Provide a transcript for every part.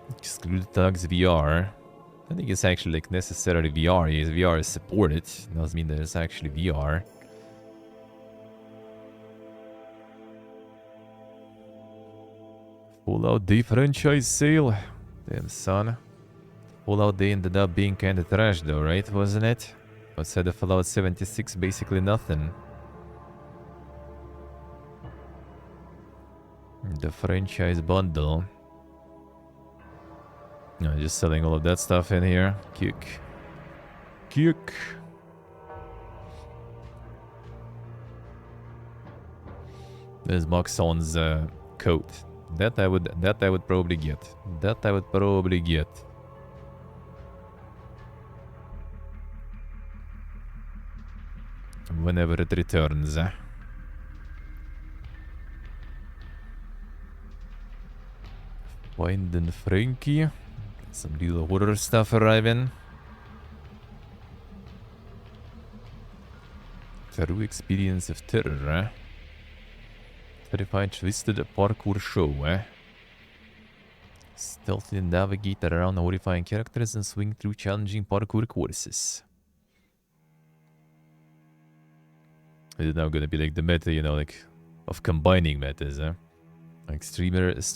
Exclude tags VR. I think it's actually like necessarily VR. Yes, VR is supported. Doesn't mean there's actually VR. Fallout Day franchise sale. Damn son. Fallout Day ended up being kinda trash though, right? Wasn't it? Outside of Fallout 76, basically nothing. The franchise bundle. No, just selling all of that stuff in here. Kick. Kick. There's Moxon's coat. That I would probably get. That I would probably get. Whenever it returns. Finding Frankie. Some real horror stuff arriving. True experience of terror, eh? Terrified twisted parkour show, eh? Stealthily navigate around horrifying characters and swing through challenging parkour courses. Is it now gonna be like the meta, you know, like of combining metas, eh? Like streamers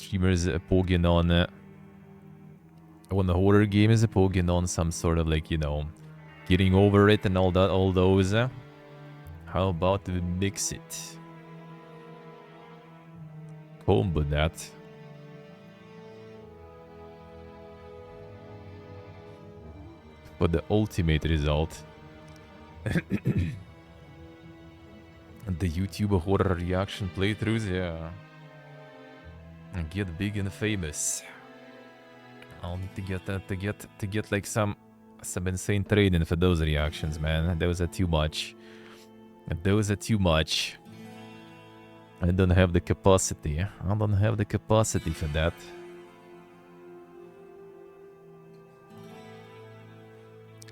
pogging on when the horror game is pogging on some sort of like, you know, getting over it and all that, all those. How about we mix it? Combo that. For the ultimate result. The YouTube horror reaction playthroughs, yeah. And get big and famous. I'll need to get that to get like some insane training for those reactions, man. Those are too much. Those are too much. I don't have the capacity. I don't have the capacity for that.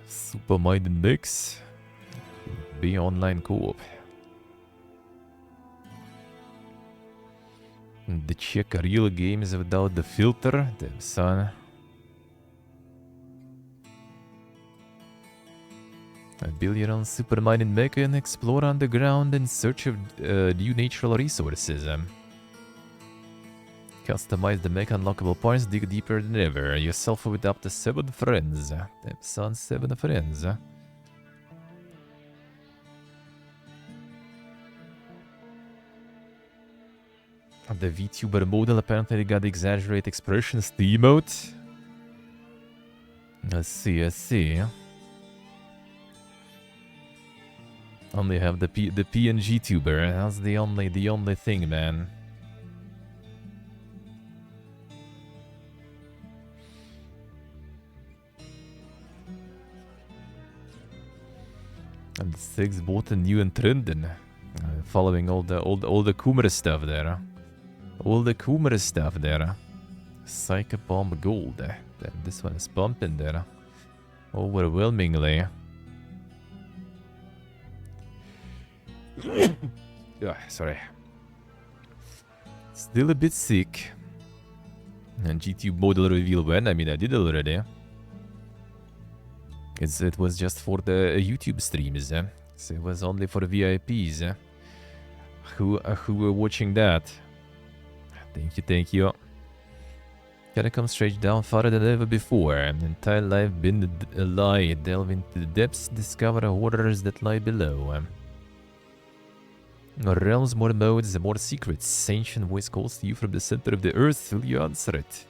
Super-minded mix. Be online co-op. The check real games without the filter. Damn son. A billion on super-minded mecha and explore underground in search of new natural resources. Customize the mecha unlockable points, dig deeper than ever. Yourself with up to 7 friends. Damn son, 7 friends. The VTuber model apparently got exaggerated expressions to emote. I see. Only have the PNG tuber. That's the only thing, man. And 6 bought a new and trending. Following all the Kumara stuff there. All the Kumara stuff there. Psycho Bomb Gold. Damn, this one is pumping there. Overwhelmingly. Sorry. Still a bit sick. And GTube model reveal when? I mean, I did already. It was just for the YouTube streams. So it was only for VIPs. Who were watching that? Thank you. Gotta come straight down farther than ever before. Entire life been a lie. Delve into the depths, discover horrors that lie below. More realms, more modes, more secrets. Ancient voice calls to you from the center of the earth. Will you answer it?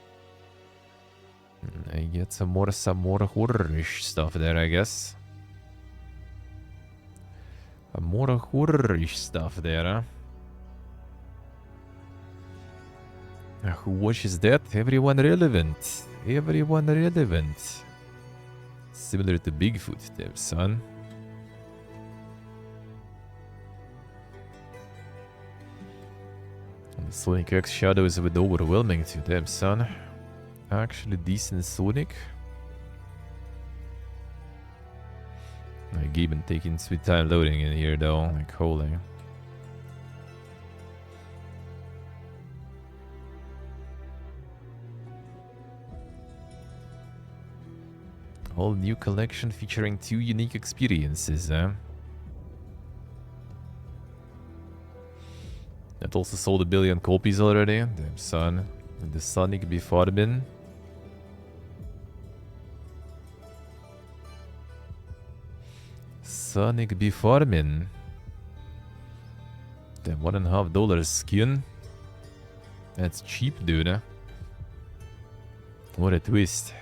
I get some more horror-ish stuff there, I guess. More horror-ish stuff there, huh? Who watches that? Everyone relevant. Everyone relevant. Similar to Bigfoot, damn son. And Sonic X Shadow is a bit overwhelming to them, son. Actually decent Sonic. My game been taking sweet time loading in here though, like holy. Whole new collection featuring 2 unique experiences, huh? That also sold 1 billion copies already. Damn son. And the Sonic before bin. Sonic before bin. Damn, $1.50 skin. That's cheap, dude, huh? What a twist.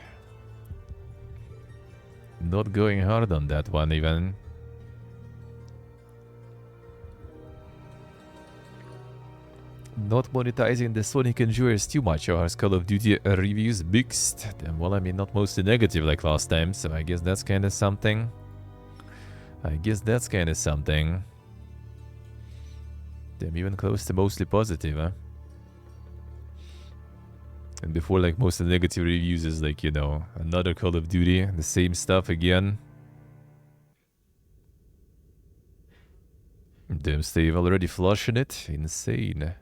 Not going hard on that one, even. Not monetizing the Sonic enjoyers too much, or Call of Duty reviews mixed. Then, well, I mean, not mostly negative like last time, so I guess that's kind of something. Damn, even close to mostly positive, huh? And before, like, most of the negative reviews is like, you know, another Call of Duty, the same stuff again. Damn, Steve already flushing it. Insane.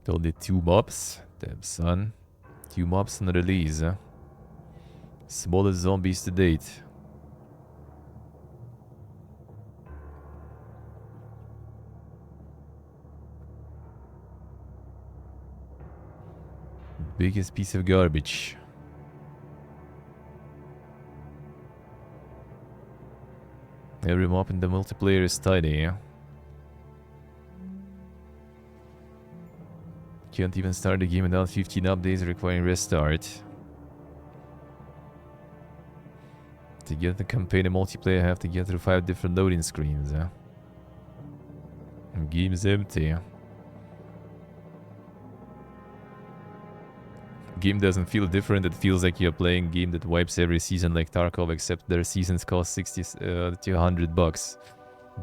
Only 2 mobs. Damn, son. 2 mobs on release, huh? Smallest zombies to date. Biggest piece of garbage. Every mob in the multiplayer is tiny, yeah? Can't even start the game without 15 updates requiring restart. To get the campaign and multiplayer, I have to get through 5 different loading screens, huh? Game's empty. Game doesn't feel different. It feels like you're playing a game that wipes every season like Tarkov, except their seasons cost 60 to $100.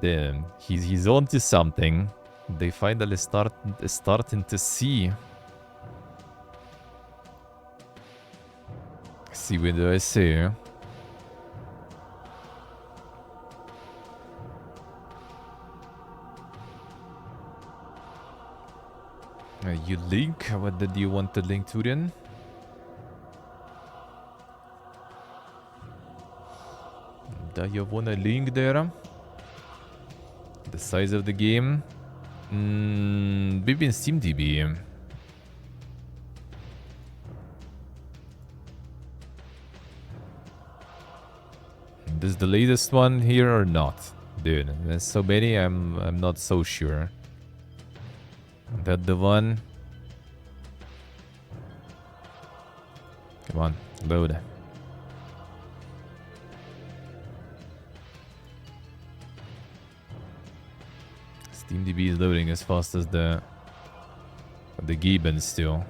Damn, he's on to something. They finally starting to see. See what do I say? You link? What did you want to link to then? Do you want a link there? The size of the game? Maybe in SteamDB. This is the latest one here or not? Dude, there's so many, I'm not so sure. That the one? Come on, load. SteamDB is loading as fast as the Gibbon still.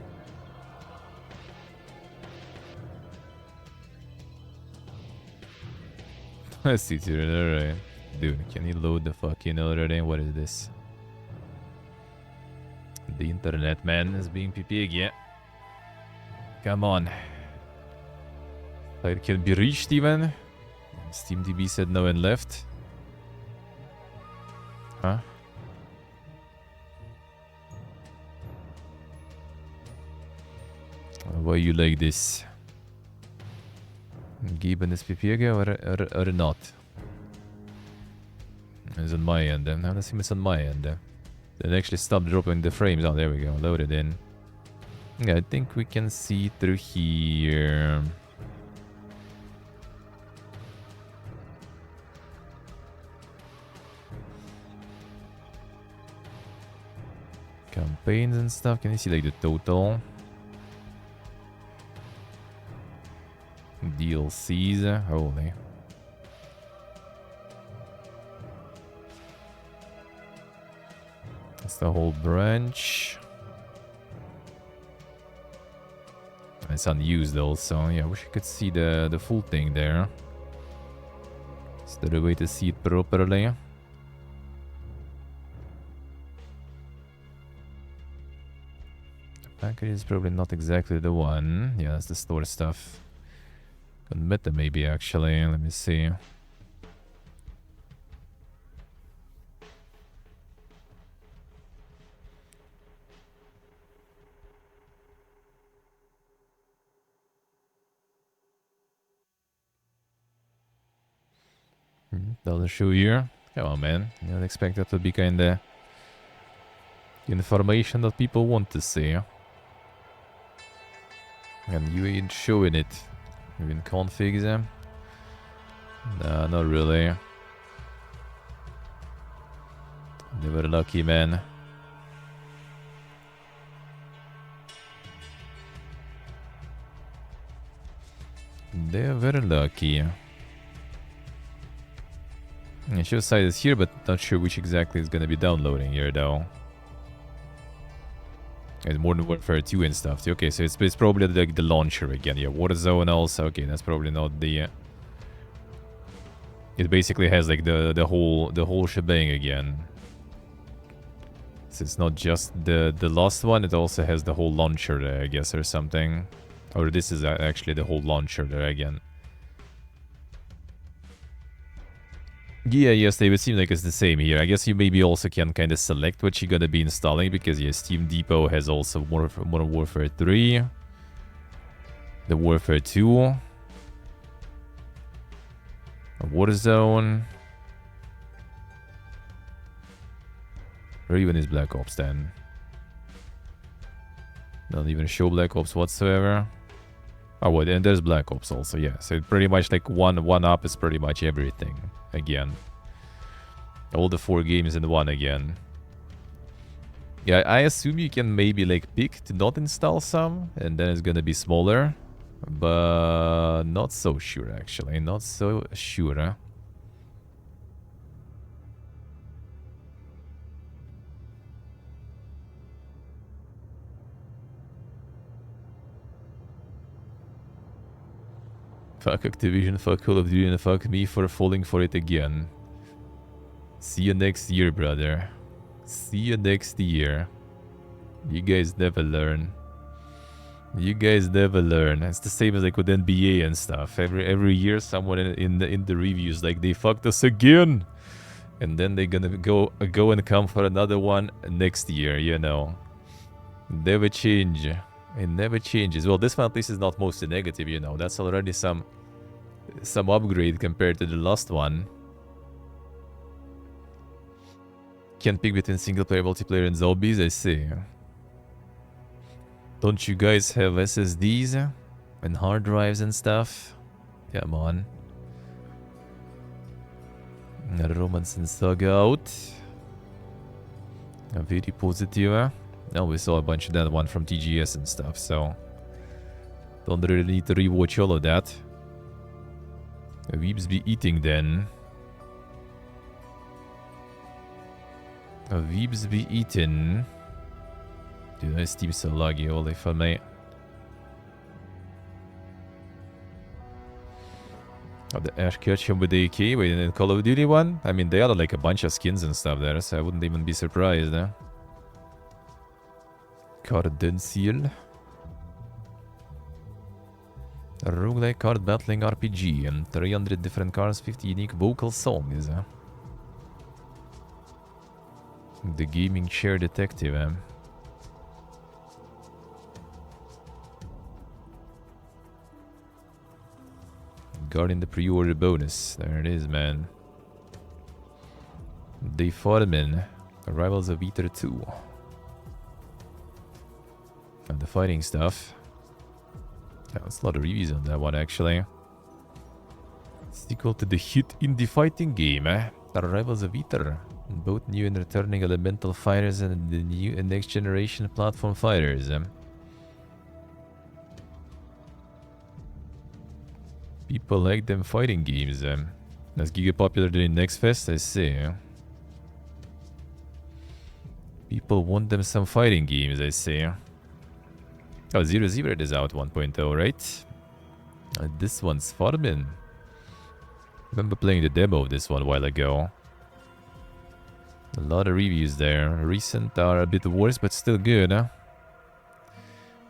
I see it alright. Dude, can you load the fucking already? What is this? The internet, man, is being pig, yeah. Come on. It can be reached even. SteamDB said no and left. Huh? Why you like this? Gibbon is PPG or not? It's on my end. Now let's see it's on my end. It actually stopped dropping the frames. Oh, there we go. Loaded in. Yeah, I think we can see through here. Campaigns and stuff. Can you see like the total? DLCs. Holy. That's the whole branch. It's unused also. Yeah, I wish I could see the full thing there. Is there a way to see it properly? The package is probably not exactly the one. Yeah, that's the store stuff. Meta maybe actually. Let me see. Doesn't show here. Come on, man. You don't expect that to be kinda information that people want to see. And you ain't showing it. You in configs, Nah, not really. Never lucky, man. They're very lucky. It shows site is here, but not sure which exactly is gonna be downloading here, though. It's Modern Warfare 2 and stuff. Okay, so it's probably like the launcher again. Yeah, Warzone also. Okay, that's probably not the. It basically has like the whole shebang again. So it's not just the last one. It also has the whole launcher there, I guess, or something. Or this is actually the whole launcher there again. Yeah, yes, they would seem like it's the same here. I guess you maybe also can kind of select what you're gonna be installing, because yeah, Steam Depot has also Modern Warfare 3, the Warfare 2, Warzone, or even is Black Ops then. Not even show Black Ops whatsoever. Oh, well, and there's Black Ops also, yeah. So pretty much like one up is pretty much everything again. All the 4 games in one again. Yeah, I assume you can maybe like pick to not install some, and then it's gonna be smaller. But not so sure, actually. Not so sure. Fuck Activision, fuck Call of Duty, and fuck me for falling for it again. See you next year, brother. See you next year. You guys never learn. You guys never learn. It's the same as like with NBA and stuff. Every year, someone in the reviews like they fucked us again, and then they're gonna go and come for another one next year. You know, never change. It never changes. Well, this one at least is not mostly negative. You know, that's already some upgrade compared to the last one. Can't pick between single player, multiplayer, and zombies. I see. Don't you guys have SSDs and hard drives and stuff? Come on. Romance and Saga out. Very positive. Now we saw a bunch of that one from TGS and stuff, so don't really need to rewatch all of that. Weebs be eating then. Weebs be eating. Dude, my Steam's so laggy, holy fuck, mate. Oh, the Ash Ketchum with the AK, wait, in the Call of Duty one? I mean, they added like a bunch of skins and stuff there, so I wouldn't even be surprised, eh? Carden Seal. A roguelike card battling RPG and 300 different cards, 50 unique vocal songs. The gaming chair detective, eh? Guarding the pre-order bonus. There it is, man. The Foreman. Arrivals of Ether 2. And the fighting stuff. Yeah, that's a lot of reviews on that one, actually. Sequel to the hit indie fighting game, eh? Arrivals of Ether. Both new and returning elemental fighters and the new and next generation platform fighters. People like them fighting games. That's giga popular during Next Fest, I see. People want them some fighting games, I see. Oh, Zero Zero is out 1.0, right? This one's Farmin. Remember playing the demo of this one a while ago. A lot of reviews there. Recent are a bit worse, but still good, huh?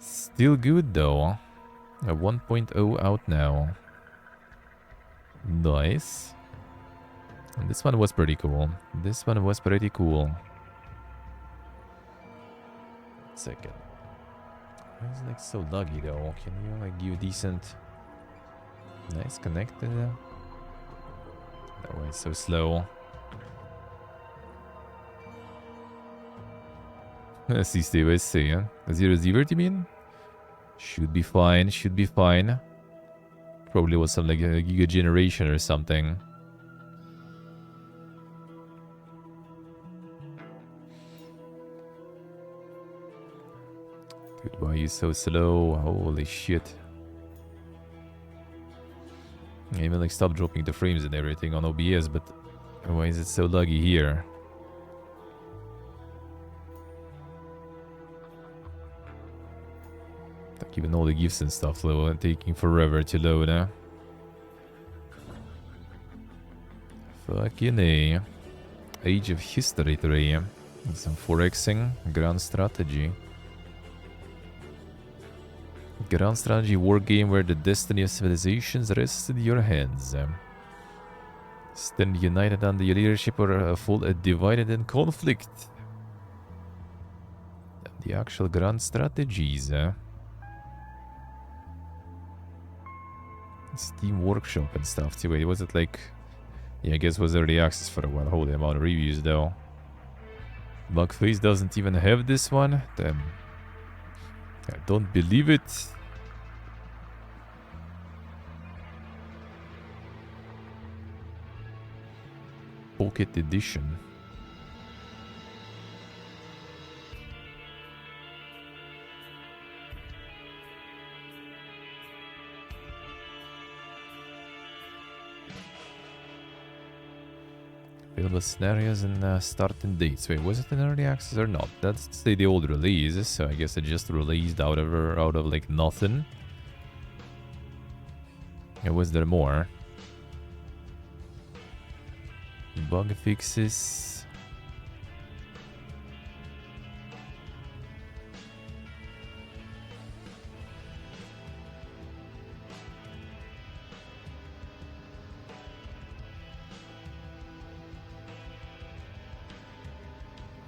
Still good, though. A 1.0 out now. Nice. And this one was pretty cool. This one was pretty cool. Second. It's like so laggy though. Can you like give decent... Nice connected. Why it's so slow? See, stay by say, huh? 0-0, you mean? Should be fine, should be fine. Probably was some like a giga generation or something. Dude, why are you so slow? Holy shit. I even like stop dropping the frames and everything on OBS, but why is it so laggy here? Like even all the GIFs and stuff low, taking forever to load, huh? Fucking A. Age of History 3. Some forexing, grand strategy. Grand strategy war game where the destiny of civilizations rests in your hands. Stand united under your leadership or fall divided in conflict. The actual grand strategies. Steam Workshop and stuff too. Wait, was it like... Yeah, I guess it was early access for a while. Holy amount of reviews though. Bugface doesn't even have this one. Damn. I don't believe it. Pocket Edition. Available scenarios and starting dates. Wait, was it in early access or not? That's say the old release, so I guess it just released out of like nothing. Yeah, was there more? Bug fixes.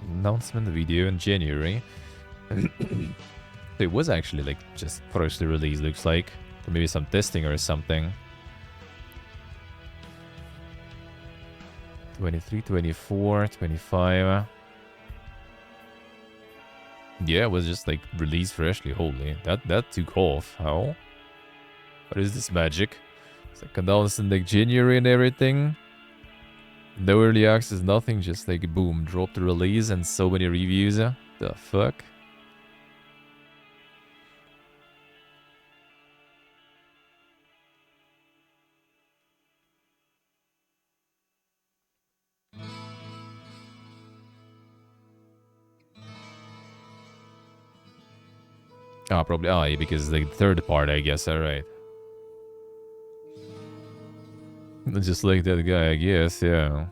Announcement video in January. It was actually like just partially released, looks like. Or maybe some testing or something. 23, 24, 25. Yeah, it was just like released freshly. Holy, that took off. How? What is this magic? It's like announced in like January and everything. No early access, nothing. Just like boom, dropped the release and so many reviews. The fuck? Ah, probably. Ah, yeah, because like the third part, I guess. Alright. Just like that guy, I guess, yeah.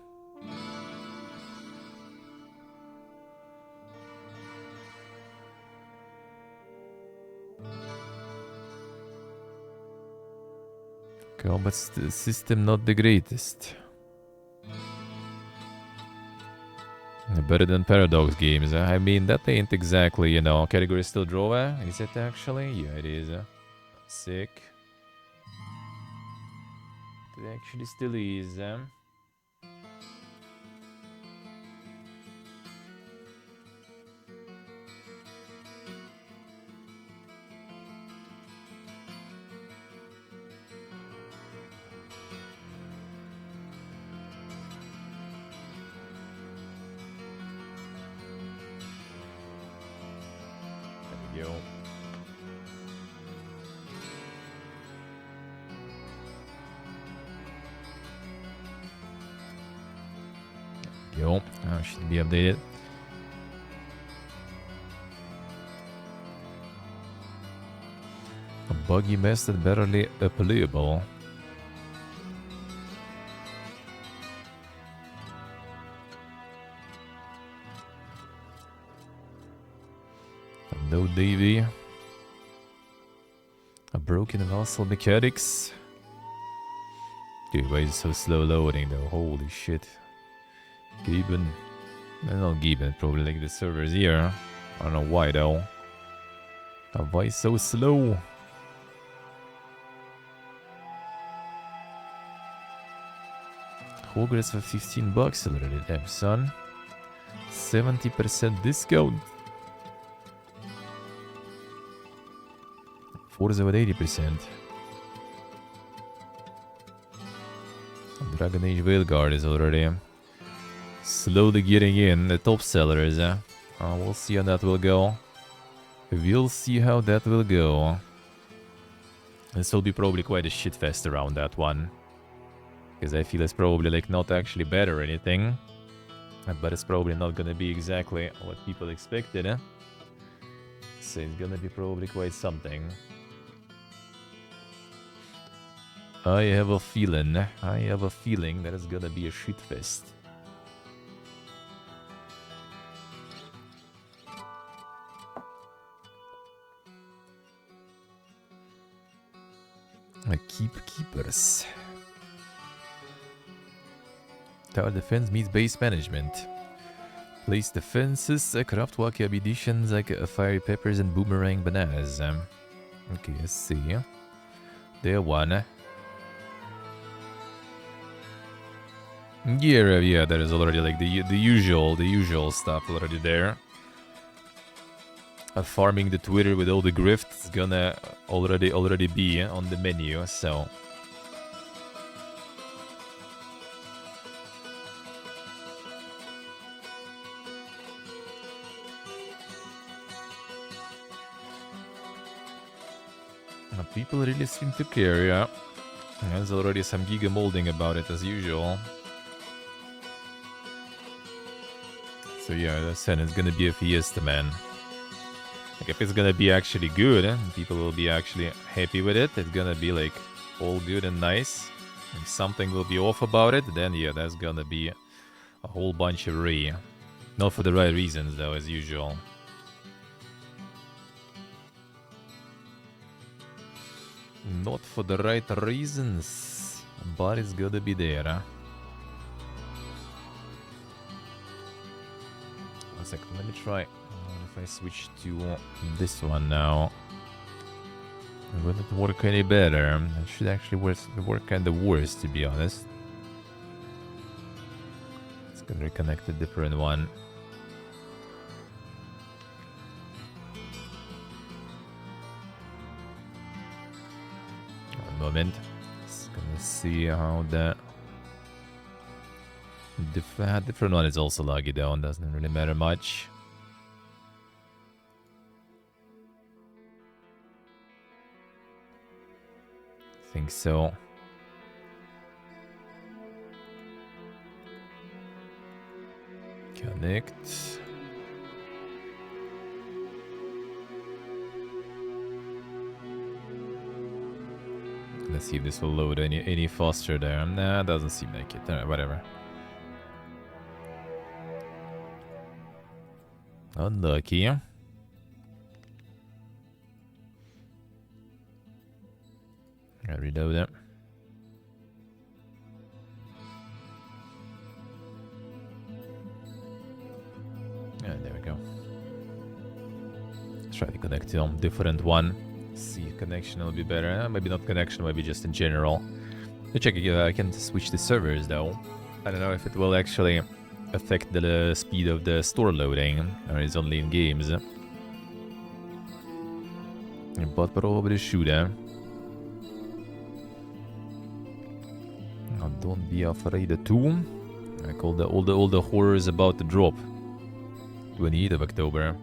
Combat system not the greatest. Better than Paradox games. I mean, that ain't exactly, you know, category still draw. Is it actually? Yeah, it is. Sick. It actually still is. Yo. Yo. Should be updated. A buggy mess that barely playable. No Davy. A broken vessel mechanics. Dude, why is it so slow loading though? Holy shit. Gibbon. Not Gibbon, probably like the servers here. I don't know why though. Why so slow? Hogwarts for $15 already. Damn, son. 70% discount. Forza with 80%. Dragon Age Veilguard is already slowly getting in. The top sellers. We'll see how that will go. We'll see how that will go. This will be probably quite a shitfest around that one. Because I feel it's probably like not actually bad or anything. But it's probably not gonna be exactly what people expected. So it's gonna be probably quite something. I have a feeling that it's gonna be a shitfest. Keepers. Tower defense meets base management. Place defenses, craft wacky additions like fiery peppers and boomerang bananas. Okay, let's see. There one. Yeah, there is already like the usual stuff already there. Farming the Twitter with all the grifts is gonna already be on the menu, so. People really seem to care, yeah. There's already some giga molding about it as usual. So yeah, as I said, it's gonna be a fiesta, man. Like if it's gonna be actually good, people will be actually happy with it. It's gonna be like all good and nice. If something will be off about it, then yeah, that's gonna be a whole bunch of re. Not for the right reasons though, as usual. Not for the right reasons, but it's gonna be there. One second, let me try. If I switch to this one now, will it work any better? It should actually work kind of worse, to be honest. It's gonna reconnect a different one. One moment. Just gonna see how the different one is also laggy though, and doesn't really matter much. I think so. Connect. Let's see if this will load any faster there. Nah, doesn't seem like it. Alright, whatever. Unlucky. Gotta reload it. Yeah, there we go. Let's try to connect to a different one. See if connection will be better. Maybe not connection, maybe just in general. Let's check if I can switch the servers though. I don't know if it will actually affect the speed of the store loading, or it's only in games. But probably should. Don't be afraid too. Like all the horrors about to drop. 28th of October.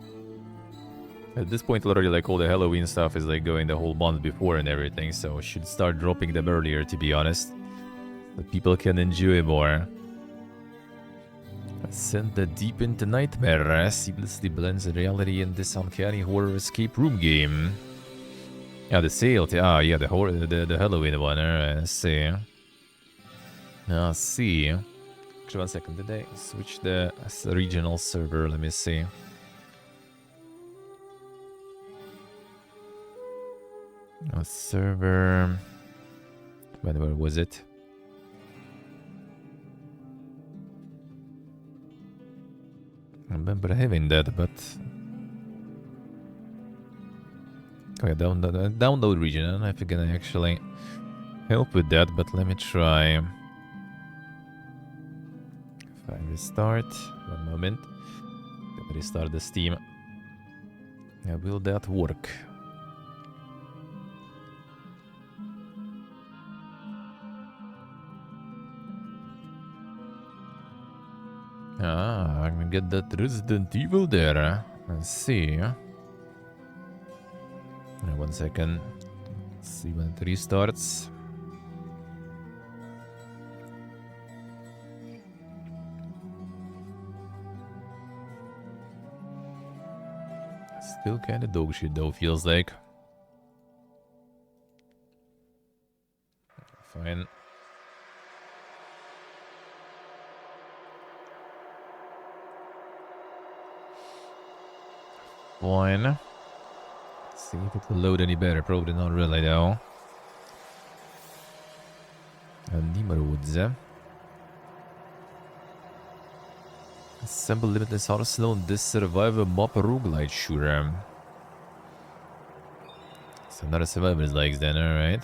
At this point already, like all the Halloween stuff is like going the whole month before and everything, so I should start dropping them earlier, to be honest. So people can enjoy more. Send the deep into nightmare seamlessly blends reality in this uncanny horror escape room game. Yeah, the sale. Yeah, the horror, the Halloween one. Let's see. Let's see. Actually, 1 second. Did I switch the regional server? Let me see. Server. Where was it? I remember having that, but okay, download region. I don't know if you're gonna actually help with that, but let me try. Restart. One moment. Gonna restart the Steam. Will that work? Ah, I'm gonna get that Resident Evil there. Let's see. 1 second. Let's see when it restarts. Still kinda dog shit though, feels like. Fine. Fine. Let's see if it will load any better. Probably not really though. Nimrods. Assemble limitless arsenal in this survivor mob roguelite shooter. So not a survivor's legs then, alright.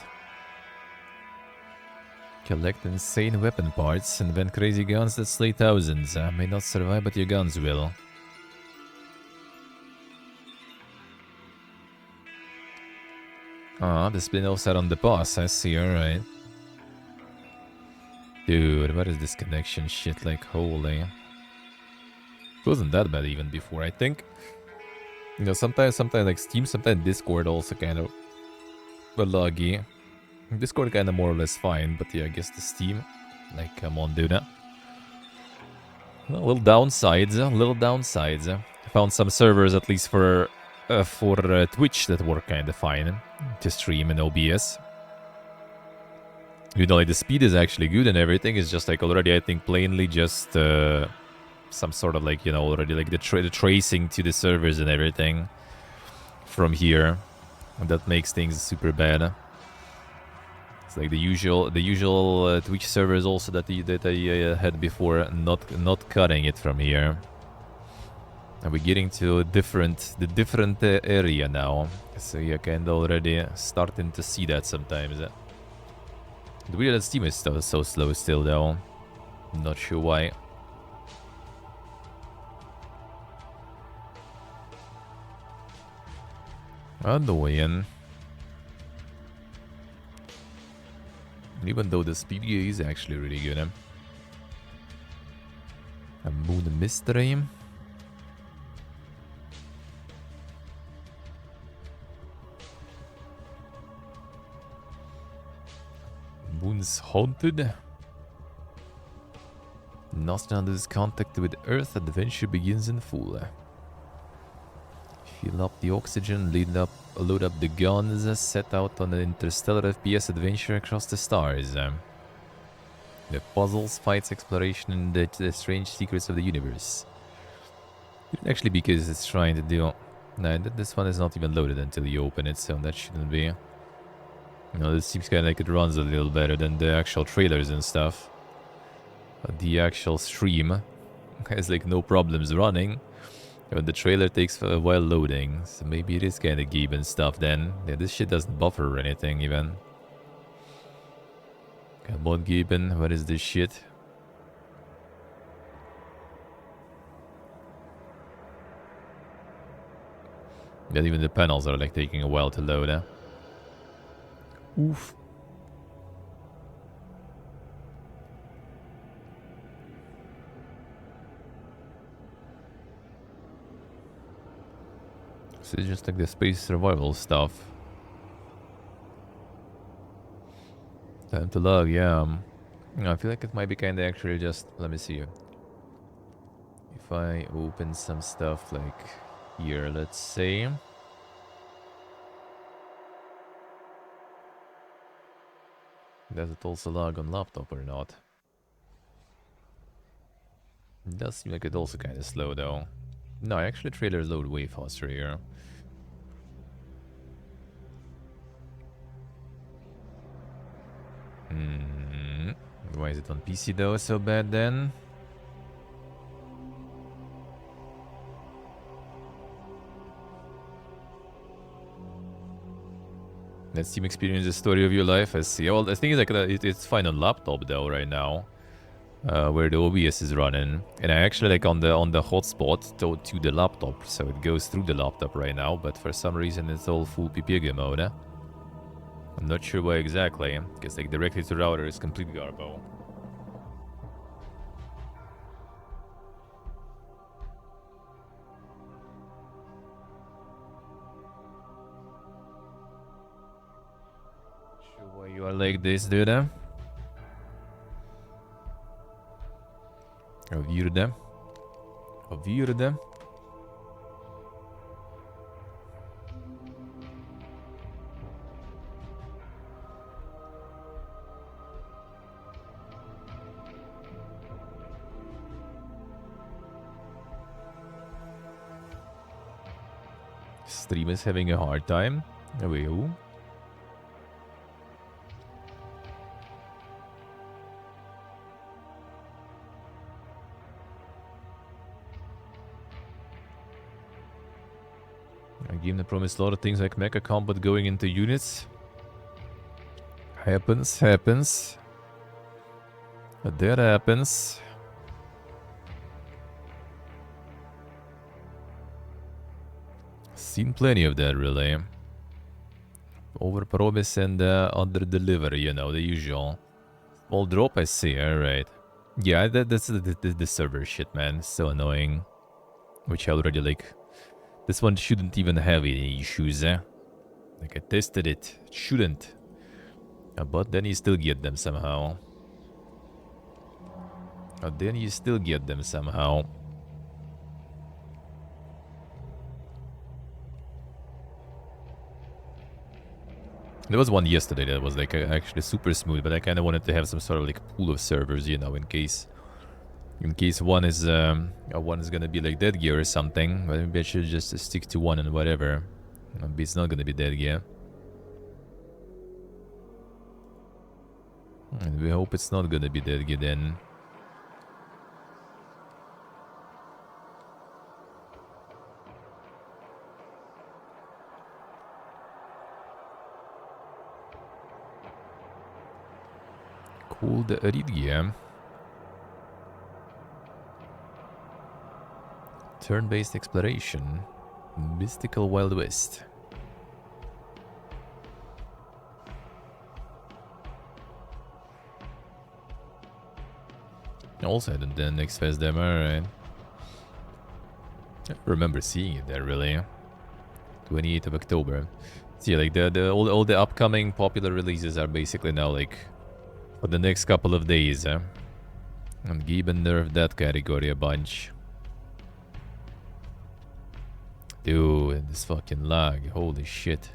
Collect insane weapon parts, invent crazy guns that slay thousands. May not survive, but your guns will. Ah, display no set on the boss, I see, alright. Dude, what is this connection shit like, holy. It wasn't that bad even before, I think. You know, sometimes like Steam, sometimes Discord also kind of laggy. Discord kind of more or less fine, but yeah, I guess the Steam, like, come on, dude. Little downsides, little downsides. I found some servers, at least for Twitch, that work kind of fine to stream in OBS. You know, like the speed is actually good and everything. It's just like already, I think, plainly just some sort of like, you know, already like the tracing to the servers and everything from here. And that makes things super bad. It's like the usual Twitch servers also that I had before, not cutting it from here. And we're getting to the different area now. So you can already starting to see that sometimes. The weird that Steam is so slow still though. Not sure why. Annoying. Even though the speed is actually really good. A moon mystery. Moon's haunted. Nothing loses contact with Earth. Adventure begins in full. Fill up the oxygen, load up the guns, set out on an interstellar FPS adventure across the stars. The puzzles, fights, exploration, and the strange secrets of the universe. Actually, because it's trying to do... No, this one is not even loaded until you open it, so that shouldn't be... You know, this seems kind of like it runs a little better than the actual trailers and stuff. The actual stream has like no problems running. When the trailer takes a while loading, so maybe it is kind of geeb and stuff then. Yeah, this shit doesn't buffer or anything even. Come on, Gibbon, what is this shit? Yeah, even the panels are like taking a while to load, Oof. So it's just like the space survival stuff. Time to log, yeah. I feel like it might be kind of actually just... Let me see. If I open some stuff like here, let's say... Does it also log on laptop or not? It does seem like it also kind of slow though. No, actually trailers load way faster here. Why is it on PC though so bad then? That Steam experience the story of your life. I see. Well, the thing is like it's fine on laptop though right now. where the OBS is running, and I actually like on the hotspot to the laptop, so it goes through the laptop right now. But for some reason, it's all full PPG mode. I'm not sure why exactly, because like directly to router is complete garbo. Sure why you are like this, dude? Avvirde. Avvirde. Stream is having a hard time. Who? I gave them promised a lot of things like mecha combat going into units. Happens. That happens. Seen plenty of that, really. Overpromise and under-deliver, you know, the usual. Small drop, I see, alright. Yeah, that's the server shit, man. So annoying. Which I already, like... This one shouldn't even have any issues, eh? Like, I tested it. It shouldn't. But then you still get them somehow. There was one yesterday that was like actually super smooth, but I kind of wanted to have some sort of like pool of servers, you know, in case one is gonna be like dead gear or something. But maybe I should just stick to one and whatever. Maybe it's not gonna be dead gear. And we hope it's not gonna be dead gear then. Cool, the Aridia. Turn-based exploration. Mystical Wild West. Also had the next fest demo, right? I remember seeing it there, really. 28th of October. So yeah, like all the upcoming popular releases are basically now like for the next couple of days, eh? And Gibbon nerfed that category a bunch. Dude, this fucking lag, holy shit.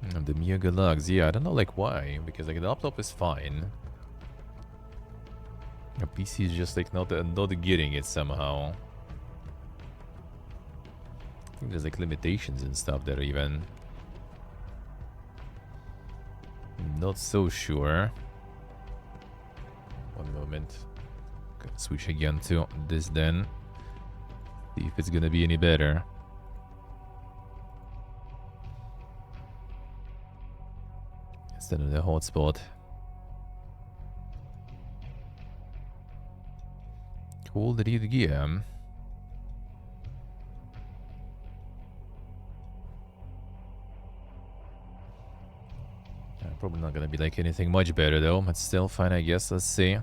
And the mega lags, yeah, I don't know like why, because like the laptop is fine. The PC is just like not getting it somehow. I think there's like limitations and stuff there even. Not so sure. One moment. Gonna switch again to this then. See if it's gonna be any better. Instead of the hotspot. Cool, the read gear. Probably not gonna be like anything much better though, but still fine I guess, let's see.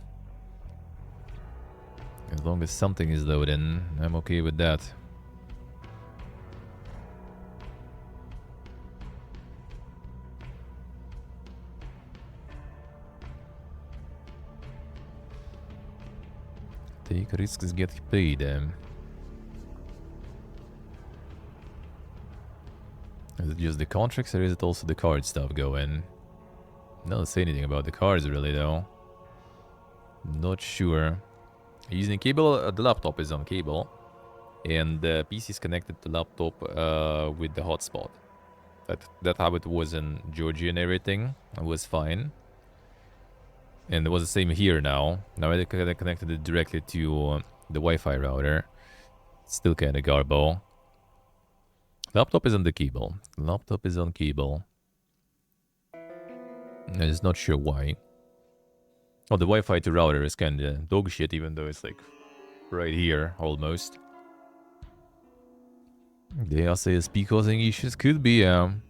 As long as something is loading, I'm okay with that. Take risks, get paid. Is it just the contracts or is it also the card stuff going? Don't say anything about the cards really though. Not sure. Using cable, the laptop is on cable. And the PC is connected to laptop with the hotspot. That's how it was in Georgia and everything. It was fine. And it was the same here now. Now I connected it directly to the Wi-Fi router. Still kinda garbo. Laptop is on the cable. Laptop is on cable. I'm just not sure why. Oh, the Wi-Fi to router is kinda dog shit, even though it's like right here, almost. The SASP causing issues? Could be, I'm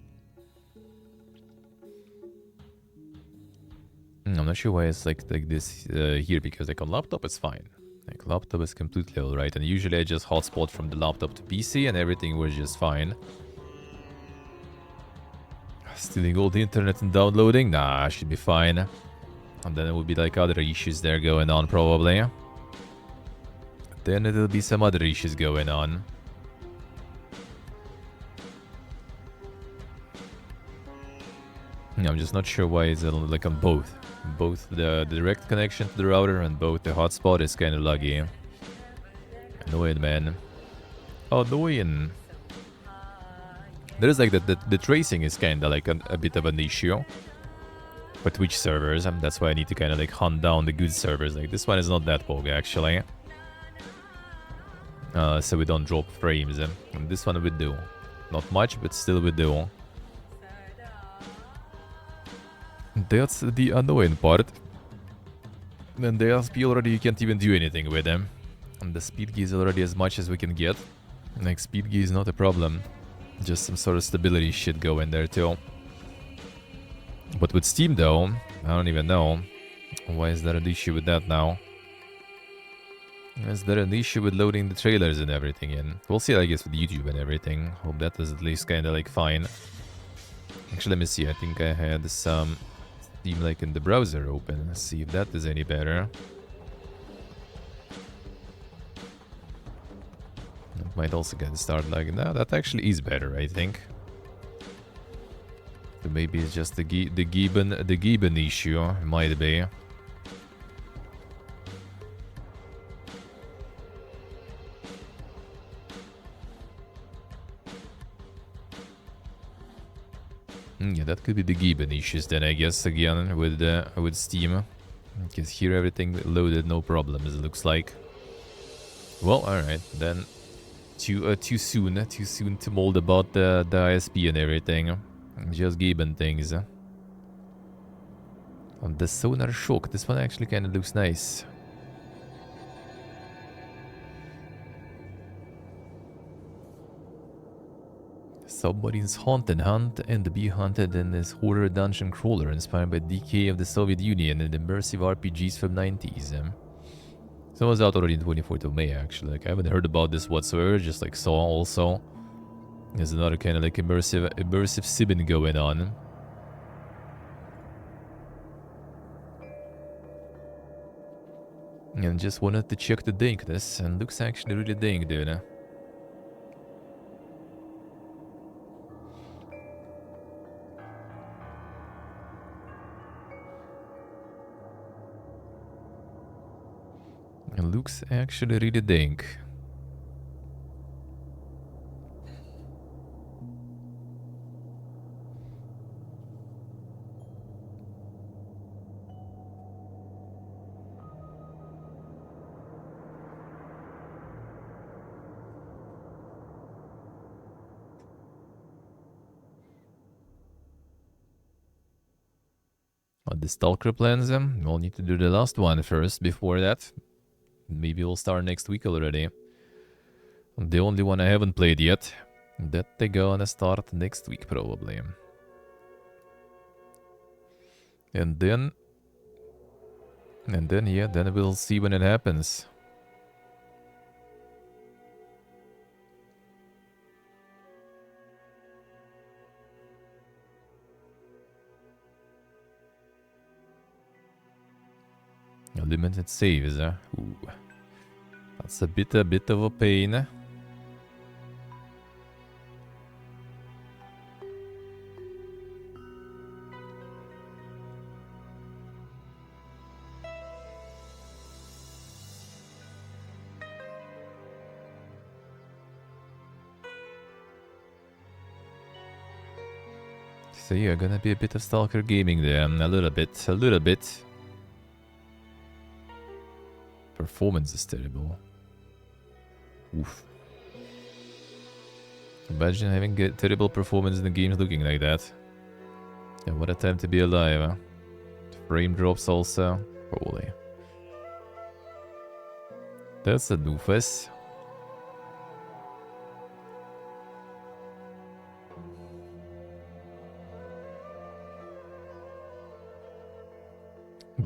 not sure why it's like this here, because like on laptop it's fine. Like laptop is completely alright, and usually I just hotspot from the laptop to PC and everything was just fine. Stealing all the internet and downloading? Nah, should be fine. And then it would be like other issues there going on probably. Then it'll be some other issues going on. I'm just not sure why it's like on both. Both the direct connection to the router and both the hotspot is kind of laggy. Annoying, man. Annoying. There's like the tracing is kind of like a bit of an issue for Twitch servers. That's why I need to kind of like hunt down the good servers. Like this one is not that bug actually. So we don't drop frames. And this one we do. Not much, but still we do. That's the annoying part. And the SP already you can't even do anything with them. And the speed key is already as much as we can get. Like speed key is not a problem. Just some sort of stability shit going there too. But with Steam though, I don't even know. Why is there an issue with that now? Is there an issue with loading the trailers and everything in? We'll see, I guess, with YouTube and everything. Hope that is at least kind of like fine. Actually, let me see. I think I had some Steam like in the browser open. Let's see if that is any better. It might also get start lagging. No, that actually is better, I think. So maybe it's just the Gibbon issue. Might be. Yeah, that could be the Gibbon issues then, I guess, again, with Steam. Because here everything loaded, no problems, it looks like. Well, alright, then too soon to mold about the ISP and everything. Just Gibbon things. The Sonar Shock, this one actually kind of looks nice. Submarines hunt and be hunted in this horror dungeon crawler inspired by decay of the Soviet Union and immersive RPGs from 90s. So it was out already in 24th of May actually. Like I haven't heard about this whatsoever, just like saw also. There's another kind of like immersive sibbing going on. And just wanted to check the dankness, and looks actually really dank, dude. It looks actually really dank. The Stalker plans, we'll need to do the last one first before that. Maybe we'll start next week already. The only one I haven't played yet. That they're gonna start next week probably. And then yeah, then we'll see when it happens. Limited saves, huh? Ooh. That's a bit of a pain. So yeah, gonna be a bit of Stalker gaming there, a little bit. Performance is terrible. Oof. Imagine having a terrible performance in the games looking like that. Yeah, what a time to be alive. Huh? Frame drops also. Holy. That's a doofus.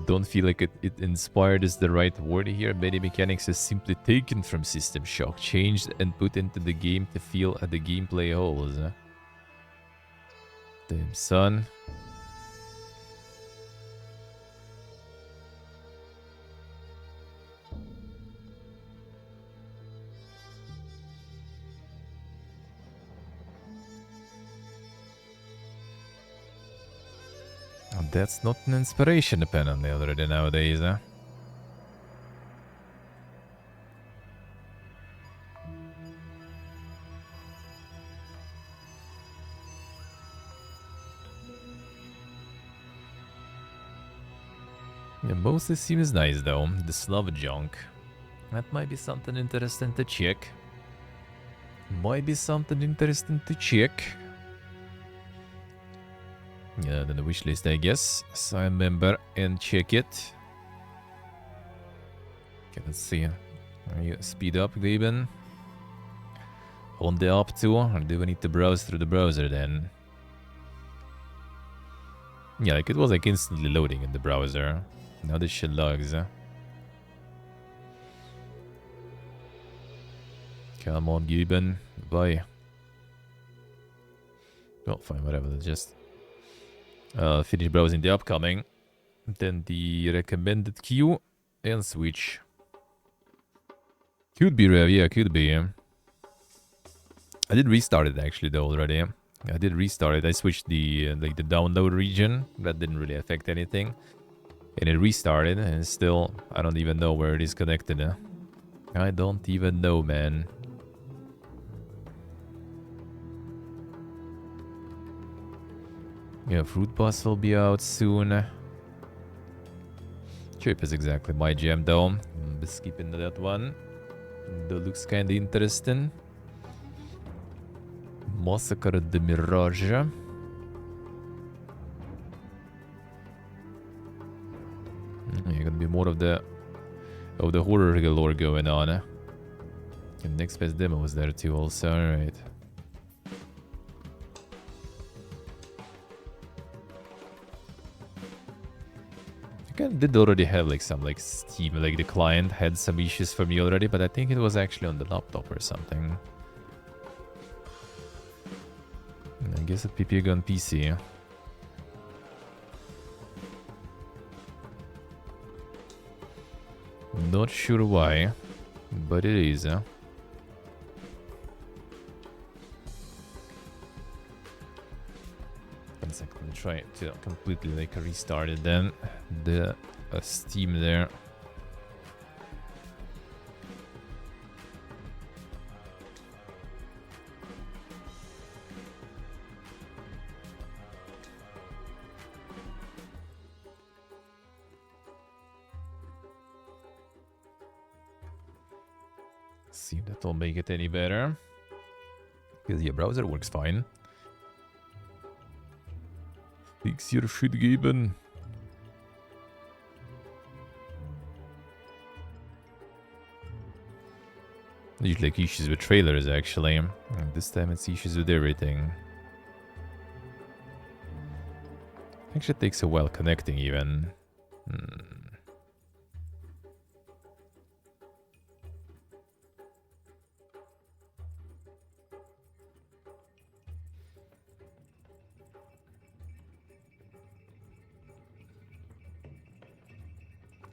Don't feel like it inspired is the right word here. Many mechanics is simply taken from System Shock, changed and put into the game to feel at the gameplay holes. Huh? Damn, son. That's not an inspiration apparently already nowadays, huh? Yeah, mostly seems nice though, the Slav junk. That might be something interesting to check. Might be something interesting to check. Yeah, then the wish list, I guess. Sign member and check it. Okay, let's see. Speed up, Gaben. On the up to, or do we need to browse through the browser then? Yeah, like it was like instantly loading in the browser. Now this shit logs. Come on, Gaben. Bye. Oh, fine, whatever. Let's just finish browsing the upcoming. Then the recommended queue and switch. Could be Rev, yeah, could be. I did restart it actually though already. I did restart it. I switched the like the download region. That didn't really affect anything. And it restarted and still I don't even know where it is connected. I don't even know, man. Yeah, Fruit Bus will be out soon. Chirp is exactly my jam though. Be skipping that one. That looks kinda interesting. Massacre de Mirage. Yeah, gonna be more of the horror galore going on. And Next Best Demo was there too also, alright. I did already have like some like Steam, like the client had some issues for me already, but I think it was actually on the laptop or something. I guess a PP gun PC. Not sure why, but it is. 1 second, let me try to completely like restart it then. The Steam there. See if that'll make it any better. Because your browser works fine. Fix your shit, Gaben. Usually like issues with trailers actually. And this time it's issues with everything. Actually it takes a while connecting even.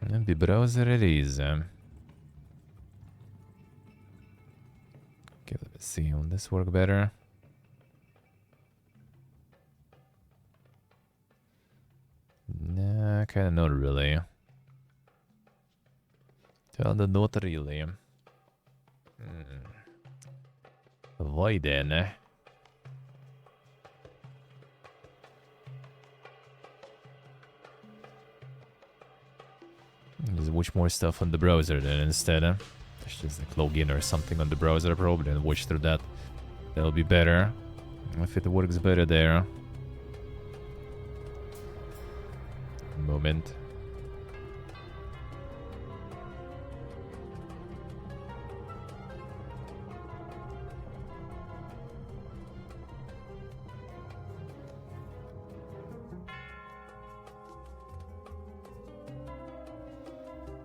And the browser it is. Okay, let's see, will this work better? Nah, kinda not really. Kinda not really. Why then? Just watch more stuff on the browser then instead. Just like log in or something on the browser probably and watch through that. That'll be better. If it works better there. Moment.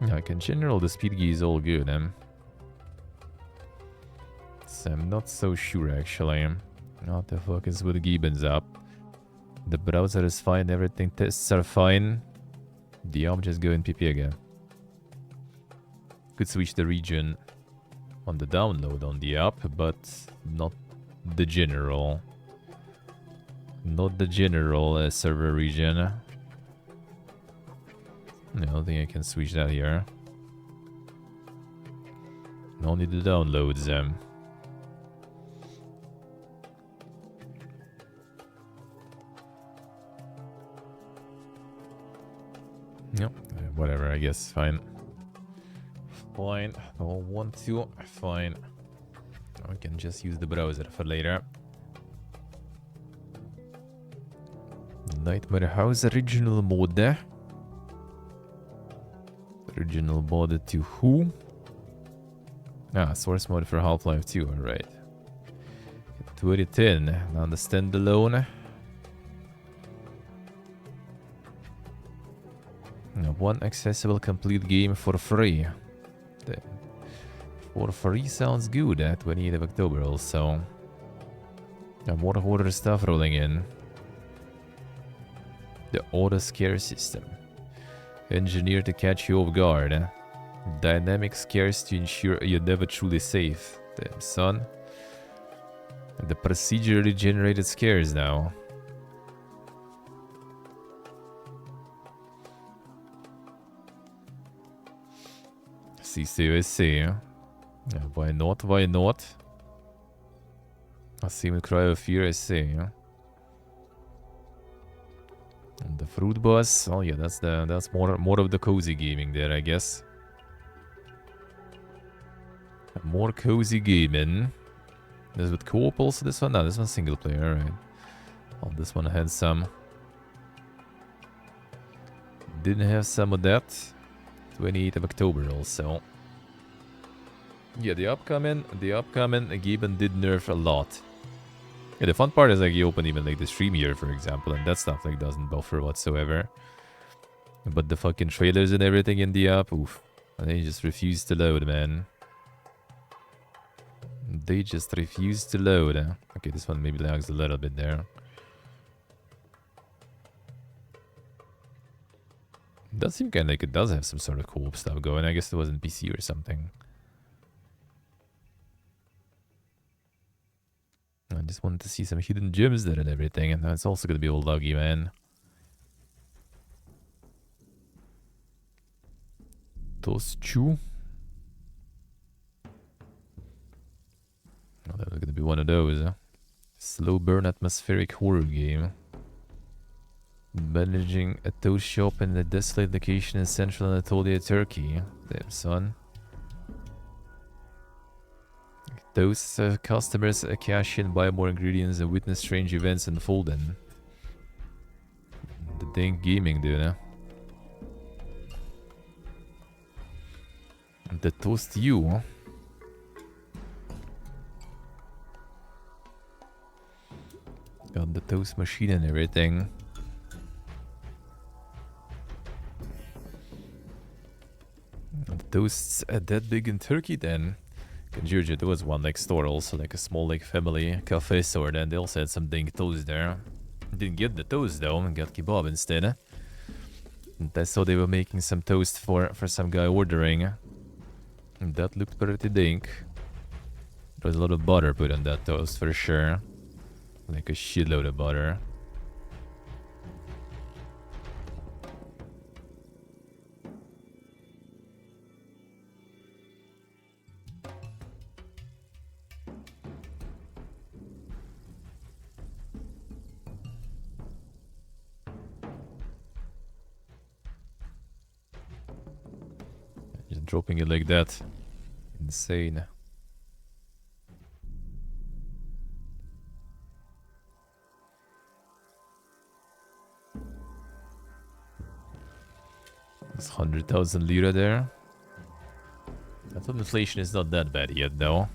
Like in general, the speed key is all good. So I'm not so sure actually. What the fuck is with Gibbons up? The browser is fine, everything tests are fine. I'm just going PP again. Could switch the region on the download on the app, but not the general. Not the general server region. I don't think I can switch that here. Only the downloads. Yep, whatever, I guess. Fine. Fine. I don't want to. Fine. I can just use the browser for later. Nightmare House original mode. Original mode to who? Ah, source mode for Half-Life 2, alright. 2010, now the standalone. Now, one accessible complete game for free. For free sounds good at 28th of October also. More horror stuff rolling in. The auto scare system. Engineered to catch you off guard. Dynamic scares to ensure you're never truly safe. Damn, son. The procedurally generated scares now. CCUSC. Yeah, why not? Why not? I see with Cry of Fear, I see. And the fruit boss. Oh yeah, that's more of the cozy gaming there, I guess. More cozy gaming. Is it co-op also this one? No, this one's single player, alright. Oh, this one had some. Didn't have some of that. 28th of October also. Yeah, the upcoming Gibbon did nerf a lot. Yeah, the fun part is like you open even like the stream here, for example, and that stuff like doesn't buffer whatsoever. But the fucking trailers and everything in the app, oof. And they just refuse to load, man. They just refuse to load. Okay, this one maybe lags a little bit there. It does seem kind of like it does have some sort of co-op stuff going. I guess it wasn't PC or something. I just wanted to see some hidden gems there and everything, and that's also gonna be all laggy, man. Those two. Oh, that was gonna be one of those. Slow burn atmospheric horror game. Managing a toast shop in a desolate location in central Anatolia, Turkey. Damn, son. Those customers cash in, buy more ingredients, and witness strange events unfolding. The dang gaming, dude. Huh? The toast you. Huh? Got the toast machine and everything. The toasts that big in Turkey then. In Georgia, there was one next door also, like a small like family cafe store, and they also had some dang toast there. Didn't get the toast though, and got kebab instead. And I saw they were making some toast for some guy ordering. And that looked pretty dank. There was a lot of butter put on that toast for sure. Like a shitload of butter. Just dropping it like that. Insane. It's 100,000 lira there. I thought inflation is not that bad yet, though.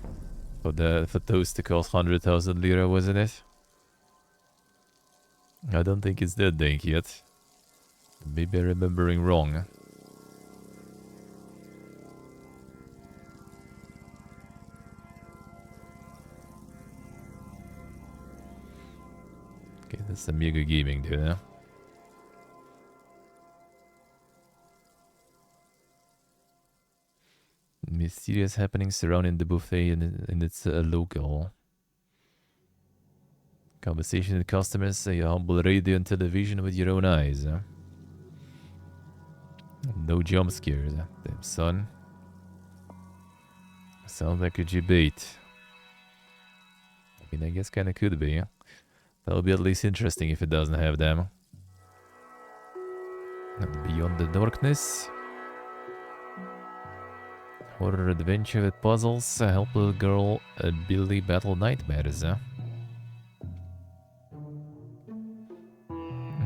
For those to cost 100,000 lira, wasn't it? I don't think it's that dank yet. Maybe I'm remembering wrong. Okay, that's Amiga Gaming there, huh? Mysterious happenings surrounding the buffet in its local. Conversation with customers, a humble radio and television with your own eyes, huh? No jump scares, huh? Damn son. Sounds like a debate. I mean, I guess kinda could be, huh? That'll be at least interesting if it doesn't have them. And Beyond the Darkness. Horror adventure with puzzles. Help little girl Billy battle nightmares, huh?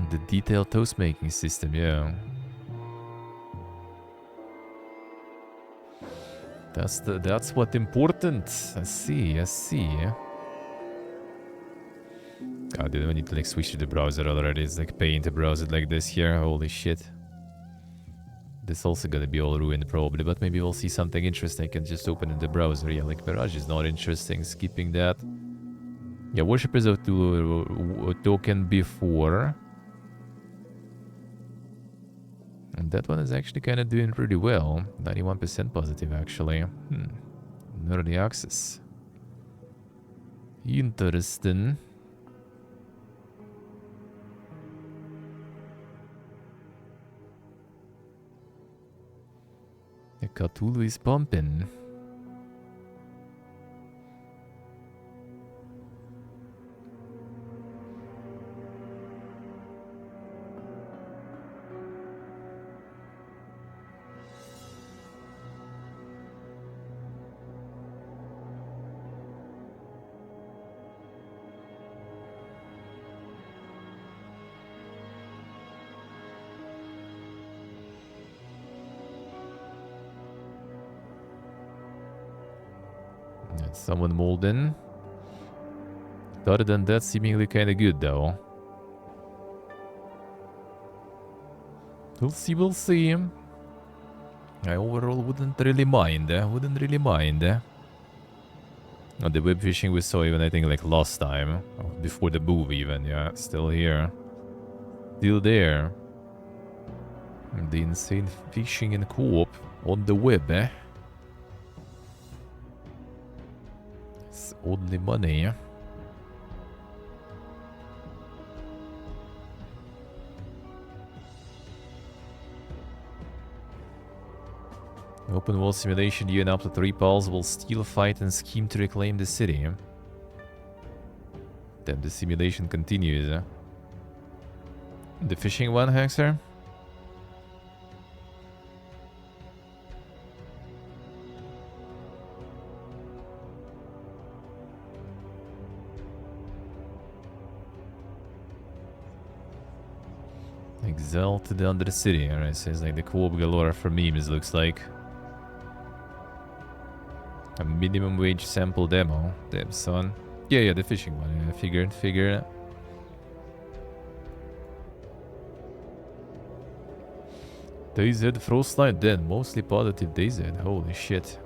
The detailed toast making system, yeah. That's what important. I see. God, dude, I need to like switch to the browser already. It's like paying to browse it like this here. Holy shit. This also gonna be all ruined probably, but maybe we'll see something interesting. I can just open in the browser. Yeah, like Mirage is not interesting. Skipping that. Yeah, Worshippers of Token before. And that one is actually kind of doing pretty well. 91% positive, actually. Early access. Interesting. The Cthulhu is pumping. Someone molded in. Other than that, seemingly kind of good, though. We'll see. I overall wouldn't really mind. Oh, the web fishing we saw even, I think, like last time. Oh, before the move even, yeah. Still here. Still there. And the insane fishing and co-op on the web, eh? It's only money. Open world simulation, you and up to 3 pals will steal, fight, and scheme to reclaim the city. Then the simulation continues. The fishing one, Hexer? Exalted under the city. Alright, says like the co-op galore for memes, looks like. A minimum wage sample demo. Damn, son. Yeah, the fishing one. Yeah, figured. DayZ Frostlight then. Mostly positive DayZ. Holy shit.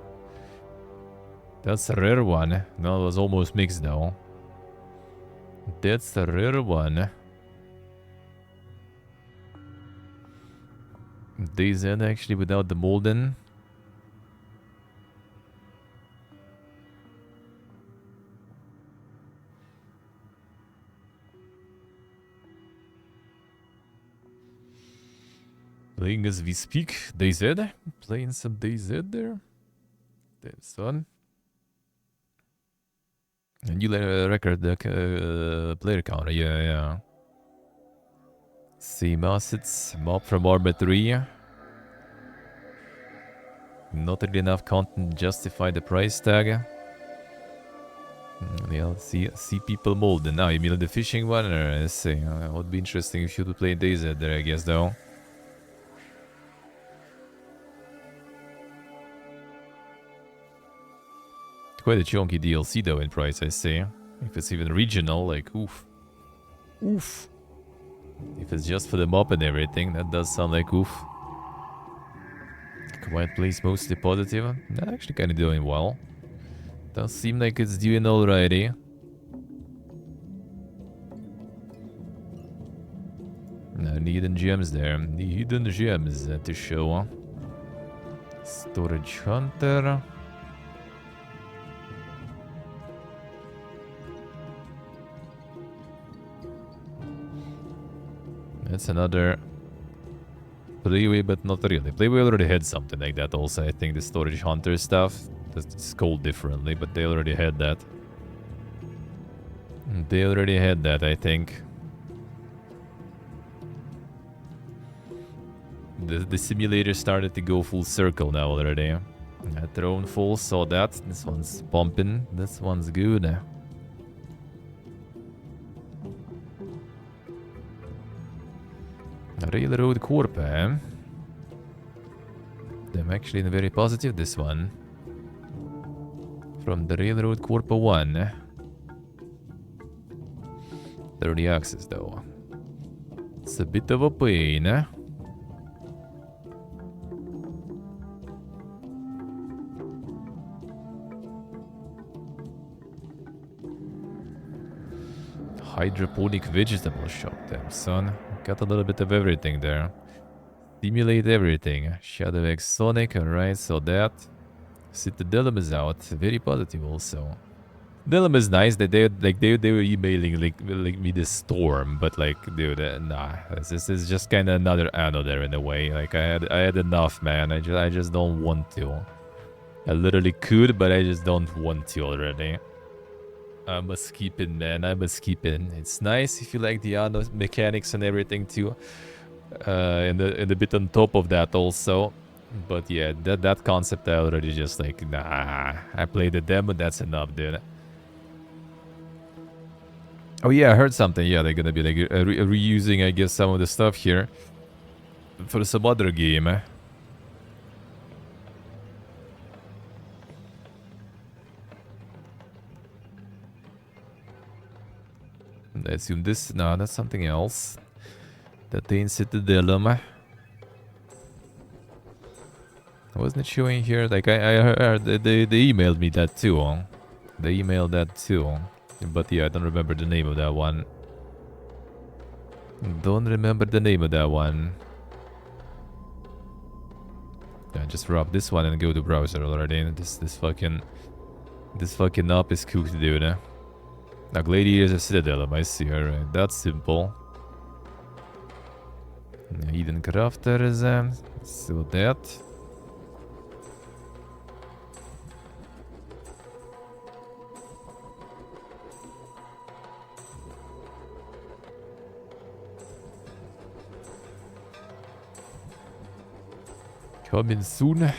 That's a rare one. No, it was almost mixed though. That's a rare one. DayZ actually without the Molden. Playing as we speak. DayZ. Playing some DayZ there. Damn, son. And you record the player counter. Yeah. Same assets. Mob from Orbit 3. Not really enough content to justify the price tag. Yeah, see people molding. Now, you mean the fishing one? Or, let's see. It would be interesting if you would play DayZ there, I guess, though. quite a chunky DLC though in price, I say. If it's even regional, like, oof. Oof. If it's just for the mob and everything, that does sound like oof. Quiet Place mostly positive. Actually kind of doing well. Does seem like it's doing alrighty. No, hidden gems there. Hidden gems to show. Storage Hunter. That's another Playway, but not really. Playway already had something like that also. I think the Storage Hunter stuff. It's called differently, but they already had that. They already had that, I think. The simulator started to go full circle now already. Throne Fall, saw that. This one's pumping. This one's good. Railroad Corp, eh? I'm actually very positive, this one. From the Railroad Corp 1. 30 access, though. It's a bit of a pain, eh? Hydroponic vegetable shop, damn son. Got a little bit of everything there. Stimulate everything. Shadow X Sonic, alright, so that. Citadelum is out. Very positive also. Delum is nice that they were emailing like me this storm, but like dude, nah. This is just kinda another anno there in a way. Like I had enough, man. I just don't want to. I literally could, but I just don't want to already. I must keep it, man. I must keep it. It's nice if you like the auto mechanics and everything too. And a bit on top of that also. But yeah, that concept I already just like, nah. I played the demo, that's enough, dude. Oh yeah, I heard something. Yeah, they're gonna be like reusing, I guess, some of the stuff here for some other game. I assume this. No, that's something else. That ain't Citadelum. Wasn't it showing here? Like I heard they emailed me that too. They emailed that too. But yeah, I don't remember the name of that one. Don't remember the name of that one. Yeah, just drop this one and go to browser already. This fucking up is cooked, dude. Now Gladiators of Citadel, I see. Alright, that's simple. Eden Crafters, so that. Coming soon.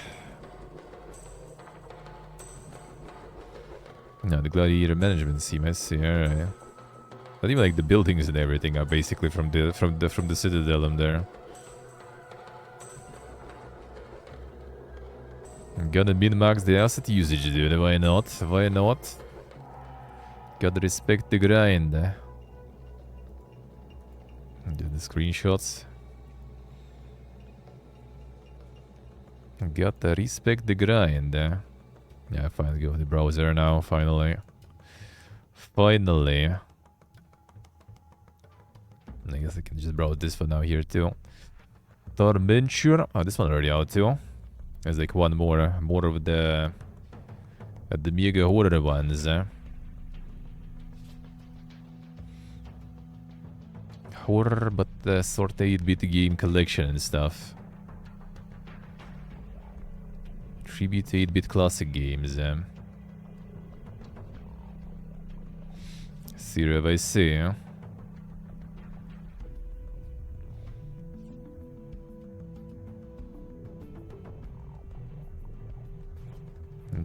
No, the Gladiator Management Team, I see. Alright. Not even like the buildings and everything are basically from the Citadelum there. I'm gonna min-max the asset usage, dude. Why not? Why not? Gotta respect the grind. Do the screenshots. Gotta respect the grind. Yeah, fine. Go to the browser now. Finally. Finally. I guess I can just browse this for now here too. Tormenture. Oh, this one already out too. There's like one more of the mega horror ones. Horror, but sort of 8-bit game collection and stuff. Tribute to 8-bit classic games. Zero if I see.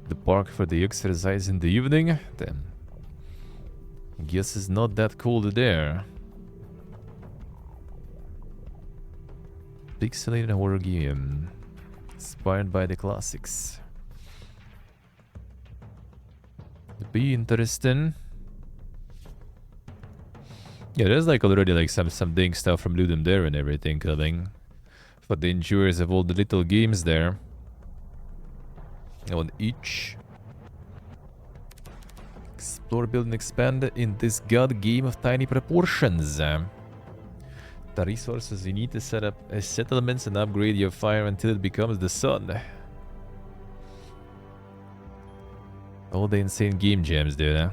The park for the exercise in the evening? Then guess it's not that cold there. Pixelated horror game. Inspired by the classics. be interesting. Yeah, there's like already like some ding stuff from Ludum Dare and everything coming. For the enjoyers of all the little games there. On each. Explore, build, and expand in this god game of tiny proportions. The resources you need to set up settlements and upgrade your fire until it becomes the sun. All the insane game jams, dude, huh?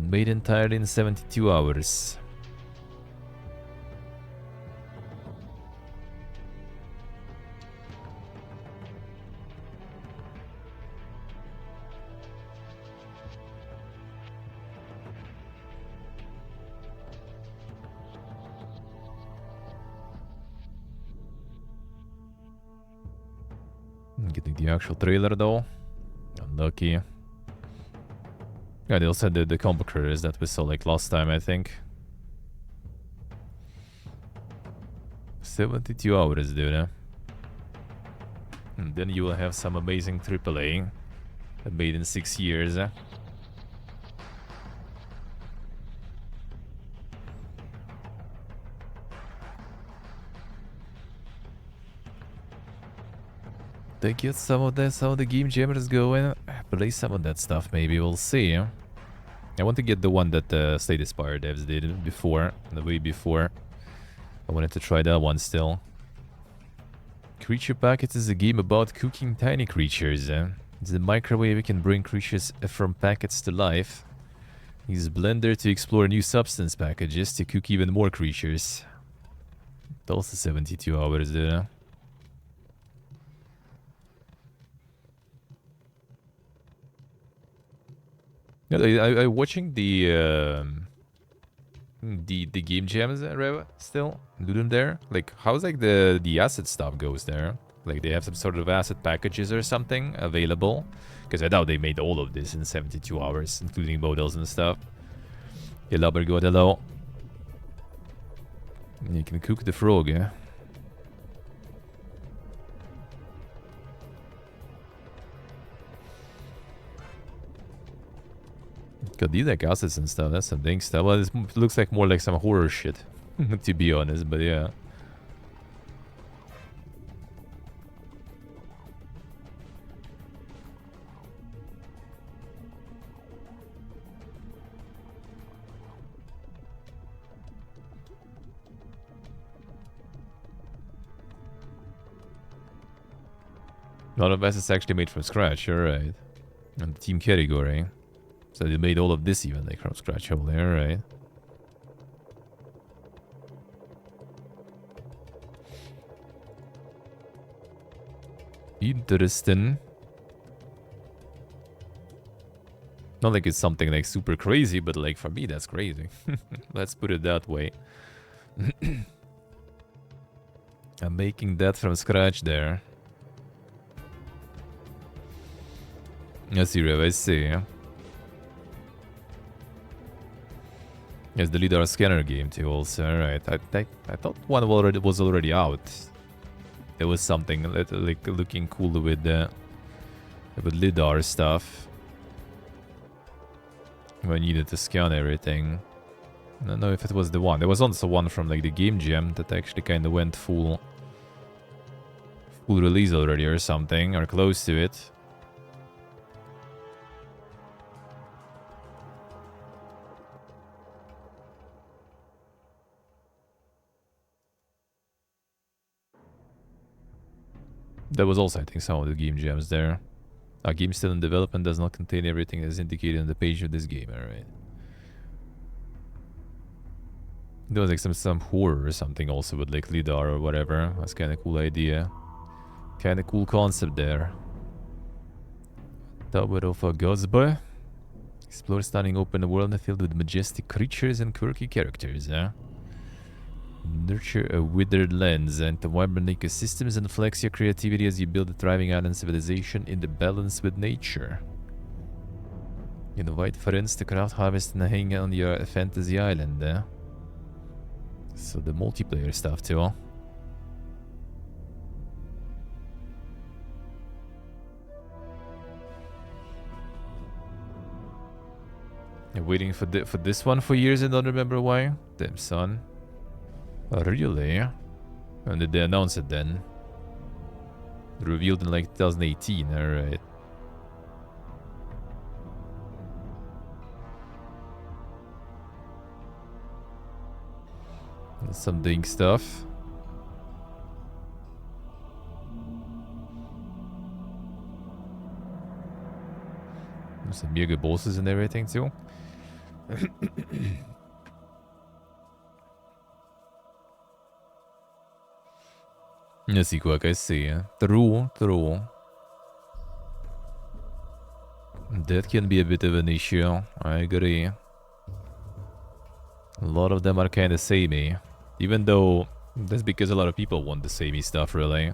Made entirely in 72 hours. Getting the actual trailer though. Unlucky. Yeah, they also had the combo creators that we saw like last time, I think. 72 hours, dude. Huh? And then you will have some amazing AAA. Made in 6 years. They get some of the game jammers going. Play some of that stuff, maybe. We'll see. I want to get the one that State Aspire devs did before. The way before. I wanted to try that one still. Creature Packets is a game about cooking tiny creatures. It's a microwave you can bring creatures from packets to life. Use Blender to explore new substance packages to cook even more creatures. It's also 72 hours, dude. Yeah, I watching the game jams, Reva, still do them there. Like, how's like the asset stuff goes there? Like, they have some sort of asset packages or something available? Because I doubt they made all of this in 72 hours, including models and stuff. Hello, Bergot, hello. You can cook the frog, yeah? God, these like assets and stuff, that's some dang stuff. Well, this looks like more like some horror shit, to be honest, but yeah. A lot of assets actually made from scratch, alright. And team category. So they made all of this even like from scratch, holy, alright. Interesting. Not like it's something like super crazy, but like for me that's crazy. Let's put it that way. I'm making that from scratch there. I see, Rev, I see. Yes, the LiDAR scanner game too also, alright. I thought one was already out. There was something like looking cool with LiDAR stuff. I needed to scan everything. I don't know if it was the one. There was also one from like the game jam that actually kind of went full release already or something, or close to it. There was also, I think, some of the game jams there. Our game still in development does not contain everything that is indicated on the page of this game, alright. There was like some horror or something also with like LiDAR or whatever. That's kind of cool idea. Kind of cool concept there. Tower of a Gozba. Explore stunning open world filled with majestic creatures and quirky characters, huh? Nurture a withered lens and vibrant ecosystems and flex your creativity as you build a thriving island civilization in the balance with nature. Invite friends to craft, harvest, and hang on your fantasy island. So the multiplayer stuff too. waiting for this one for years and don't remember why. Damn, son. Oh, really? When did they announce it then? Revealed in like 2018, alright. Some ding stuff. Some mega bosses and everything too. Let's see what I see. True. That can be a bit of an issue. I agree. A lot of them are kind of samey. Even though that's because a lot of people want the samey stuff, really.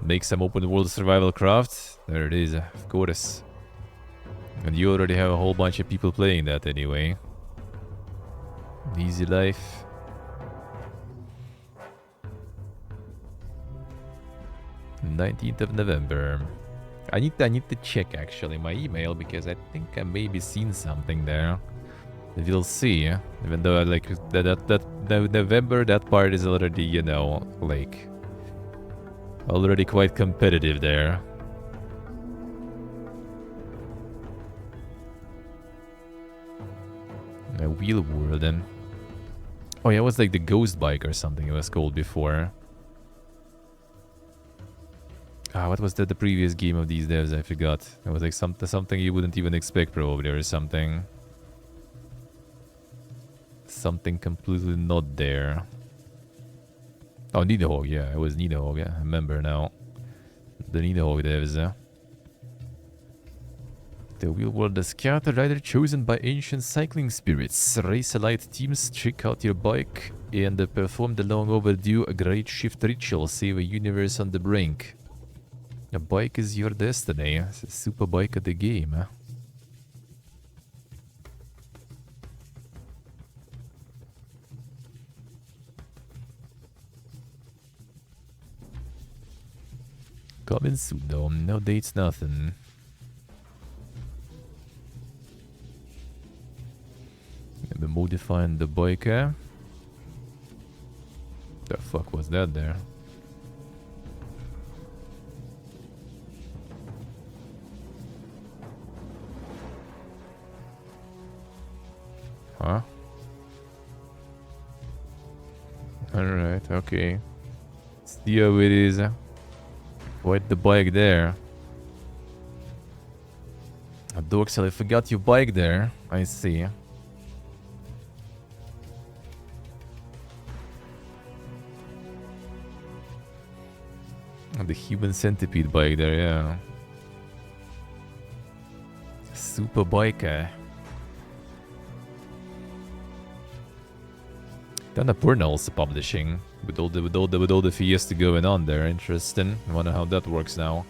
Make some open world survival craft. There it is, of course. And you already have a whole bunch of people playing that anyway. Easy life. "19th of November. I need to check actually my email because I think I maybe seen something there. We'll see. Even though like that November, that part is already, you know, like already quite competitive there. A wheel world then. Oh yeah, it was like the ghost bike or something it was called before. Ah, what was the previous game of these devs? I forgot. It was like something you wouldn't even expect probably or something. Something completely not there. Oh, Nidohog, yeah, it was Nidohog, yeah, I remember now. The Nidohog devs. The wheel world is scout rider chosen by ancient cycling spirits. Race allied teams, check out your bike, and perform the long overdue great shift ritual. Save a universe on the brink. A bike is your destiny. It's a super bike of the game. Coming soon though, no dates, nothing. Maybe modifying the bike. The fuck was that there? Huh? Alright, okay. See how it is. Quite the bike there. Dorksel, I forgot your bike there. I see. The human centipede bike there, yeah. Super biker. Then Annapurna also publishing with all the Fiesta going on there. Interesting. I wonder how that works now.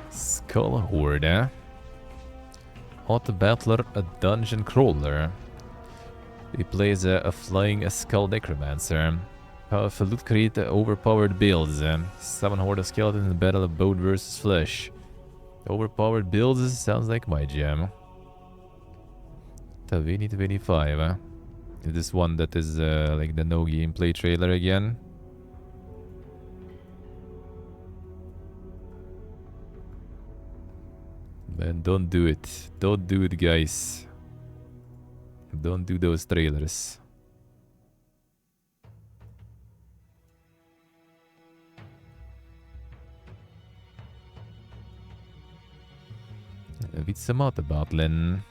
Skull Horde, eh? Hot Battler, a dungeon crawler. He plays a flying skull necromancer. Powerful loot create overpowered builds. Summon horde of skeletons in battle of bone versus flesh. Overpowered builds sounds like my jam. Tavini 25. Is this one that is like the no gameplay trailer again? Man, don't do it. Don't do it, guys. Don't do those trailers. Vits Matebattlen.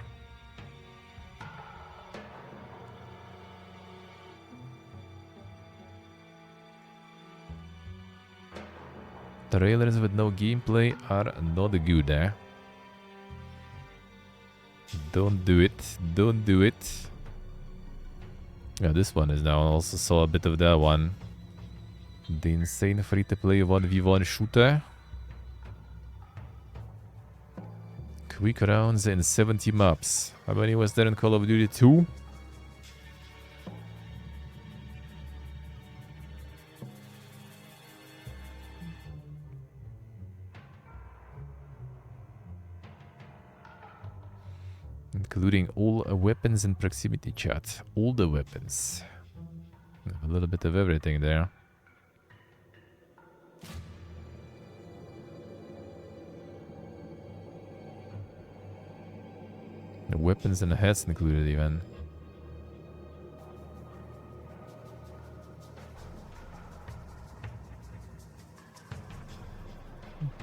Trailers with no gameplay are not good, eh? Don't do it. Don't do it. Yeah, this one is now. I also saw a bit of that one. The insane free-to-play 1v1 shooter. Quick rounds in 70 maps. How many was there in Call of Duty 2? Including all weapons and proximity chat. All the weapons. A little bit of everything there. The weapons and the heads included even.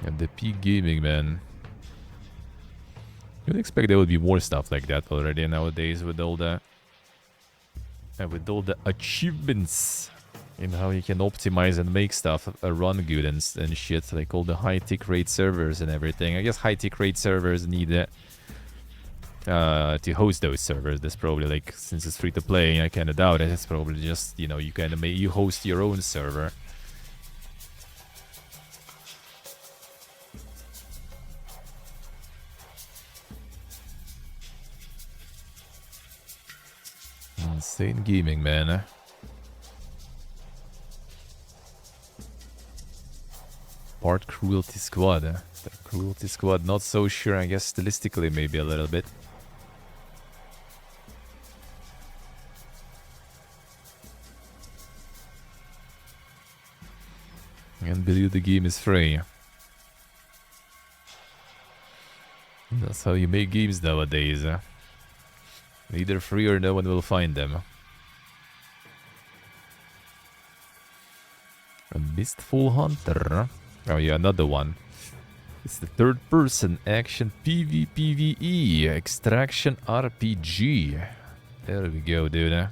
And the peak gaming, man. You'd expect there would be more stuff like that already nowadays with all the achievements in how you can optimize and make stuff run good and shit, like all the high tick rate servers and everything. I guess high tick rate servers need to host those servers. That's probably like, since it's free to play, I kind of doubt it. It's probably just, you know, you kind of you host your own server. Insane gaming, man. Part Cruelty Squad. The Cruelty Squad, not so sure. I guess stylistically maybe a little bit. And believe the game is free. That's how you make games nowadays. Either free or no one will find them. A Mistful Hunter. Oh yeah, another one. It's the third-person action PvPvE extraction RPG. There we go, dude.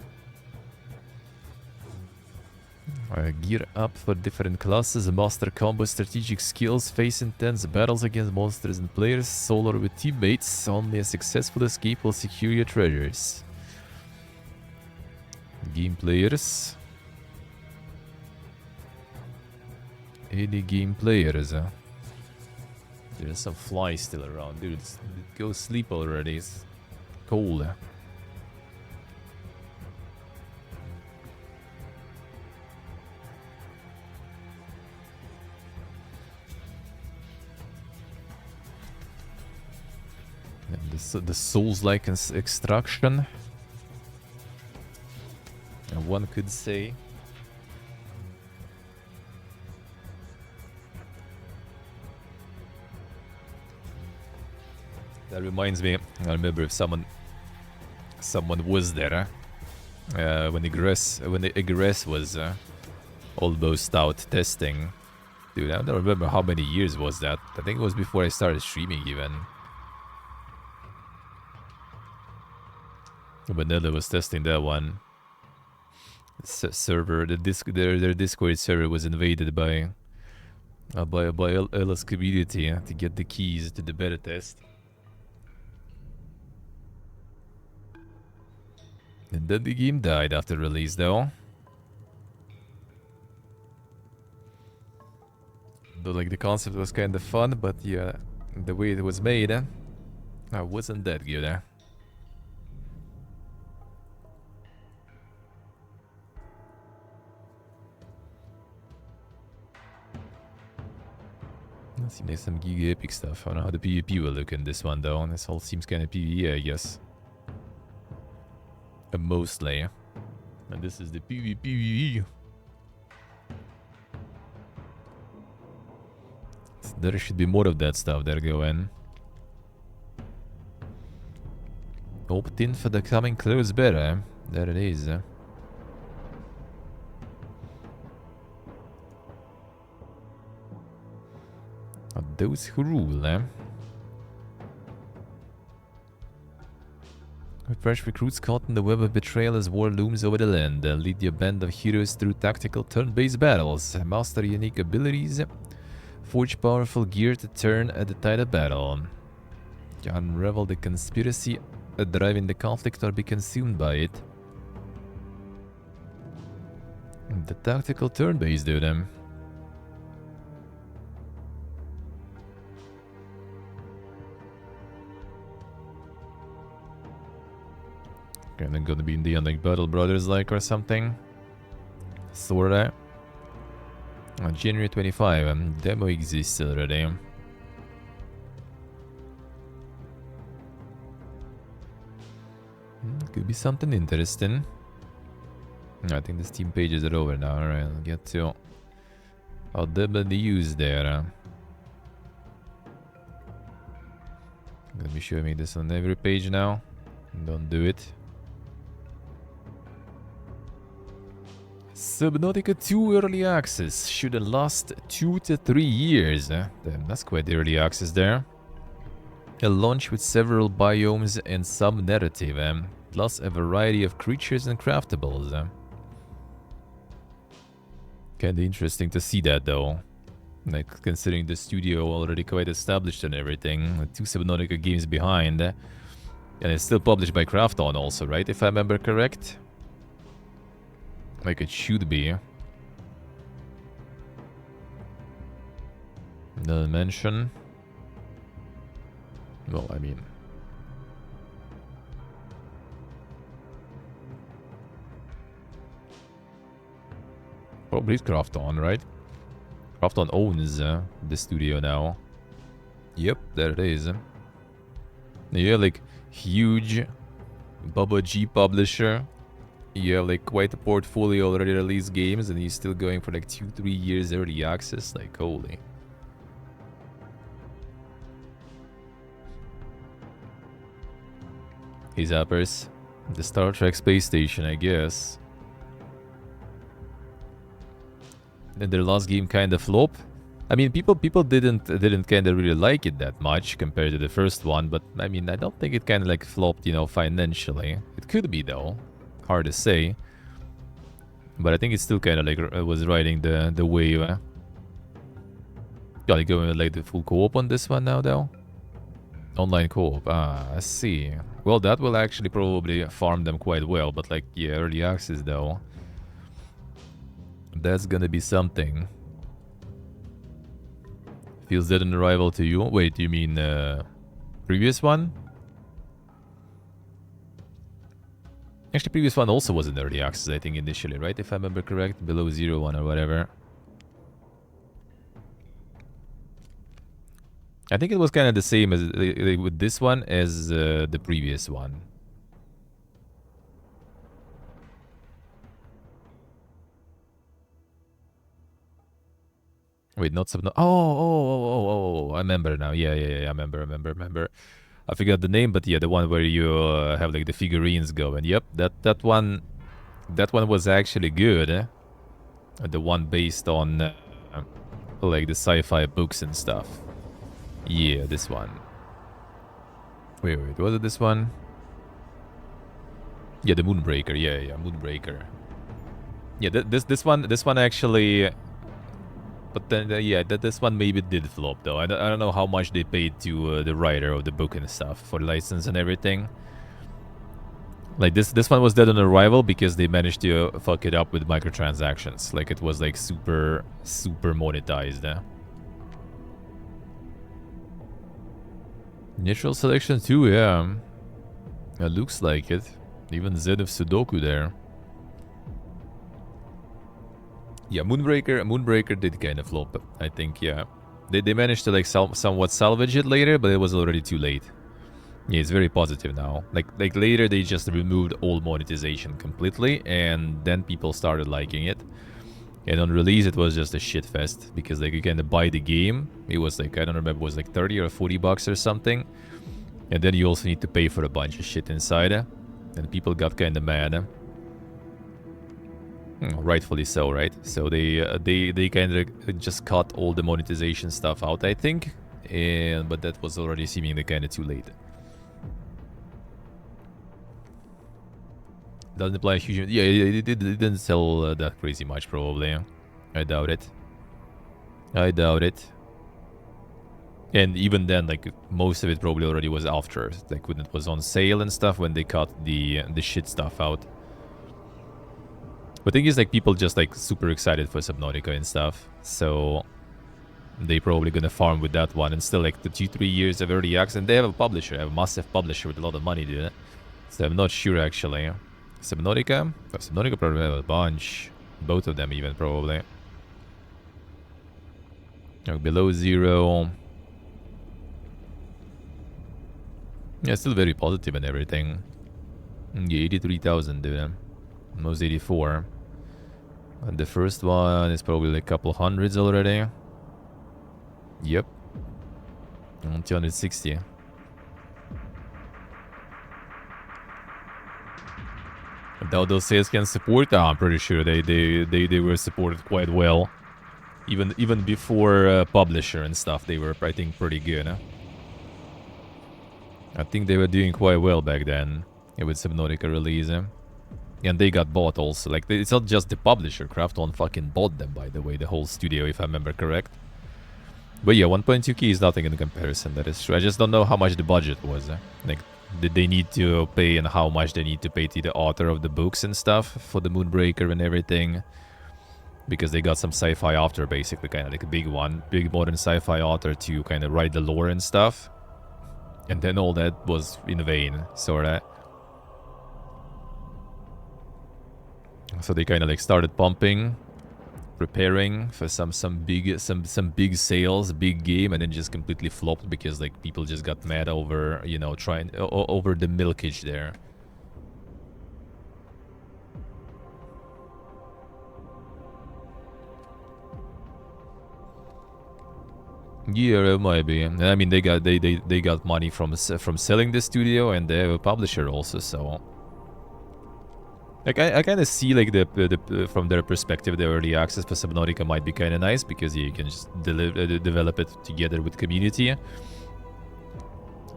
Gear up for different classes, master combo strategic skills, face intense battles against monsters and players, solo or with teammates. Only a successful escape will secure your treasures. Game players. Any game players? There's some flies still around, dude. Go sleep already. It's cold. The Souls-like extraction, one could say. That reminds me, I remember if someone was there when the Egress was almost out testing. Dude, I don't remember how many years was that. I think it was before I started streaming even. But Nether was testing that one. Server, their Discord server was invaded by LS community to get the keys to the beta test. And then the game died after release, though. Though, like, the concept was kind of fun, but yeah, the way it was made, wasn't that good. Seems like some giga epic stuff. I don't know how the PvP will look in this one, though. This all seems kind of PvE, I guess. Mostly. And this is the PvPvE. So there should be more of that stuff there going. Opt in for the coming close beta. There it is. Those who rule, Fresh recruits caught in the web of betrayal as war looms over the land. Lead your band of heroes through tactical turn-based battles. Master unique abilities. Forge powerful gear to turn at the tide of battle. Unravel the conspiracy, driving the conflict or be consumed by it. The tactical turn-based, dude. Isn't it gonna be in the end like Battle Brothers like or something? Sorta. On January 25, demo exists already. Could be something interesting. I think the Steam pages are over now. Alright, I'll get to how the news there. Gonna be showing me this on every page now. Don't do it. Subnautica 2 Early Access should last 2 to 3 years. Damn, that's quite the early access there. A launch with several biomes and some narrative, plus a variety of creatures and craftables. Kinda interesting to see that though. Like, considering the studio already quite established and everything. 2 Subnautica games behind. And it's still published by Krafton also, right? If I remember correct. Like it should be. Another mention. Well, I mean... Probably it's Krafton, right? Krafton owns the studio now. Yep, there it is. Yeah, like, huge Bubba G publisher. Yeah, like, quite a portfolio already released games, and he's still going for like 2-3 years early access. Like, holy. Hey Zappers. The Star Trek space station, I guess. And their last game kind of flopped. I mean, people didn't kind of really like it that much compared to the first one, but I mean, I don't think it kind of like flopped, you know, financially. It could be though, hard to say. But I think it's still kind of like was riding the wave. Got to go with like the full co-op on this one now though. Online co-op, I see. Well, that will actually probably farm them quite well, but like, yeah, early access though. That's gonna be something. Feels dead on arrival to you? Wait, you mean previous one? Actually, previous one also was in early access, I think, initially, right? If I remember correct, below 01 or whatever. I think it was kind of the same as with this one as the previous one. Wait, not Subnautica. Oh, I remember now. Yeah, I remember. I forgot the name, but yeah, the one where you have like the figurines going. Yep, that one was actually good. The one based on like the sci-fi books and stuff. Yeah, this one. Wait, was it this one? Yeah, the Moonbreaker. Yeah, Moonbreaker. Yeah, this one actually. But then, yeah, this one maybe did flop, though. I don't know how much they paid to the writer of the book and stuff for license and everything. Like, this one was dead on arrival because they managed to fuck it up with microtransactions. Like, it was, like, super monetized. Natural selection, too, yeah. It looks like it. Even Zen of Sudoku there. Yeah, Moonbreaker did kind of flop, I think, yeah. They managed to like somewhat salvage it later, but it was already too late. Yeah, it's very positive now. Like later they just removed all monetization completely, and then people started liking it. And on release it was just a shit fest, because like you kind of buy the game. It was like, I don't remember, it was like 30 or 40 bucks or something. And then you also need to pay for a bunch of shit inside. And people got kind of mad. Rightfully so, right? So they kind of just cut all the monetization stuff out, I think, but that was already seemingly kind of too late. Doesn't apply a huge... Yeah, it didn't sell that crazy much, probably. I doubt it. And even then, like, most of it probably already was after, like when it was on sale and stuff, when they cut the shit stuff out. But the thing is, like, people just, like, super excited for Subnautica and stuff. So, they probably gonna farm with that one. And still, like, the 2-3 years of early access. And they have a publisher, a massive publisher with a lot of money, dude. So I'm not sure actually. Subnautica? Oh, Subnautica probably have a bunch. Both of them even probably. Like below 0. Yeah, still very positive and everything. Yeah, 83,000 dude. Almost 84. And the first one is probably like a couple hundreds already. Yep. 260. Now those sales can support. Oh, I'm pretty sure they were supported quite well. Even before publisher and stuff, they were I think pretty good. Huh? I think they were doing quite well back then with Subnautica release. And they got bought also. Like it's not just the publisher. Krafton fucking bought them, by the way, the whole studio, if I remember correct. But yeah, 1.2k is nothing in comparison. That is true. I just don't know how much the budget was. Like, did they need to pay and how much they need to pay to the author of the books and stuff for the Moonbreaker and everything? Because they got some sci-fi author, basically, kind of like a big one, big modern sci-fi author to kind of write the lore and stuff. And then all that was in vain, sorta. So they kind of like started pumping, preparing for some big sales, big game, and then just completely flopped because like people just got mad over, you know, trying over the milkage there. Yeah, it might be. I mean, they got money from selling the studio, and they have a publisher also, so. Like I kind of see like the from their perspective, the early access for Subnautica might be kind of nice because you can just develop it together with community.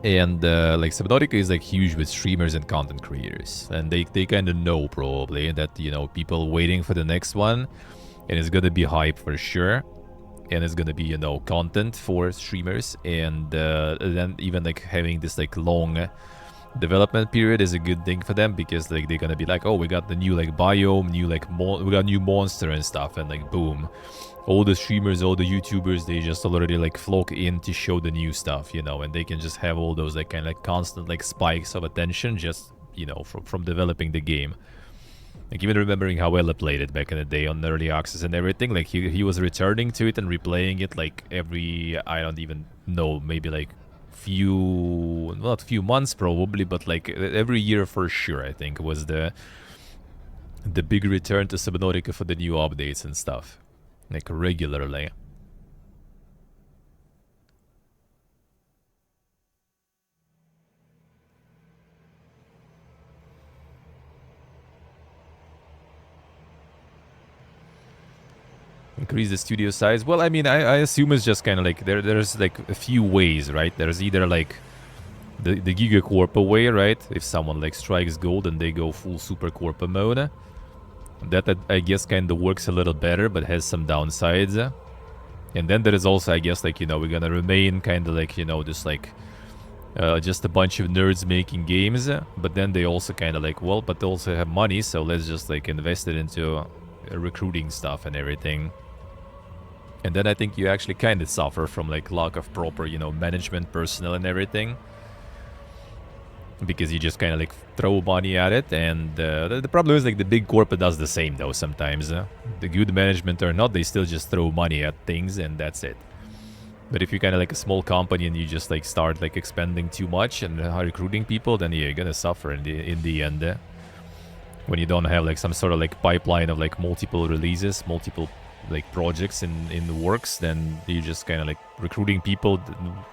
And like Subnautica is like huge with streamers and content creators, and they kind of know probably that, you know, people waiting for the next one, and it's gonna be hype for sure, and it's gonna be, you know, content for streamers, and then even like having this like long development period is a good thing for them because like they're gonna be like, oh, we got the new like biome, new like we got new monster and stuff, and like boom, all the streamers, all the YouTubers, they just already like flock in to show the new stuff, you know, and they can just have all those like kind of like constant like spikes of attention just, you know, from developing the game. Like even remembering how well I played it back in the day on early access and everything, like he was returning to it and replaying it like every, I don't even know, maybe like not few months probably, but like every year for sure, I think was the big return to Subnautica for the new updates and stuff, like regularly. Increase the studio size. Well, I mean, I assume it's just kind of like there's like a few ways, right? There's either like the Giga Corpo way, right? If someone like strikes gold and they go full Super Corpo mode, that I guess kind of works a little better, but has some downsides. And then there is also, I guess, like, you know, we're gonna remain kind of like, you know, just like just a bunch of nerds making games, but then they also kind of like, well, but they also have money, so let's just like invest it into recruiting stuff and everything. And then I think you actually kind of suffer from like lack of proper, you know, management personnel and everything. Because you just kind of like throw money at it, and the problem is like the big corporate does the same though sometimes. The good management or not, they still just throw money at things and that's it. But if you're kind of like a small company and you just like start like expending too much and recruiting people, then you're gonna suffer in the end. When you don't have like some sort of like pipeline of like multiple releases, multiple like projects in the works, then you just kind of like recruiting people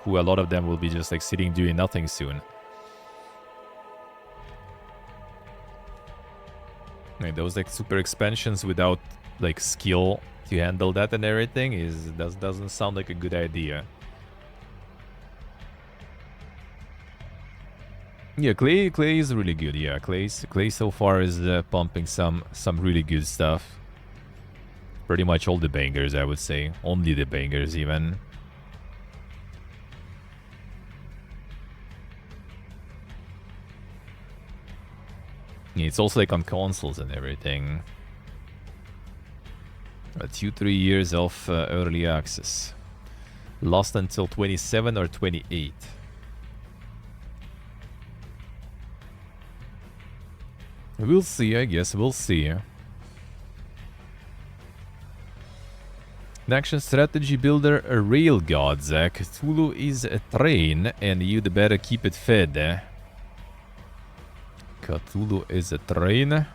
who a lot of them will be just like sitting doing nothing soon. Like those like super expansions without like skill to handle that and everything doesn't sound like a good idea. Yeah, Clay is really good. Yeah, Clay so far is pumping some really good stuff. Pretty much all the bangers, I would say. Only the bangers, even. Yeah, it's also like on consoles and everything. 2-3 years of early access. Lost until 27 or 28. We'll see, I guess, we'll see. An action strategy builder, a rail god, Cthulhu is a train, and you'd better keep it fed. Cthulhu is a train.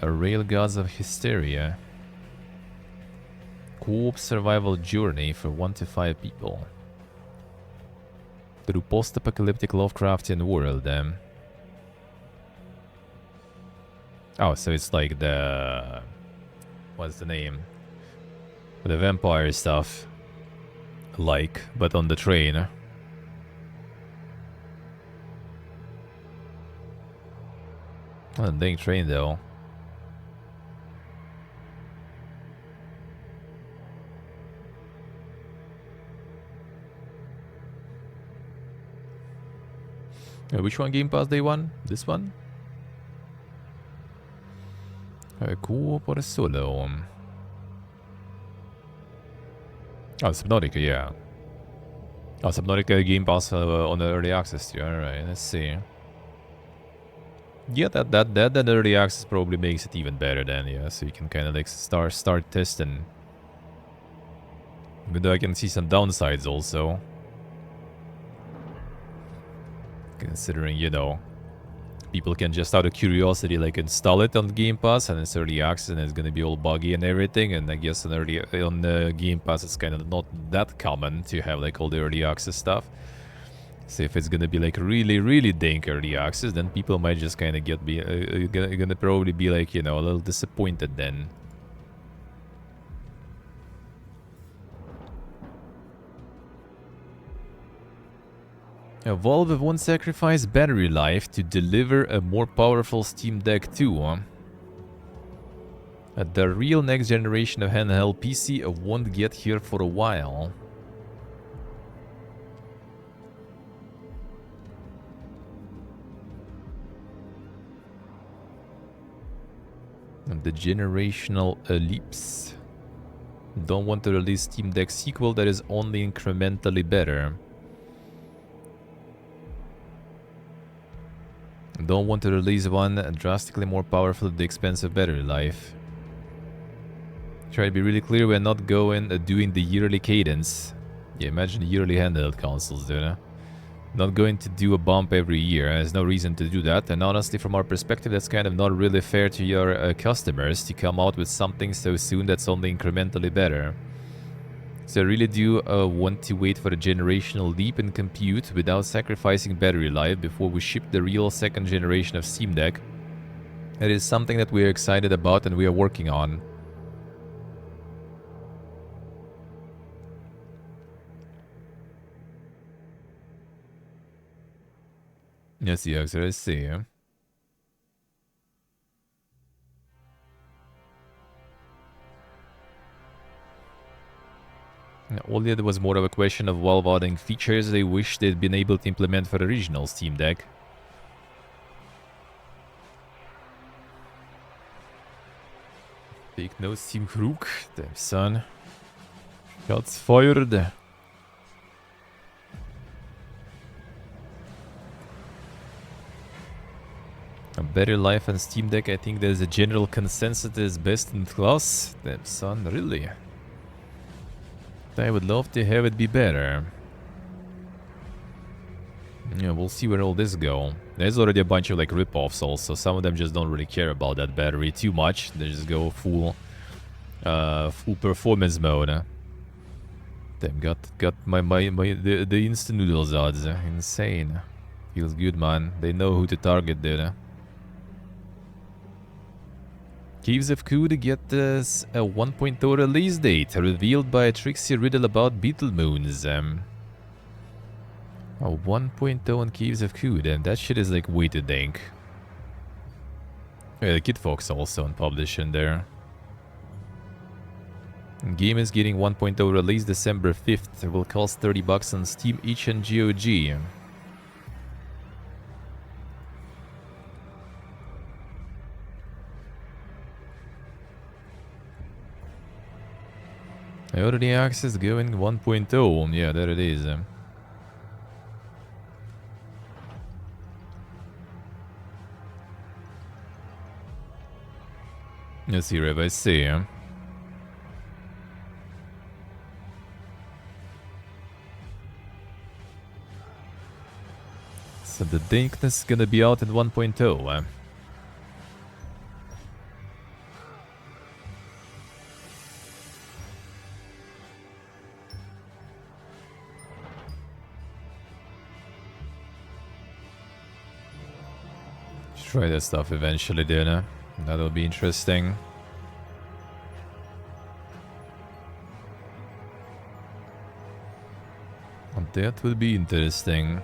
A rail gods of hysteria. Co-op survival journey for 1 to 5 people. Through post-apocalyptic Lovecraftian world. Oh, so it's like the... What's the name? The vampire stuff. Like, but on the train. Oh, dang train though. Which one Game Pass Day 1? This one? Co-op or solo? Oh, Subnautica, yeah. Oh, Subnautica Game Pass on the Early Access tier. Alright, let's see. Yeah, that Early Access probably makes it even better then, yeah. So you can kind of like start testing. Even though I can see some downsides also. Considering, you know, people can just out of curiosity like install it on Game Pass and it's early access and it's gonna be all buggy and everything. And I guess on the Game Pass it's kind of not that common to have like all the early access stuff. So if it's gonna be like really dank early access, then people might just kind of gonna probably be like, you know, a little disappointed then. Valve won't sacrifice battery life to deliver a more powerful Steam Deck 2. The real next generation of handheld PC won't get here for a while. The generational leaps. Don't want to release Steam Deck sequel that is only incrementally better. Don't want to release one drastically more powerful at the expense of battery life. Try to be really clear, we're not doing the yearly cadence. Yeah, imagine yearly handheld consoles, dude. Not going to do a bump every year. There's no reason to do that. And honestly, from our perspective, that's kind of not really fair to your customers to come out with something so soon that's only incrementally better. So I really do want to wait for a generational leap in compute without sacrificing battery life before we ship the real second generation of Steam Deck. It is something that we are excited about and we are working on. Yes, let's see. OLED was more of a question of Valve adding features they wish they'd been able to implement for the original Steam Deck. Take no Steam Crook. Damn son. Shots fired. A better life on Steam Deck, I think there's a general consensus is best in class. Damn son, really? I would love to have it be better. Yeah, we'll see where all this go. There's already a bunch of like rip-offs also. Some of them just don't really care about that battery too much. They just go full performance mode. Damn, got the instant noodles odds. Insane. Feels good, man. They know who to target, dude. Caves of Cood get us a 1.0 release date, revealed by a tricksy riddle about beetle moons. A 1.0 on Caves of Cood, and that shit is like way too dank. Yeah, the Kid Fox also on publishing there. Game is getting 1.0 release December 5th. It will cost $30 on Steam each and GOG. Early access going 1.0. Yeah, there it is. Let's see if I see. So the dankness is gonna be out in 1.0. Try that stuff eventually, dude. That'll be interesting. That would be interesting.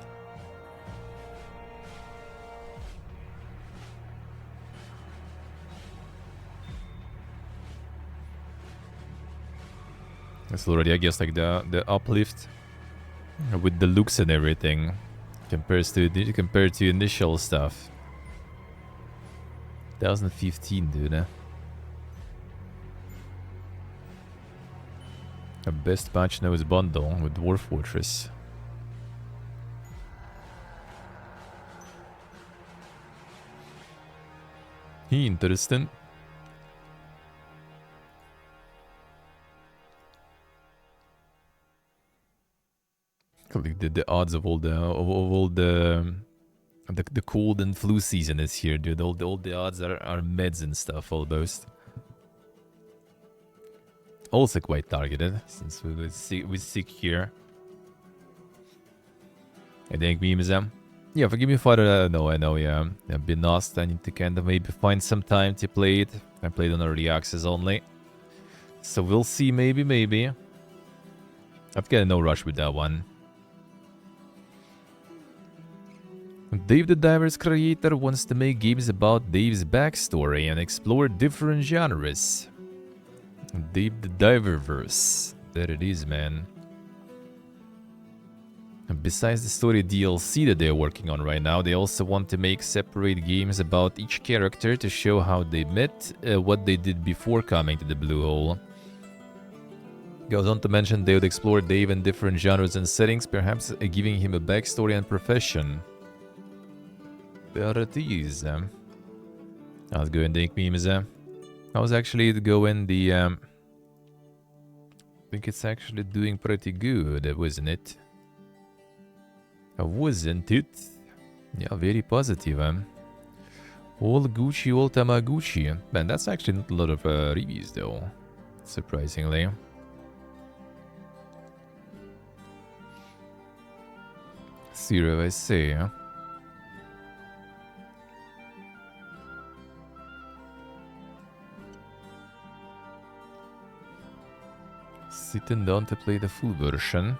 It's already, I guess, like the uplift with the looks and everything compared to initial stuff. 2015, dude. A best patch nose bundle with Dwarf Fortress. Interesting. Like the odds of all the cold and flu season is here, dude. All the odds are meds and stuff almost. Also quite targeted since we're sick here. I think memes. Yeah, forgive me for I know, yeah. I've been lost. I need to kind of maybe find some time to play it. I played on early access only. So we'll see, maybe. I've got no rush with that one. Dave the Diver's creator wants to make games about Dave's backstory and explore different genres. Dave the Diververse. There it is, man. Besides the story DLC that they're working on right now, they also want to make separate games about each character to show how they met, what they did before coming to the Blue Hole. Goes on to mention they would explore Dave in different genres and settings, perhaps giving him a backstory and profession. There it is. I'll go and take memes. I was actually going the... I think it's actually doing pretty good, wasn't it? Wasn't it? Yeah, very positive. All Gucci, all Tamaguchi. Man, that's actually not a lot of reviews though, surprisingly. See what I say. Sitting down to play the full version.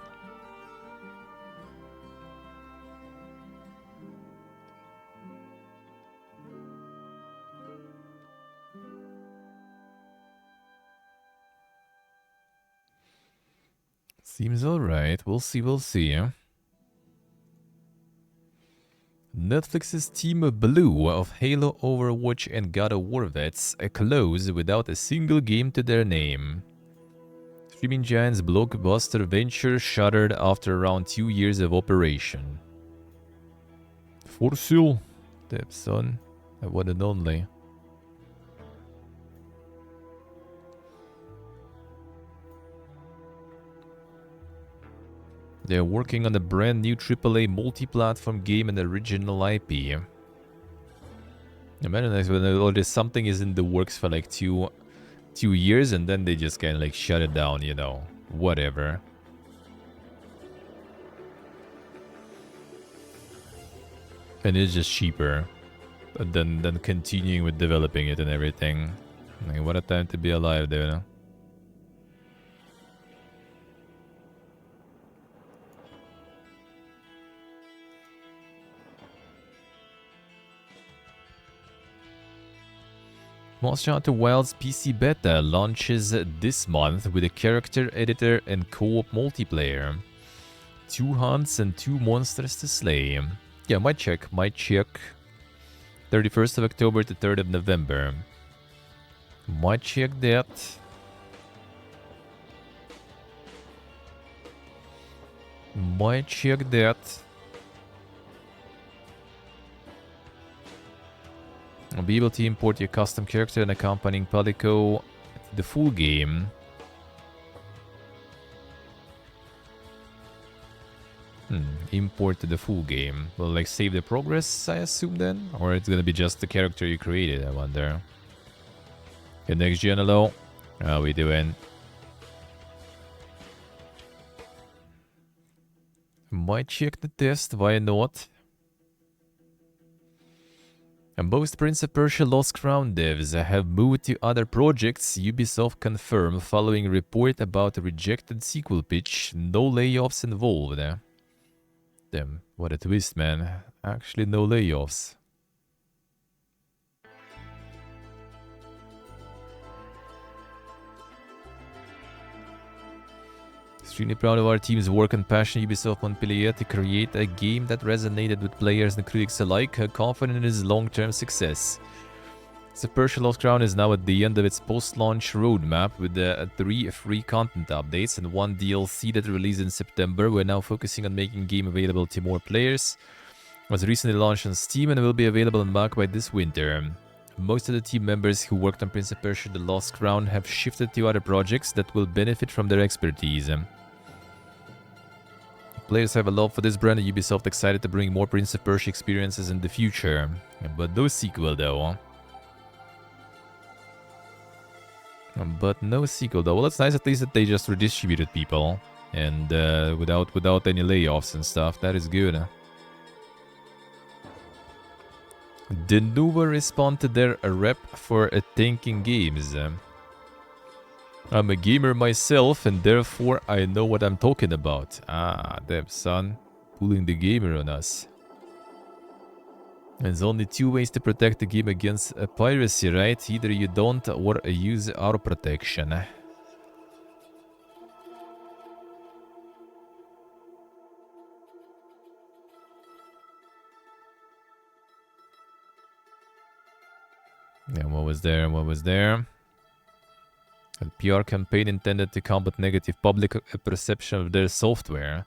Seems alright. We'll see, Netflix's Team Blue of Halo, Overwatch, and God of War vets close without a single game to their name. Streaming giant's blockbuster venture shuttered after around 2 years of operation. For sure, son, I one and only. They're working on a brand new AAA multi-platform game and original IP. Imagine when something is in the works for like two years and then they just kind of like shut it down, you know, whatever. And it's just cheaper than continuing with developing it and everything. Like, what a time to be alive there, you know? Monster Hunter Wilds PC Beta launches this month with a character editor and co-op multiplayer. 2 hunts and 2 monsters to slay. Yeah, might check. 31st of October to 3rd of November. Might check that. Might check that. Be able to import your custom character and accompanying Palico to the full game. Import to the full game. Will like save the progress, I assume then? Or it's gonna be just the character you created, I wonder. Okay, next gen hello. How we doing? Might check the test, why not? And most Prince of Persia Lost Crown devs have moved to other projects, Ubisoft confirmed following a report about a rejected sequel pitch. No layoffs involved. Damn, what a twist, man. Actually, no layoffs. Extremely proud of our team's work and passion, Ubisoft Montpellier, to create a game that resonated with players and critics alike, confident in its long-term success. The Persia Lost Crown is now at the end of its post-launch roadmap with 3 free content updates and 1 DLC that released in September. We're now focusing on making the game available to more players. It was recently launched on Steam and will be available on Mac by this winter. Most of the team members who worked on Prince of Persia The Lost Crown have shifted to other projects that will benefit from their expertise. Players have a love for this brand and Ubisoft excited to bring more Prince of Persia experiences in the future. But no sequel though. But no sequel though. Well, it's nice at least that they just redistributed people. And without any layoffs and stuff. That is good. Denuvo respond to their rep for tanking games. I'm a gamer myself and therefore I know what I'm talking about. Ah, damn son. Pulling the gamer on us. There's only 2 ways to protect the game against piracy, right? Either you don't or use auto protection. Yeah, what was there? What was there? A PR campaign intended to combat negative public perception of their software.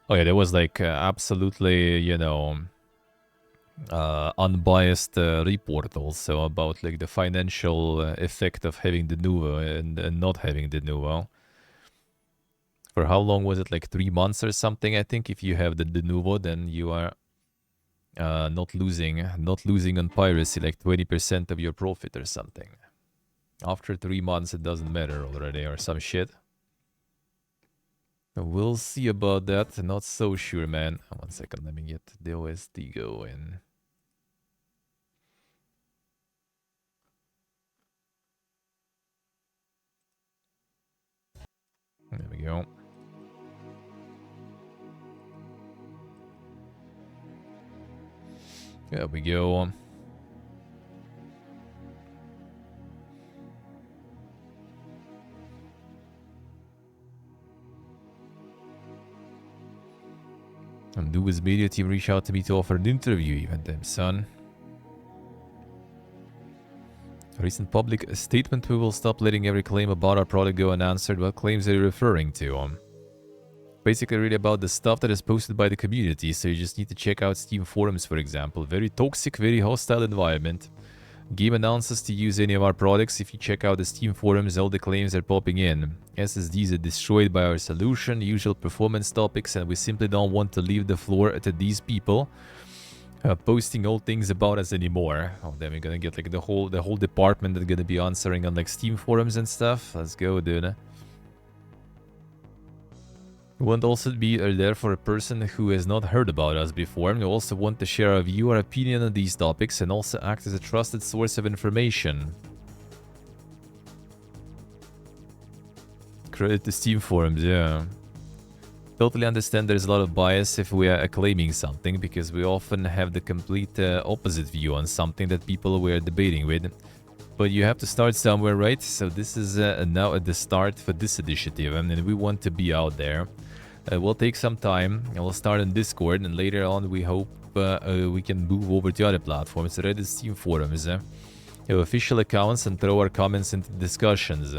Oh yeah, there was like absolutely, you know, unbiased report also about like the financial effect of having the Nuvo and not having the Nuvo. For how long was it? Like 3 months or something? I think if you have the Nuvo, then you are not losing on piracy, like 20% of your profit or something. After 3 months, it doesn't matter already or some shit. We'll see about that. Not so sure, man. 1 second, let me get the OSD going. There we go. There we go. And Nuvo's media team reached out to me to offer an interview even, damn son. A recent public statement: we will stop letting every claim about our product go unanswered. What claims are you referring to? Basically really about the stuff that is posted by the community, so you just need to check out Steam forums, for example. Very toxic, very hostile environment. Game announces to use any of our products. If you check out the Steam forums, all the claims are popping in. SSDs are destroyed by our solution, usual performance topics, and we simply don't want to leave the floor to these people posting all things about us anymore. Oh, then we're gonna get like the whole department that's gonna be answering on like Steam forums and stuff. Let's go, dude. We want also to be there for a person who has not heard about us before. We also want to share our view, our opinion on these topics, and also act as a trusted source of information. Credit to Steam forums, yeah. Totally understand there's a lot of bias if we are claiming something, because we often have the complete opposite view on something that people we are debating with. But you have to start somewhere, right? So this is now at the start for this initiative, and we want to be out there. We'll take some time, and we'll start on Discord, and later on we hope we can move over to other platforms. Reddit, Steam forums, have official accounts, and throw our comments into discussions.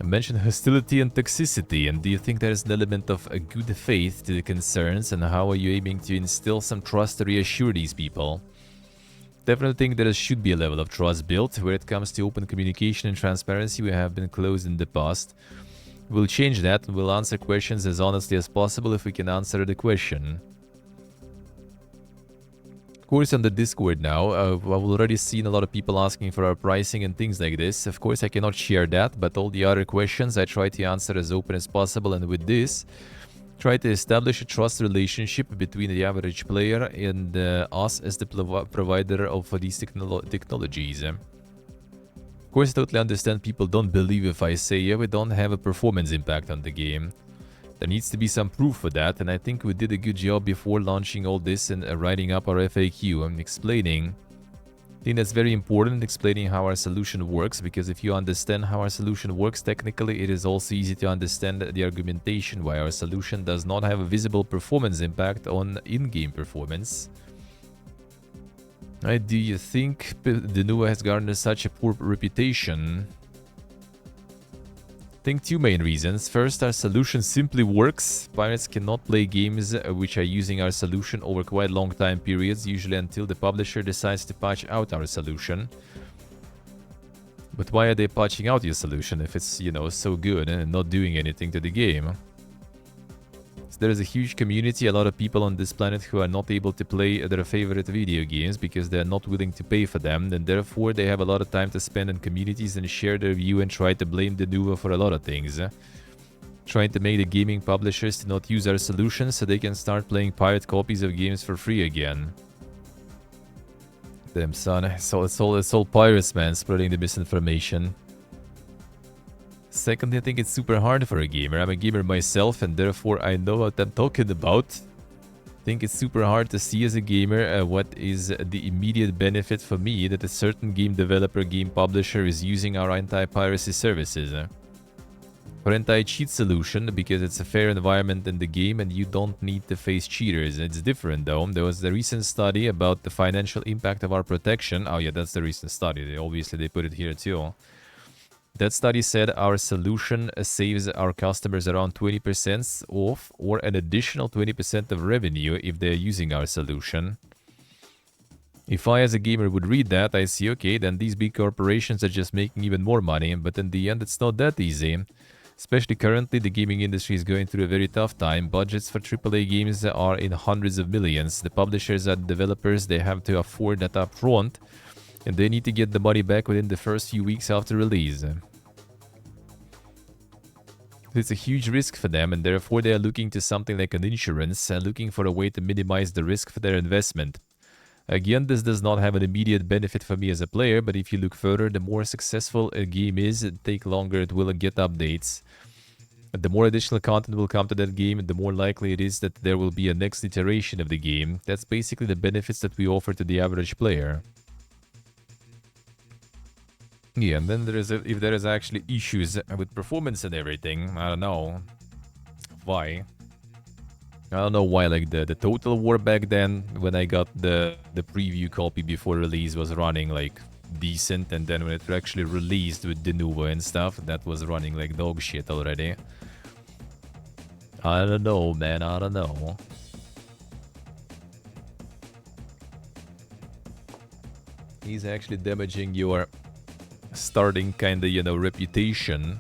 I mentioned hostility and toxicity, and do you think there is an element of a good faith to the concerns, and how are you aiming to instill some trust to reassure these people? Definitely think there should be a level of trust built. Where it comes to open communication and transparency, we have been closed in the past. We'll change that, and we'll answer questions as honestly as possible if we can answer the question. Of course, on the Discord now, I've already seen a lot of people asking for our pricing and things like this. Of course, I cannot share that, but all the other questions I try to answer as open as possible, and with this, try to establish a trust relationship between the average player and us as the provider of these technologies. Of course, I totally understand people don't believe if I say, yeah, we don't have a performance impact on the game. There needs to be some proof for that, and I think we did a good job before launching all this and writing up our FAQ and explaining. I think that's very important, explaining how our solution works, because if you understand how our solution works technically, it is also easy to understand the argumentation why our solution does not have a visible performance impact on in-game performance. Do you think the Nua has garnered such a poor reputation? I think two main reasons. First, our solution simply works. Pirates cannot play games which are using our solution over quite long time periods, usually until the publisher decides to patch out our solution. But why are they patching out your solution if it's, you know, so good and not doing anything to the game? So there is a huge community, a lot of people on this planet who are not able to play their favorite video games because they're not willing to pay for them, and therefore they have a lot of time to spend in communities and share their view and try to blame the Nuva for a lot of things. Trying to make the gaming publishers to not use our solutions so they can start playing pirate copies of games for free again. Damn son, it's all pirates, man, spreading the misinformation. Secondly, I think it's super hard for a gamer. I'm a gamer myself, and therefore I know what I'm talking about. I think it's super hard to see as a gamer what is the immediate benefit for me that a certain game developer, game publisher is using our anti-piracy services. For anti-cheat solution, because it's a fair environment in the game and you don't need to face cheaters. It's different though. There was the recent study about the financial impact of our protection. Oh yeah, that's the recent study. Obviously they put it here too. That study said our solution saves our customers around 20% off or an additional 20% of revenue if they're using our solution. If I as a gamer would read that, I see, okay, then these big corporations are just making even more money, but in the end it's not that easy. Especially currently, the gaming industry is going through a very tough time. Budgets for AAA games are in hundreds of millions. The publishers and developers, they have to afford that up front. And they need to get the money back within the first few weeks after release. It's a huge risk for them, and therefore they are looking to something like an insurance, looking for a way to minimize the risk for their investment. Again, this does not have an immediate benefit for me as a player, but if you look further, the more successful a game is, it take longer it will get updates. The more additional content will come to that game, the more likely it is that there will be a next iteration of the game. That's basically the benefits that we offer to the average player. Yeah, and then if there is actually issues with performance and everything, I don't know why. I don't know why, like the Total War back then, when I got the preview copy before release was running like decent, and then when it actually released with the Nuva and stuff, that was running like dog shit already. I don't know, man, I don't know. He's actually damaging your starting kinda, you know, reputation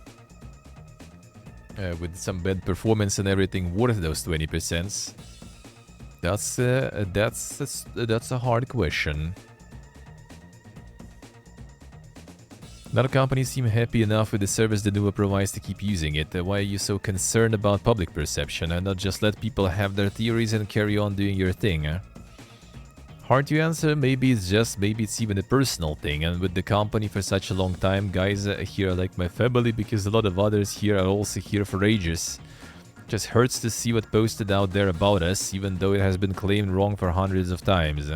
with some bad performance and everything worth those 20%. That's a hard question. None companies seem happy enough with the service the Nuva provides to keep using it. Why are you so concerned about public perception and not just let people have their theories and carry on doing your thing? Hard to answer. Maybe it's even a personal thing, and with the company for such a long time, guys here are like my family, because a lot of others here are also here for ages. Just hurts to see what posted out there about us, even though it has been claimed wrong for hundreds of times.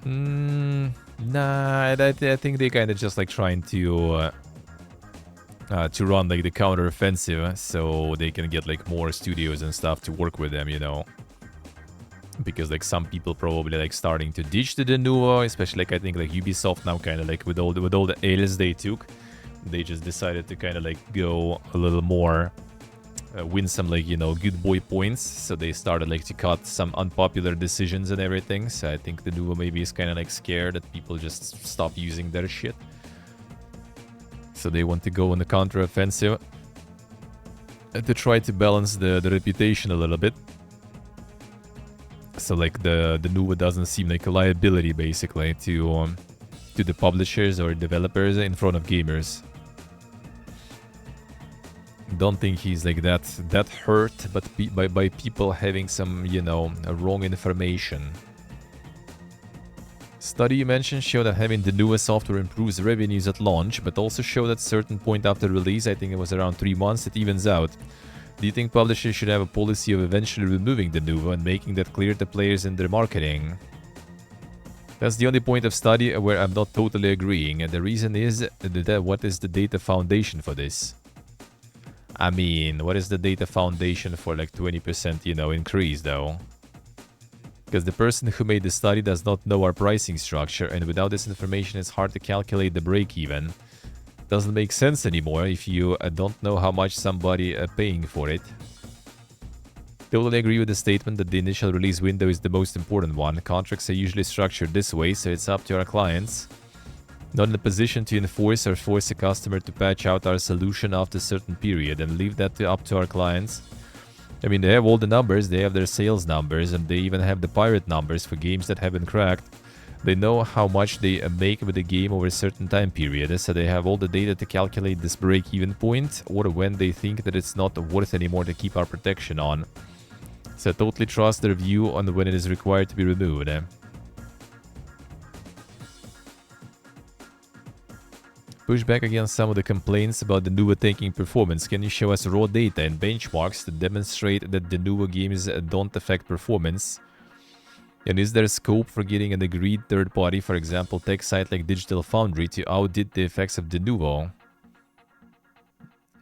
Nah, I think they kind of just like trying to run like the counter offensive, so they can get like more studios and stuff to work with them, you know. Because like some people probably like starting to ditch the Nuva, especially like I think like Ubisoft now kind of like with all the L's they took, They just decided to kind of like go a little more, win some like, you know, good boy points. So they started like to cut some unpopular decisions and everything. So I think the Nuvo maybe is kind of like scared that people just stop using their shit. So they want to go on the counter-offensive to try to balance the reputation a little bit. So like the Nuvo doesn't seem like a liability basically to the publishers or developers in front of gamers. Don't think he's like that hurt, but by people having some, you know, wrong information. Study you mentioned show that having the newest software improves revenues at launch, but also show that certain point after release, I think it was around 3 months, it evens out. Do you think publishers should have a policy of eventually removing the Nuvo and making that clear to players in their marketing? That's the only point of study where I'm not totally agreeing, and the reason is that what is the data foundation for this? I mean, what is the data foundation for like 20%, you know, increase though? Because the person who made the study does not know our pricing structure, and without this information it's hard to calculate the break-even. Doesn't make sense anymore if you don't know how much somebody paying for it. Totally agree with the statement that the initial release window is the most important one. Contracts are usually structured this way, so it's up to our clients. Not in a position to enforce or force a customer to patch out our solution after a certain period and leave that up to our clients. I mean, they have all the numbers, they have their sales numbers, and they even have the pirate numbers for games that have been cracked. They know how much they make with the game over a certain time period, so they have all the data to calculate this break-even point, or when they think that it's not worth anymore to keep our protection on. So I totally trust their view on when it is required to be removed. Push back against some of the complaints about the Nuvo tanking performance. Can you show us raw data and benchmarks to demonstrate that the Nuvo games don't affect performance? And is there scope for getting an agreed third party, for example tech site like Digital Foundry, to audit the effects of the Nuvo?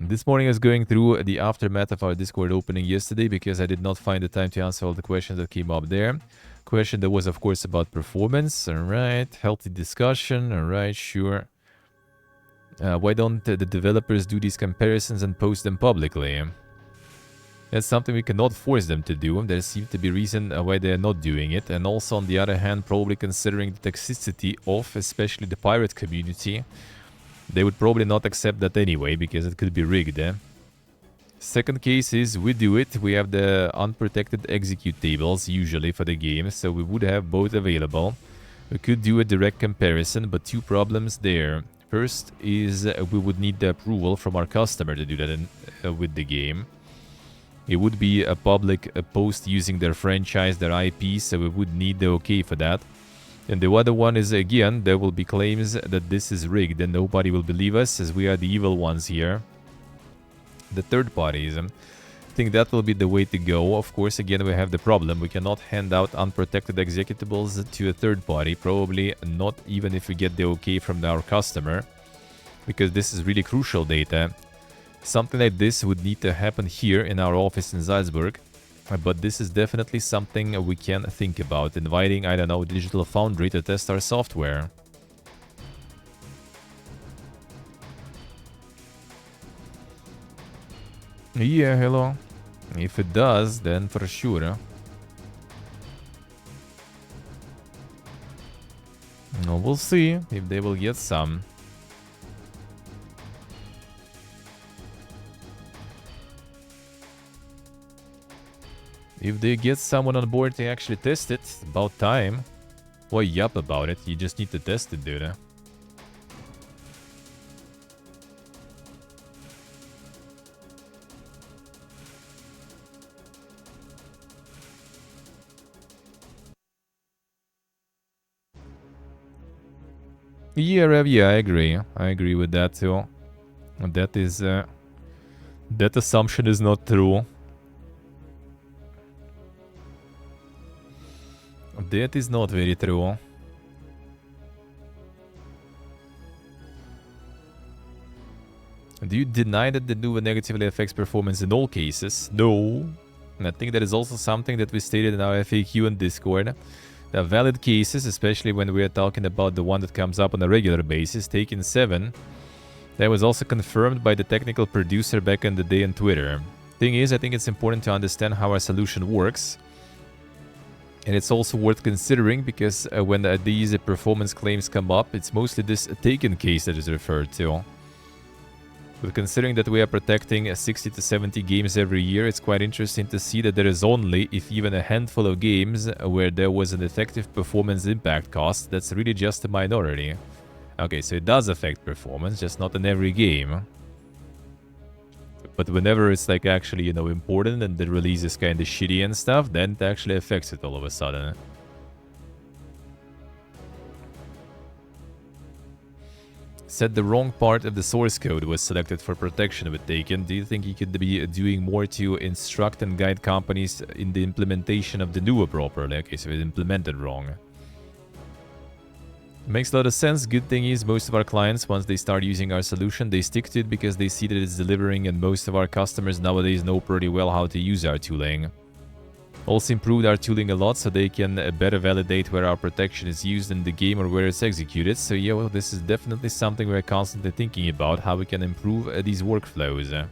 This morning I was going through the aftermath of our Discord opening yesterday because I did not find the time to answer all the questions that came up there. Question that was of course about performance, alright, healthy discussion, alright, sure. Why don't the developers do these comparisons and post them publicly? That's something we cannot force them to do. There seems to be reason why they are not doing it. And also on the other hand, probably considering the toxicity of especially the pirate community, they would probably not accept that anyway, because it could be rigged. Second case is we do it. We have the unprotected execute tables usually for the game, so we would have both available. We could do a direct comparison, but two problems there. First is we would need the approval from our customer to do that with the game. It would be a public post using their franchise, their IP, so we would need the okay for that. And the other one is, again, there will be claims that this is rigged and nobody will believe us as we are the evil ones here. The third parties, I think that will be the way to go. Of course, again, we have the problem. We cannot hand out unprotected executables to a third party, probably not even if we get the okay from our customer, because this is really crucial data. Something like this would need to happen here in our office in Salzburg, but this is definitely something we can think about, inviting, I don't know, Digital Foundry to test our software. Yeah, hello. If it does, then for sure. No, we'll see if they will get some. If they get someone on board to actually test it, about time. Why yup about it? You just need to test it, dude. Yeah, Rev, yeah, I agree. I agree with that too. That is... that assumption is not true. That is not very true. Do you deny that the Nuvo negatively affects performance in all cases? No. And I think that is also something that we stated in our FAQ and Discord. There are valid cases, especially when we are talking about the one that comes up on a regular basis. Taken 7. That was also confirmed by the technical producer back in the day on Twitter. Thing is, I think it's important to understand how our solution works. And it's also worth considering because when these performance claims come up, it's mostly this Taken case that is referred to. But considering that we are protecting 60 to 70 games every year, it's quite interesting to see that there is only, if even a handful of games, where there was an effective performance impact cost. That's really just a minority. Okay, so it does affect performance, just not in every game. But whenever it's like actually, you know, important and the release is kind of shitty and stuff, then it actually affects it all of a sudden. Said the wrong part of the source code was selected for protection with Taken. Do you think he could be doing more to instruct and guide companies in the implementation of the Nuvo properly? Okay, so it's implemented wrong. Makes a lot of sense. Good thing is most of our clients, once they start using our solution, they stick to it because they see that it's delivering, and most of our customers nowadays know pretty well how to use our tooling. Also improved our tooling a lot so they can better validate where our protection is used in the game or where it's executed. So yeah, well, this is definitely something we're constantly thinking about, how we can improve these workflows.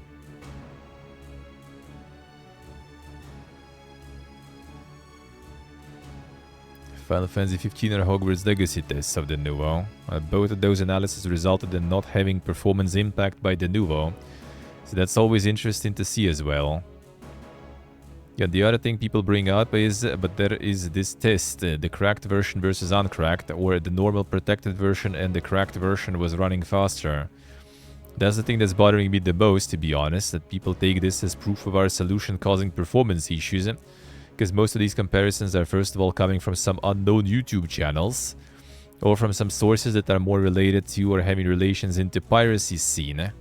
Final Fantasy 15 or Hogwarts Legacy tests of the Nuvo. Both of those analyses resulted in not having performance impact by the Nuvo. So that's always interesting to see as well. Yeah, the other thing people bring up is, but there is this test, the cracked version versus uncracked, or the normal protected version and the cracked version was running faster. That's the thing that's bothering me the most, to be honest, that people take this as proof of our solution causing performance issues. Because most of these comparisons are first of all coming from some unknown YouTube channels, or from some sources that are more related to or having relations into piracy scene.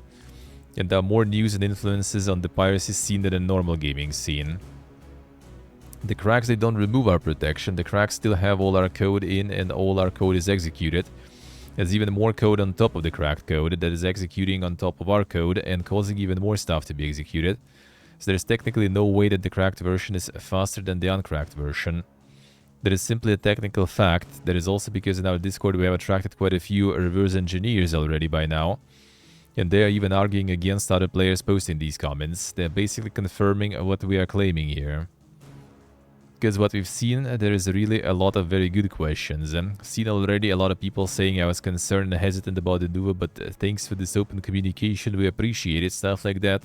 And there are more news and influences on the piracy scene than a normal gaming scene. The cracks, they don't remove our protection. The cracks still have all our code in and all our code is executed. There's even more code on top of the cracked code that is executing on top of our code and causing even more stuff to be executed. So there's technically no way that the cracked version is faster than the uncracked version. That is simply a technical fact. That is also because in our Discord we have attracted quite a few reverse engineers already by now. And they are even arguing against other players posting these comments. They're basically confirming what we are claiming here. Because what we've seen, there is really a lot of very good questions. Seen already a lot of people saying I was concerned and hesitant about the Nuvo, but thanks for this open communication, we appreciate it, stuff like that.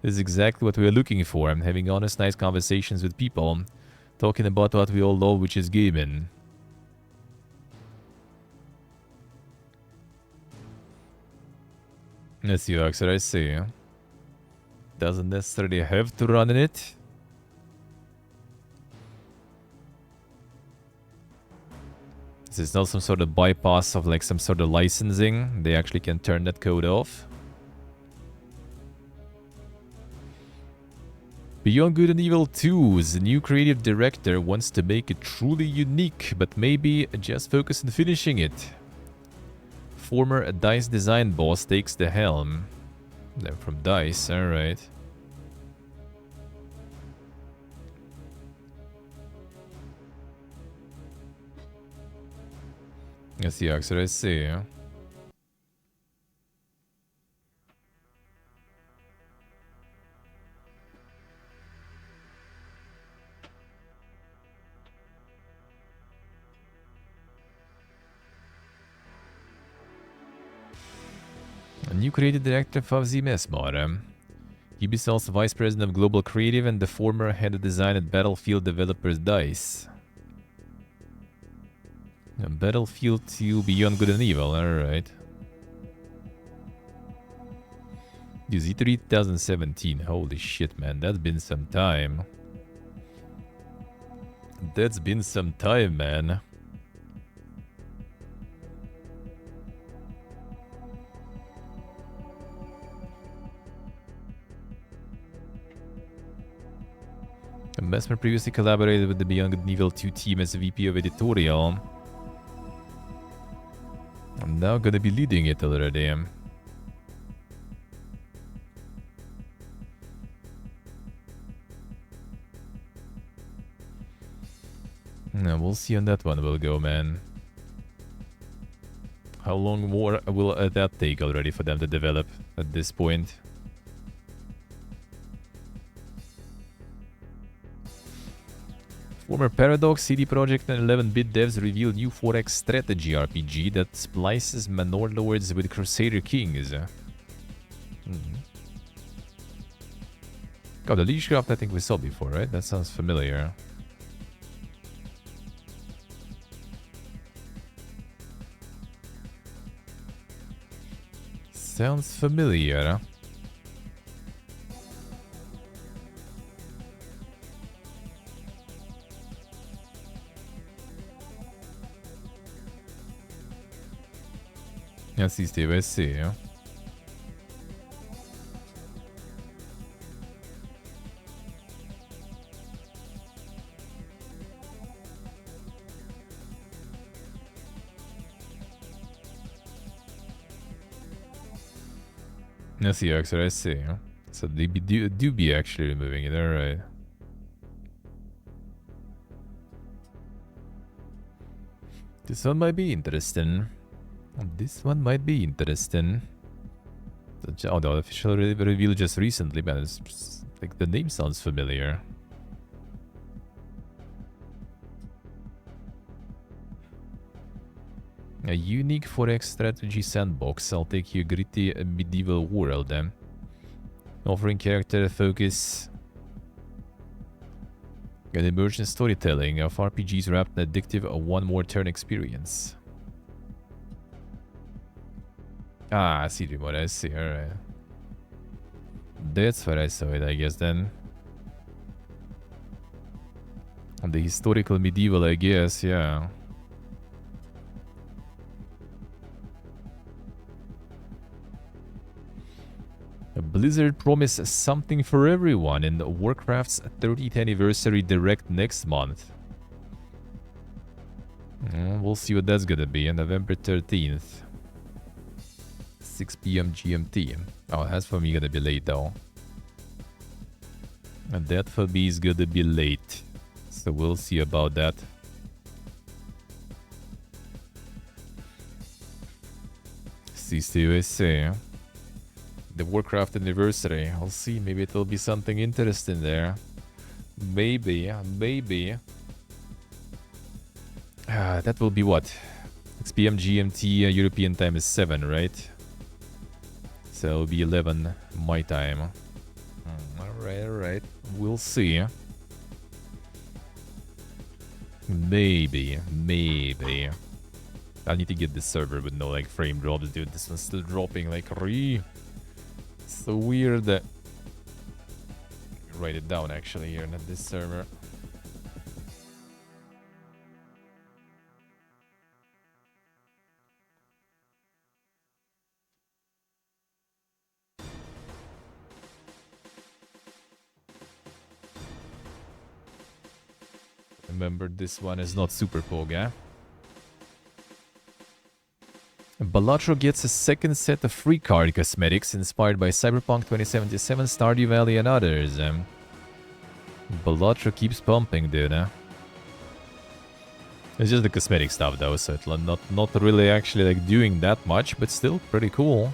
This is exactly what we're looking for. I'm having honest, nice conversations with people, talking about what we all love, which is gaming. Let's see, Oxford, I see. Doesn't necessarily have to run in it. This is not some sort of bypass of like some sort of licensing. They actually can turn that code off. Beyond Good and Evil 2's new creative director wants to make it truly unique, but maybe just focus on finishing it. Former DICE design boss takes the helm. They're from DICE, alright. Yes, the Oxford, I see. A new creative director, Favzi Mesmar. Ubisoft's vice president of global creative and the former head of design at Battlefield developers DICE. Battlefield 2 Beyond Good and Evil, alright. Z3 2017, holy shit man, that's been some time. That's been some time, man. Mesmer previously collaborated with the Beyond Good and Evil 2 team as a VP of editorial. I'm now gonna be leading it already. Yeah, we'll see on that one we'll go, man. How long more will that take already for them to develop at this point? Former Paradox, CD Projekt and 11-bit devs reveal new 4X strategy RPG that splices Manor Lords with Crusader Kings. God, the Leechcraft I think we saw before, right? That sounds familiar. Sounds familiar. Assiste, vai ser. I see, actually, I see. So they do be actually removing it, alright. This one might be interesting. This one might be interesting. Oh, the official reveal just recently, man. It's like the name sounds familiar. A unique 4X strategy sandbox. I'll take you a gritty medieval world. Offering character focus and immersion storytelling of RPGs wrapped in addictive one more turn experience. Ah, I see what I see, alright. That's where I saw it, I guess, then. On the historical medieval, I guess, yeah. Blizzard promised something for everyone in Warcraft's 30th anniversary direct next month. We'll see what that's gonna be on November 13th. 6 PM GMT. Oh, that's for me gonna be late though. And that for me is gonna be late. So we'll see about that. CCUSA. The Warcraft anniversary. I'll see. Maybe it will be something interesting there. Maybe. Maybe. That will be what? 6 PM GMT, European time is 7, right? So it'll be 11 my time. Alright, alright. We'll see. Maybe. Maybe. I need to get this server with no like frame drops, dude. This one's still dropping like so weird. Write it down actually here, not this server. Remember, this one is not Super Pog, eh? Balatro gets a second set of free card cosmetics inspired by Cyberpunk 2077, Stardew Valley, and others. Balatro keeps pumping, dude. It's just the cosmetic stuff, though, so it's not really actually like doing that much, but still pretty cool.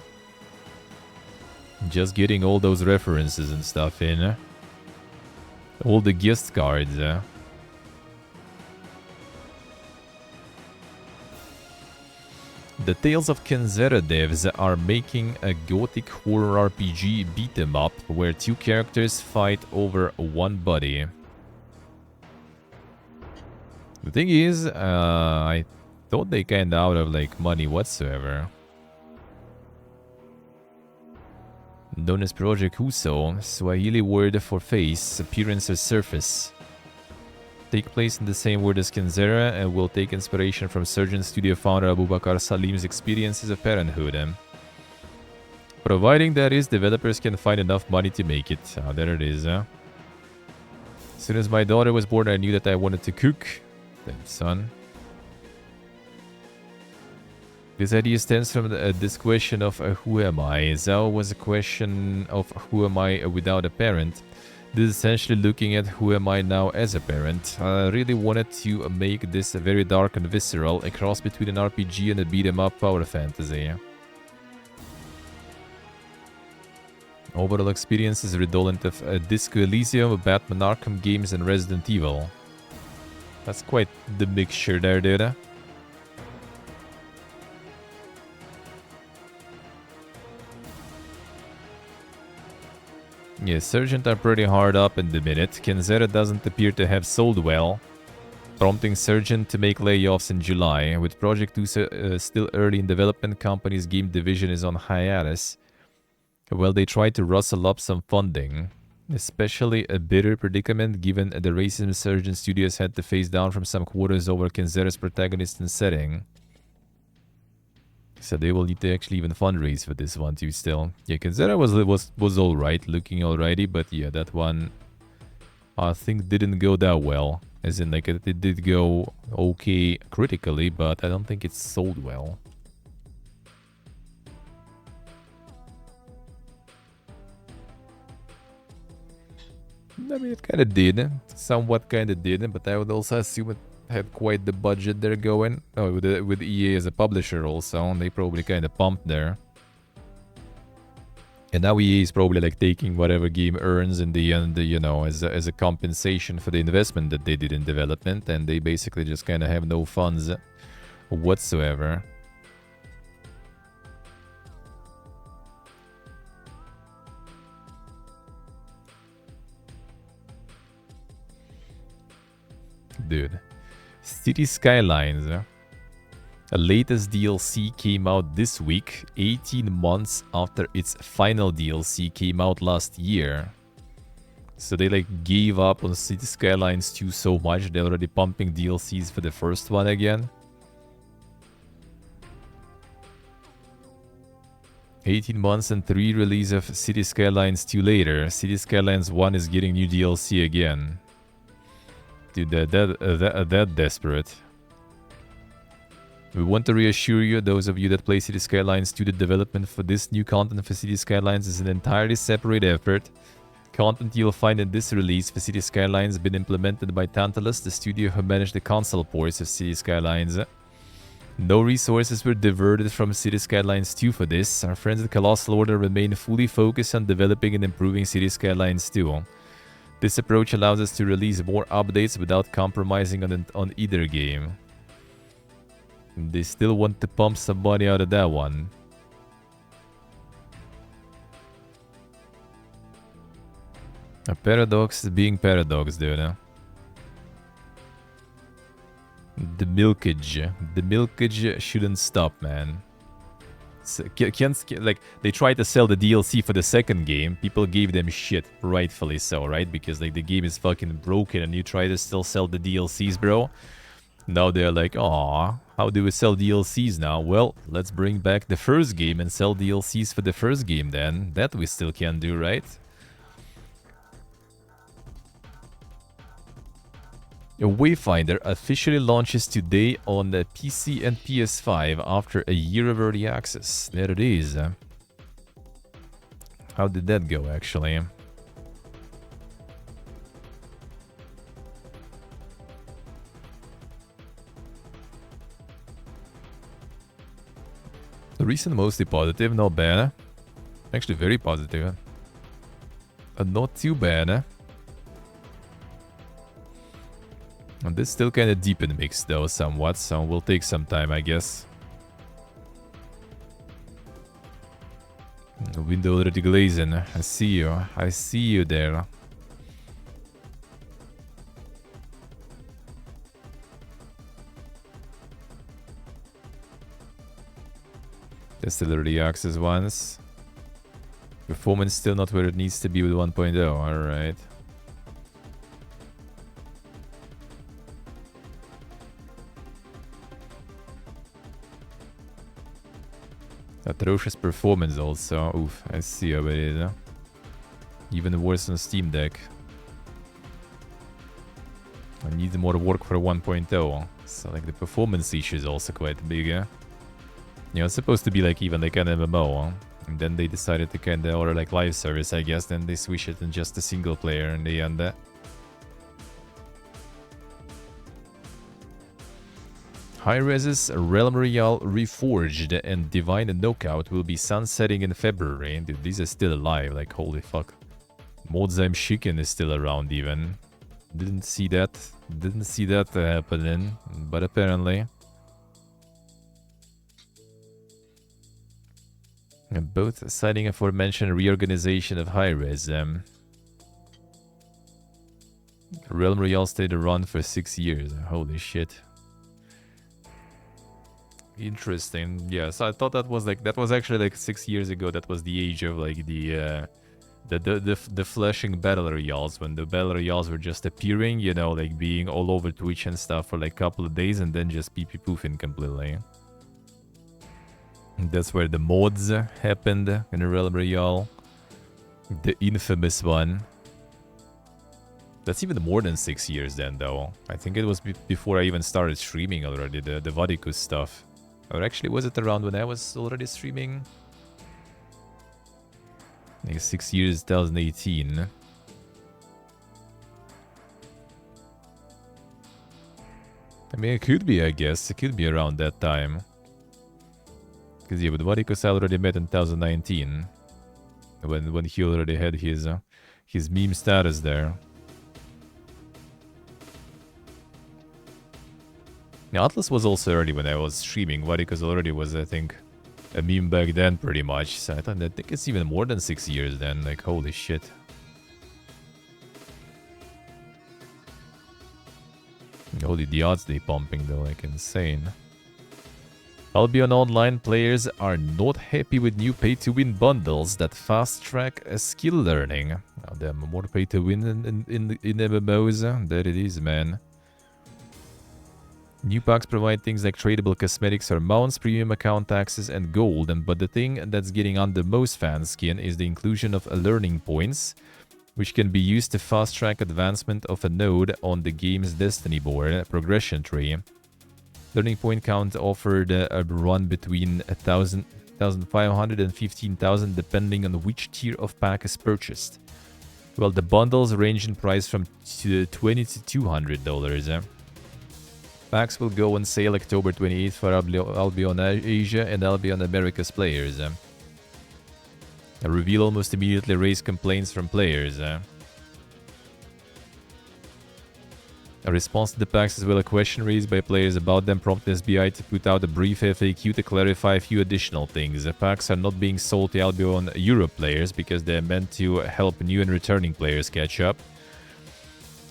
Just getting all those references and stuff in. All the gift cards. The Tales of Kenzera devs are making a gothic horror RPG beat-em-up where two characters fight over one body. The thing is, I thought they kinda out of like money whatsoever. Known as Project Huso, Swahili word for face, appearance or surface. Take place in the same world as Kenzera and will take inspiration from Surgeon Studio founder Abubakar Salim's experiences of parenthood. Providing that is, developers can find enough money to make it. Ah, there it is. As soon as my daughter was born, I knew that I wanted to cook. Damn, son. This idea stems from this question of who am I? Zhao was a question of who am I without a parent. This is essentially looking at who am I now as a parent. I really wanted to make this a very dark and visceral, a cross between an RPG and a beat-em-up power fantasy. Overall experience is redolent of Disco Elysium, Batman Arkham games, and Resident Evil. That's quite the mixture there, dude. Yeah, Sergeant are pretty hard up in the minute. Kenzera doesn't appear to have sold well, prompting Sergeant to make layoffs in July. With Project 2 still early in development, company's game division is on hiatus. Well, they tried to rustle up some funding. Especially a bitter predicament given the racism Sergeant Studios had to face down from some quarters over Kenzera's protagonist and setting. So they will need to actually even fundraise for this one too still. Yeah, Kenzera was alright, looking alrighty, but yeah, that one I think didn't go that well. As in, like, it did go okay critically, but I don't think it sold well. I mean, it kind of did. Somewhat kind of did, but I would also assume it had quite the budget they're going. Oh, with EA as a publisher also, and they probably kind of pumped there. And now EA is probably like taking whatever game earns in the end, you know, as a compensation for the investment that they did in development, and they basically just kind of have no funds whatsoever. Dude. City Skylines. A latest DLC came out this week, 18 months after its final DLC came out last year. So they like gave up on City Skylines 2 so much, they're already pumping DLCs for the first one again. 18 months and 3 release of City Skylines 2 later. City Skylines 1 is getting new DLC again. Dude, that desperate. We want to reassure you, those of you that play City Skylines 2, the development for this new content for City Skylines is an entirely separate effort. Content you'll find in this release for City Skylines has been implemented by Tantalus, the studio who managed the console ports of City Skylines. No resources were diverted from City Skylines 2 for this. Our friends at Colossal Order remain fully focused on developing and improving City Skylines 2. This approach allows us to release more updates without compromising on either game. They still want to pump some money out of that one. A paradox is being paradox, dude. Huh? The milkage shouldn't stop, man. Like, they tried to sell the DLC for the second game. People gave them shit, rightfully so, right? Because like the game is fucking broken and you try to still sell the DLCs, bro. Now they're like, aw, how do we sell DLCs now? Well, let's bring back the first game and sell DLCs for the first game then. That we still can do, right? Wayfinder officially launches today on the PC and PS5 after a year of early access. There it is. How did that go, actually? The recent mostly positive, not bad. Actually very positive. Not too bad. And this still kind of deep in the mix though, somewhat, so will take some time, I guess. The window already glazing. I see you. I see you there. Tested early access once. Performance still not where it needs to be with 1.0, alright. Atrocious performance also. Oof, I see how it is. Even worse on Steam Deck. I need more work for 1.0. So like the performance issue is also quite big. You know, it's supposed to be like even like an MMO. And then they decided to kind of order like live service, I guess. Then they switched it in just a single player in the end. Hi-Res's Realm Royale Reforged and Divine Knockout will be sunsetting in February. Dude, these are still alive, like holy fuck. Modzheim Chicken is still around even. Didn't see that happening, but apparently. And both citing aforementioned reorganization of Hi-Res. Realm Royale stayed around for 6 years. Holy shit. Interesting. Yeah, so I thought that was actually like 6 years ago. That was the age of like the flashing battle royales, when the battle royales were just appearing, you know, like being all over Twitch and stuff for like a couple of days and then just pee poofing completely. And that's where the mods happened in the Realm Royale. The infamous one. That's even more than 6 years then, though. I think it was before I even started streaming already, the VOD stuff. Or actually, was it around when I was already streaming? I think 6 years, 2018. I mean, it could be, I guess. It could be around that time. Because, yeah, but Varicus I already met in 2019. When he already had his meme status there. Now, Atlas was also early when I was streaming. Varicus already was, I think, a meme back then, pretty much. So I think it's even more than 6 years then. Like, holy shit. Holy, the odds they pumping though, like insane. Albion Online players are not happy with new pay-to-win bundles that fast-track skill learning. Oh, damn, more pay-to-win in MMOs. There it is, man. New packs provide things like tradable cosmetics or mounts, premium account access, and gold. But the thing that's getting under most fans' skin is the inclusion of learning points, which can be used to fast-track advancement of a node on the game's destiny board progression tree. Learning point count offered a run between 1,000, 1,500 and 15,000 depending on which tier of pack is purchased. Well, the bundles range in price from $20 to $200. Packs will go on sale October 28th for Albion Asia and Albion Americas players. A reveal almost immediately raised complaints from players. A response to the packs as well, a question raised by players about them prompted SBI to put out a brief FAQ to clarify a few additional things. The packs are not being sold to Albion Europe players because they're meant to help new and returning players catch up.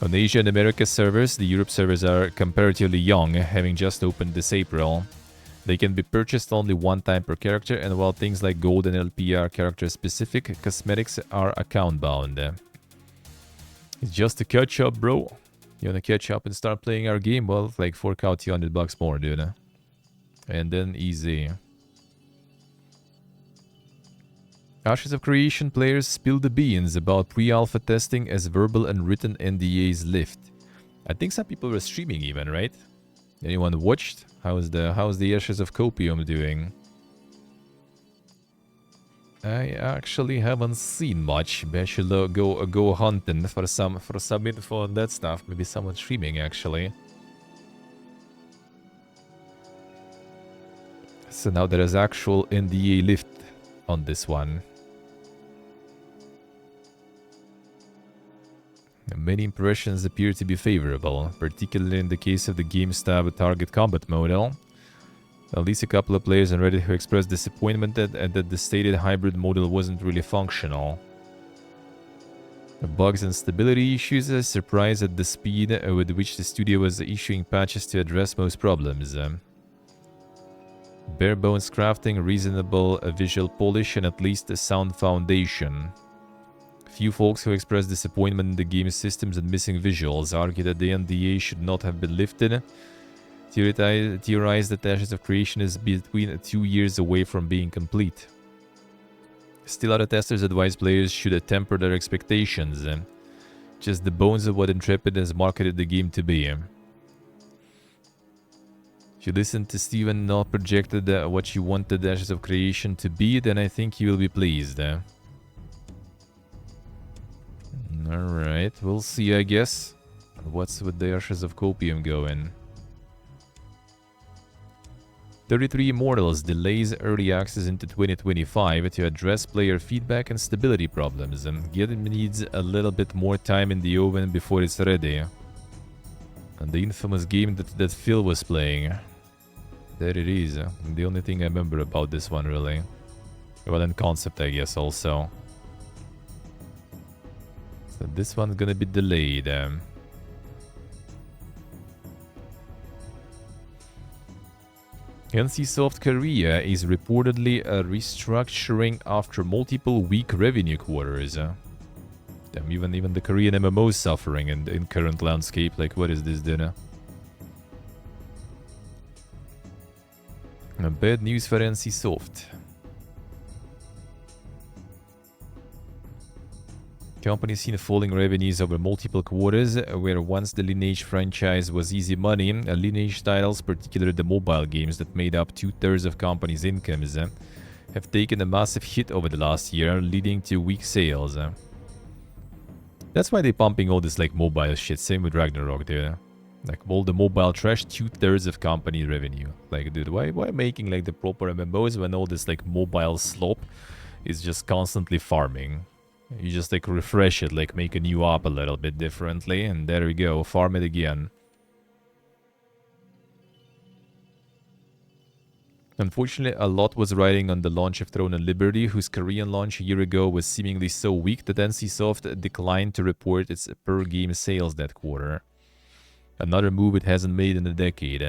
On Asia and America servers, the Europe servers are comparatively young, having just opened this April. They can be purchased only one time per character, and while things like gold and LP are character specific, cosmetics are account bound. It's just to catch up, bro. You wanna catch up and start playing our game? Well, like fork out $200 more, dude. And then easy. Ashes of Creation players spill the beans about pre-alpha testing as verbal and written NDAs lift. I think some people were streaming even, right? Anyone watched? How's the Ashes of Copium doing? I actually haven't seen much. Maybe I should go hunting for some info on that stuff. Maybe someone streaming actually. So now there is actual NDA lift on this one. Many impressions appear to be favorable, particularly in the case of the GameStab target combat model. At least a couple of players on Reddit who expressed disappointment that the stated hybrid model wasn't really functional. Bugs and stability issues are surprised at the speed with which the studio was issuing patches to address most problems. Bare bones crafting, reasonable visual polish, and at least a sound foundation. Few folks who expressed disappointment in the game's systems and missing visuals argue that the NDA should not have been lifted. Theorized that Ashes of Creation is between 2 years away from being complete. Still, other testers advise players should temper their expectations. Just the bones of what Intrepid has marketed the game to be. If you listen to Steven and not projected what you wanted the Ashes of Creation to be, then I think you will be pleased. Alright, we'll see, I guess. What's with the Ashes of Copium going? 33 Immortals delays early access into 2025 to address player feedback and stability problems. Game needs a little bit more time in the oven before it's ready. And the infamous game that Phil was playing. There it is. The only thing I remember about this one, really. Well, and concept, I guess, also. So this one's gonna be delayed. NCSoft Korea is reportedly restructuring after multiple weak revenue quarters. Damn, even the Korean MMO is suffering in current landscape. Like, what is this, dinner? Bad news for NCSoft. Company seen falling revenues over multiple quarters, where once the Lineage franchise was easy money, Lineage titles, particularly the mobile games that made up 2/3 of company's incomes, have taken a massive hit over the last year, leading to weak sales. That's why they're pumping all this like mobile shit, same with Ragnarok, dude. Like all the mobile trash, 2/3 of company revenue. Like, dude, why making like the proper MMOs when all this like mobile slop is just constantly farming? You just like refresh it, like make a new app a little bit differently, and there we go, farm it again. Unfortunately, a lot was riding on the launch of Throne and Liberty, whose Korean launch a year ago was seemingly so weak that NCSoft declined to report its per-game sales that quarter. Another move it hasn't made in a decade.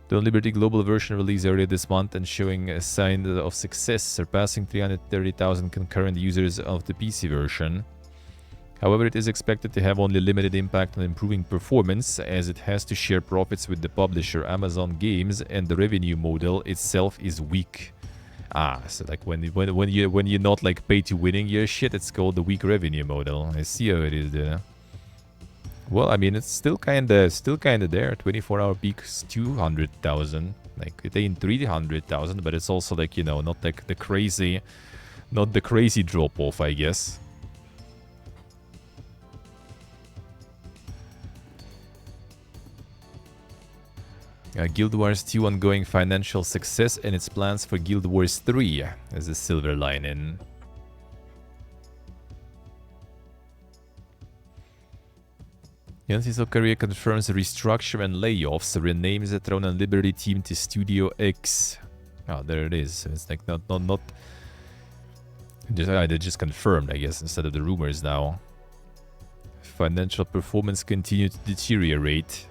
The Liberty Global version released earlier this month and showing a sign of success, surpassing 330,000 concurrent users of the PC version. However, it is expected to have only limited impact on improving performance, as it has to share profits with the publisher Amazon Games, and the revenue model itself is weak. So like when you're not like pay to winning your shit, it's called the weak revenue model. I see how it is there. Well, I mean, it's still kinda there. 24-hour peaks 200,000. Like it ain't 300,000, but it's also like, you know, not like the crazy drop off, I guess. Guild Wars 2 ongoing financial success and its plans for Guild Wars 3 as a silver lining. NCSoft Korea confirms restructure and layoffs, renames the Throne and Liberty team to Studio X. Oh, there it is. It's like not they just confirmed, I guess, instead of the rumors now. Financial performance continued to deteriorate,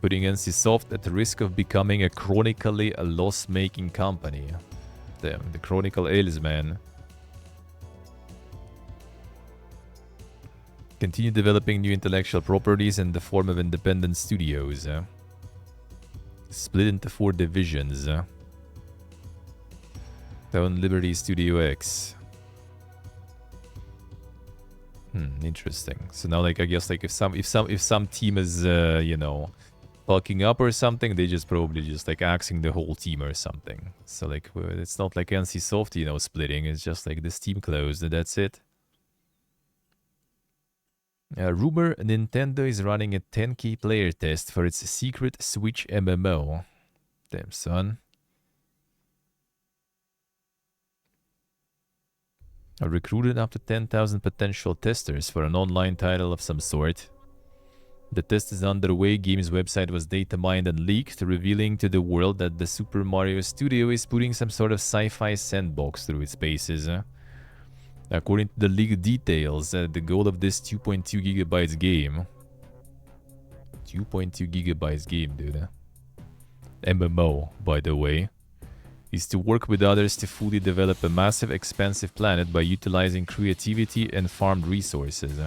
putting NCSoft at the risk of becoming a chronically loss-making company. Damn, the Chronicle ails, man. Continue developing new intellectual properties in the form of independent studios. Split into 4 divisions. Throne Liberty Studio X. Interesting. So now, like, I guess, like, if some team is, you know, fucking up or something, they just probably just like axing the whole team or something. So like, it's not like NCSoft, you know, splitting. It's just like this team closed and that's it. Rumor Nintendo is running a 10k player test for its secret Switch MMO. Damn, son. Recruited up to 10,000 potential testers for an online title of some sort. The test is underway. Game's website was data mined and leaked, revealing to the world that the Super Mario studio is putting some sort of sci-fi sandbox through its paces. According to the leaked details, the goal of this 2.2 gigabytes game... 2.2 gigabytes game, dude. MMO, by the way. Is to work with others to fully develop a massive, expansive planet by utilizing creativity and farmed resources.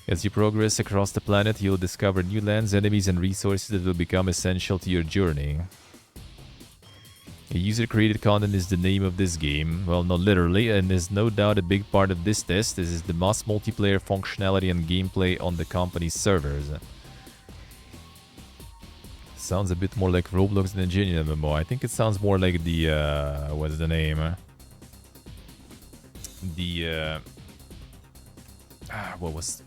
As you progress across the planet, you'll discover new lands, enemies, and resources that will become essential to your journey. User-created content is the name of this game. Well, not literally, and is no doubt a big part of this test. This is the mass multiplayer functionality and gameplay on the company's servers. Sounds a bit more like Roblox than a genuine MMO. I think it sounds more like the, what's the name? What was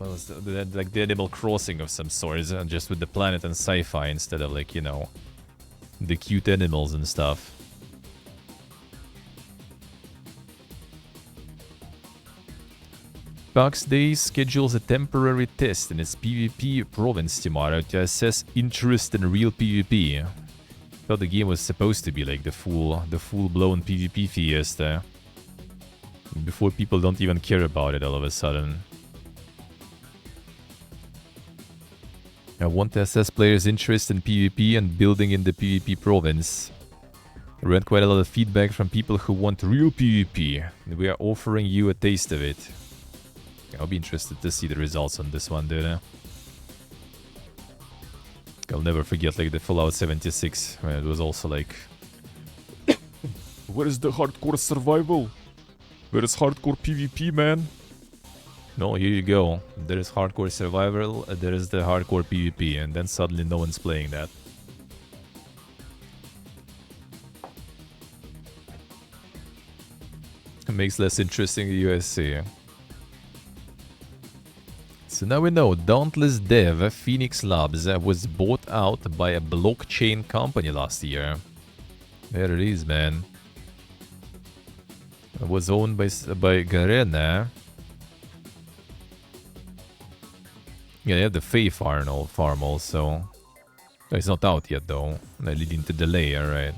like the Animal Crossing of some sort, just with the planet and sci-fi instead of like, you know, the cute animals and stuff. PAX Day schedules a temporary test in its PvP province tomorrow to assess interest in real PvP. Thought the game was supposed to be like the full-blown PvP fiesta. Before people don't even care about it all of a sudden. I want to assess players' interest in PvP and building in the PvP province. I read quite a lot of feedback from people who want real PvP, and we are offering you a taste of it. I'll be interested to see the results on this one, dude. I'll never forget like the Fallout 76, when it was also like... Where is the hardcore survival? Where is hardcore PvP, man? No, here you go. There is hardcore survival, there is the hardcore PvP, and then suddenly no one's playing that. It makes less interesting the USC. So now we know Dauntless Dev Phoenix Labs was bought out by a blockchain company last year. There it is, man. It was owned by Garena. Yeah, they have the Fae farm also. Oh, it's not out yet though. Leading to delay, alright.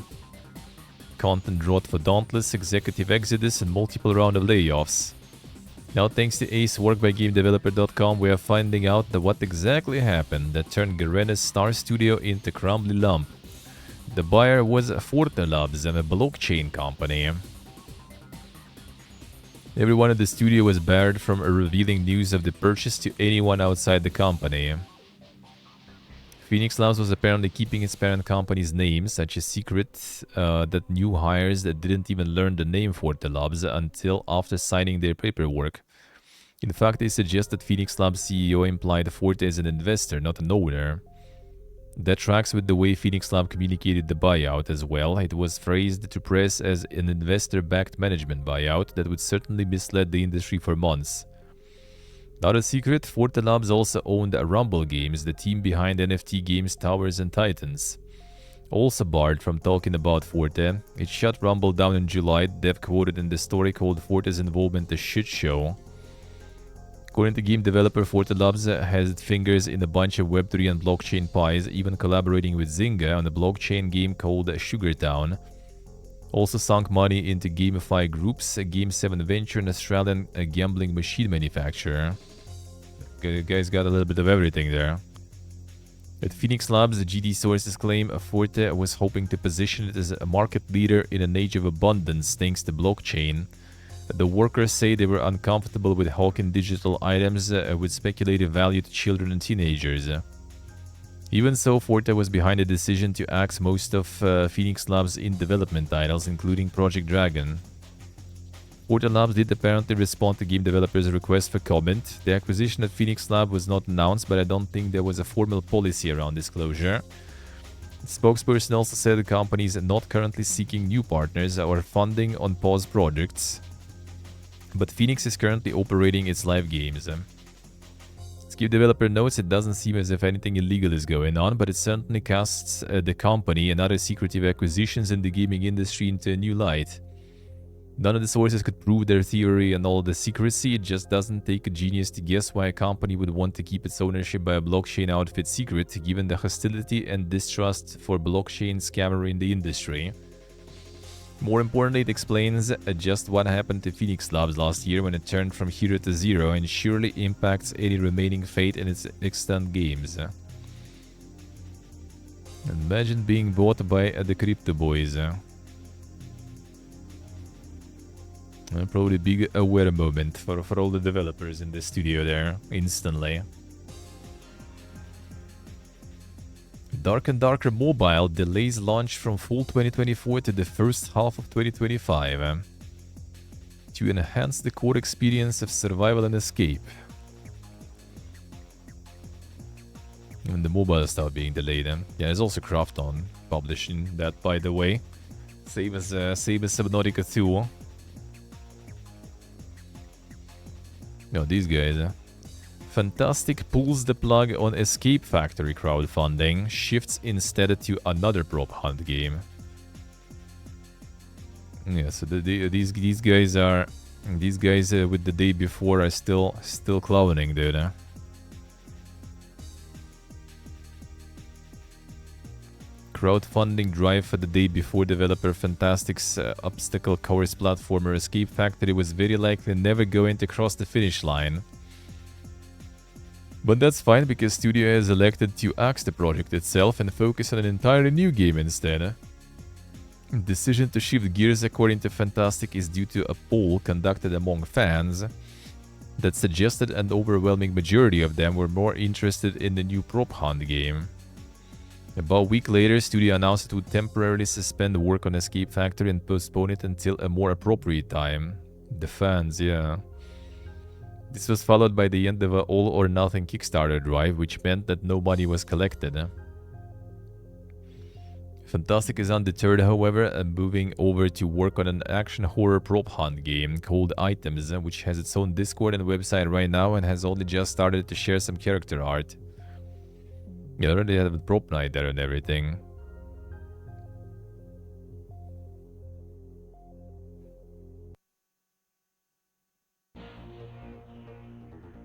Content drought for Dauntless, executive exodus, and multiple round of layoffs. Now, thanks to Ace work by GameDeveloper.com, we are finding out what exactly happened that turned Garena's Star Studio into crumbly lump. The buyer was Forte Labs, and a blockchain company. Everyone at the studio was barred from revealing news of the purchase to anyone outside the company. Phoenix Labs was apparently keeping its parent company's name such a secret that new hires didn't even learn the name Forte Labs until after signing their paperwork. In fact, they suggest that Phoenix Labs CEO implied Forte as an investor, not an owner. That tracks with the way Phoenix Lab communicated the buyout as well. It was phrased to press as an investor-backed management buyout that would certainly misled the industry for months. Not a secret, Forte Labs also owned Rumble Games, the team behind NFT games Towers and Titans. Also barred from talking about Forte, it shut Rumble down in July. Dev quoted in the story called Forte's involvement a shit show. According to game developer, Forte Labs has fingers in a bunch of Web3 and blockchain pies, even collaborating with Zynga on a blockchain game called Sugartown. Also sunk money into GameFi Groups, a Game 7 venture, an Australian gambling machine manufacturer. The guys got a little bit of everything there. At Phoenix Labs, the GD sources claim Forte was hoping to position it as a market leader in an age of abundance thanks to blockchain. The workers say they were uncomfortable with hawking digital items with speculative value to children and teenagers. Even so, Forte was behind the decision to axe most of Phoenix Labs' in-development titles, including Project Dragon. Forte Labs did apparently respond to game developers' request for comment. The acquisition of Phoenix Lab was not announced, but I don't think there was a formal policy around disclosure. The spokesperson also said the company is not currently seeking new partners or funding on pause projects, but Phoenix is currently operating its live games. Game developer notes it doesn't seem as if anything illegal is going on, but it certainly casts the company and other secretive acquisitions in the gaming industry into a new light. None of the sources could prove their theory and all the secrecy. It just doesn't take a genius to guess why a company would want to keep its ownership by a blockchain outfit secret, given the hostility and distrust for blockchain scammer in the industry. More importantly, it explains just what happened to Phoenix Labs last year when it turned from hero to zero, and surely impacts any remaining fate in its extant games. Imagine being bought by the Crypto Boys. Probably big aware moment for all the developers in the studio there, instantly. Dark and Darker Mobile delays launch from fall 2024 to the first half of 2025 to enhance the core experience of survival and escape. Even the mobile stuff being delayed. Yeah, there's also Krafton publishing that, by the way. Same as Subnautica 2. No, these guys. Fantastic pulls the plug on Escape Factory crowdfunding, shifts instead to another prop hunt game. Yeah, so these guys are with the day before are still clowning, dude. Crowdfunding drive for the day before developer Fantastic's obstacle course platformer Escape Factory was very likely never going to cross the finish line. But that's fine because studio has elected to axe the project itself and focus on an entirely new game instead. Decision to shift gears according to Fantastic is due to a poll conducted among fans that suggested an overwhelming majority of them were more interested in the new prop hunt game. About a week later, studio announced it would temporarily suspend work on Escape Factory and postpone it until a more appropriate time. The fans, yeah. This was followed by the end of an all-or-nothing Kickstarter drive, which meant that no money was collected. Fantastic is undeterred, however, and moving over to work on an action horror prop hunt game called Items, which has its own Discord and website right now and has only just started to share some character art. Yeah, they already have a prop night there and everything.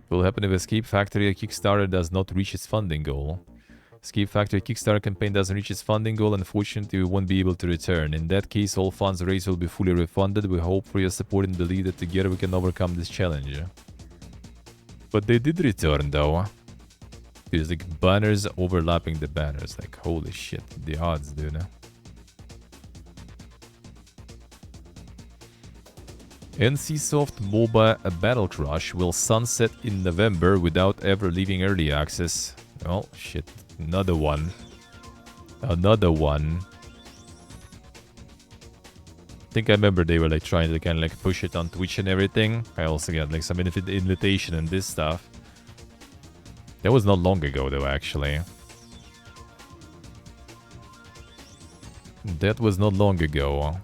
What will happen if Escape Factory Kickstarter does not reach its funding goal? Escape Factory Kickstarter campaign doesn't reach its funding goal, unfortunately we won't be able to return. In that case, all funds raised will be fully refunded. We hope for your support and believe that together we can overcome this challenge. But they did return though. There's like banners overlapping the banners. Like, holy shit, the odds, dude. NCSoft MOBA Battle Crush will sunset in November without ever leaving early access. Oh, shit. Another one. Another one. I think I remember they were like trying to kind of like push it on Twitch and everything. I also got like some invitation and this stuff. That was not long ago though, actually. That was not long ago.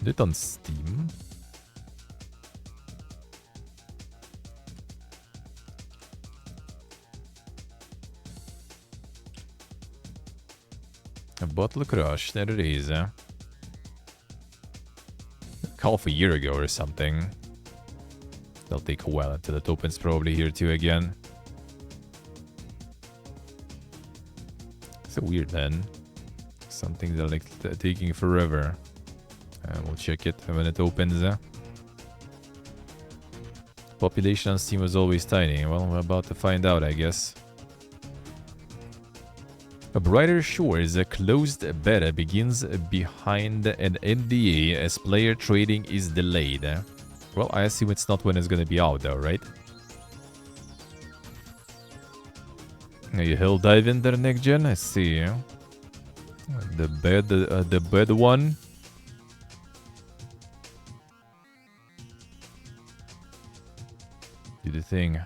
Is it on Steam? A Bottle Crush, there it is. Half a year ago or something. It'll take a while until it opens probably here too again. So weird then. Something that like taking forever. We'll check it when it opens. Population on Steam was always tiny. Well, we're about to find out, I guess. A Brighter Shores, a closed beta begins behind an NDA as player trading is delayed. Well, I assume it's not when it's gonna be out though, right? Are you hell dive in there, next gen? I see. The bed one. Do the thing.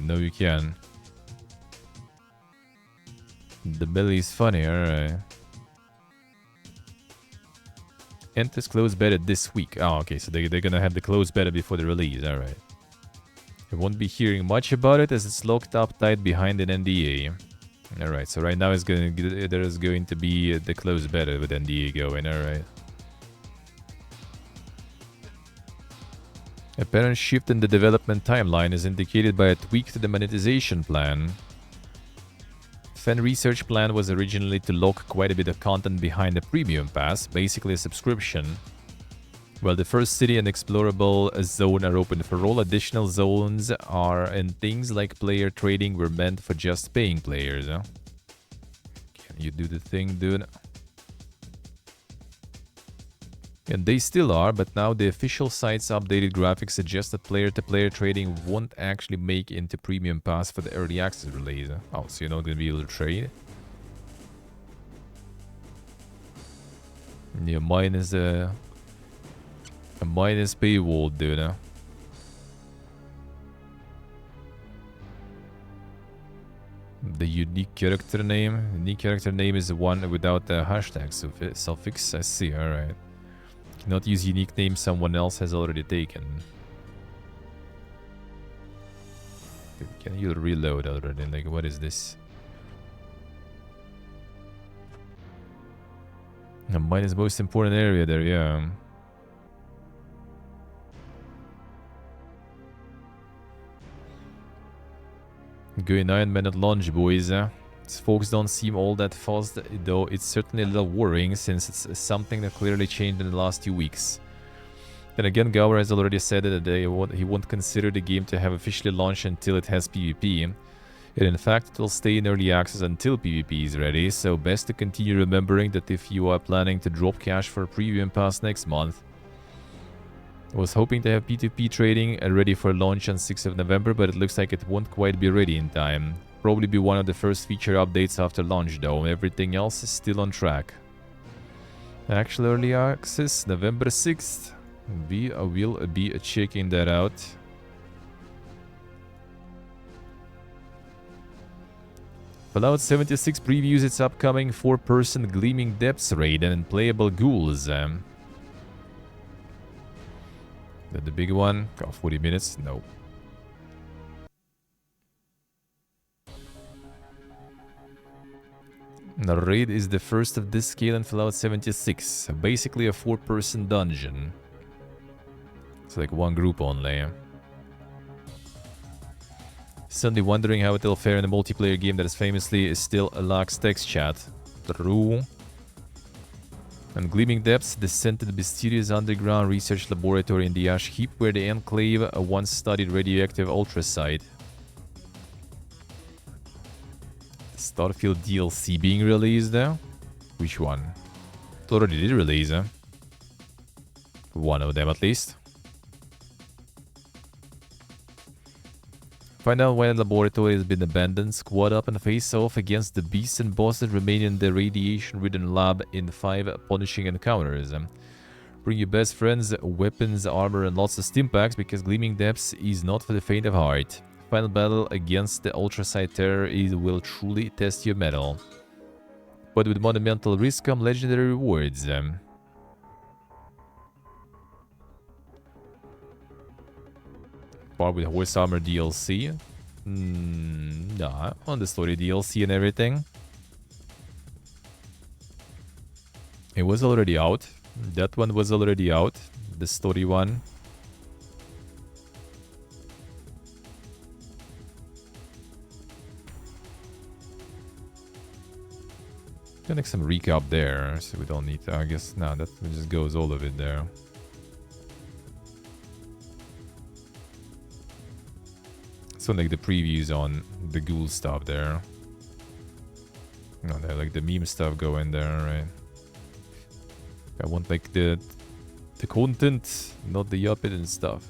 No, you can. The belly is funny, alright. Enters closed beta this week. Oh, okay, so they're gonna have the closed beta before the release, alright. I won't be hearing much about it as it's locked up tight behind an NDA. Alright, so right now there's going to be the closed beta with NDA going, alright. Apparent shift in the development timeline is indicated by a tweak to the monetization plan. Fan research plan was originally to lock quite a bit of content behind the premium pass, basically a subscription. While the first city and explorable zone are open for all, additional zones are and things like player trading were meant for just paying players. Huh? Can you do the thing, dude? And they still are, but now the official site's updated graphics suggest that player-to-player trading won't actually make into premium pass for the early access release. Oh, so you're not going to be able to trade? Yeah, mine is a minus paywall, dude. The unique character name. Unique character name is the one without the hashtag suffix. I see, alright. Cannot use unique name someone else has already taken. Can you reload already? Like, what is this? Mine is the most important area there, yeah. Going Iron Man at launch, boys. These folks don't seem all that fast, though it's certainly a little worrying since it's something that clearly changed in the last 2 weeks. Then again, Gower has already said that he won't consider the game to have officially launched until it has PvP. And in fact, it will stay in early access until PvP is ready, so best to continue remembering that if you are planning to drop cash for a premium pass next month. I was hoping to have P2P trading ready for launch on 6th of November, but it looks like it won't quite be ready in time. Probably be one of the first feature updates after launch though. Everything else is still on track. Actual early access, November 6th. We will be checking that out. Fallout 76 previews its upcoming 4-person Gleaming Depths raid and playable ghouls. That the big one? Got 40 minutes? No. The raid is the first of this scale in Fallout 76. Basically a 4-person dungeon. It's like one group only. Suddenly wondering how it'll fare in a multiplayer game that is famously still lacks text chat. True. And Gleaming Depths descend to the mysterious underground research laboratory in the ash heap where the Enclave once studied radioactive ultracite. Starfield DLC being released there? Which one? It already did release, huh? One of them at least. Find out why the laboratory has been abandoned, squad up and face off against the beasts and bosses that remain in the radiation-ridden lab in 5 punishing encounters. Bring your best friends, weapons, armor and lots of stim packs because Gleaming Depths is not for the faint of heart. Final battle against the ultracite terror will truly test your mettle. But with monumental risk come legendary rewards. Part with Horse Armor DLC. Nah, on the story DLC and everything. It was already out. That one was already out. The story one. Gonna make some recap there, so we don't need to, I guess, no, that just goes all of it there. So like the previews on the ghoul stuff there. No, they like the meme stuff go in there, right? I want like the content, not the Yuppet and stuff.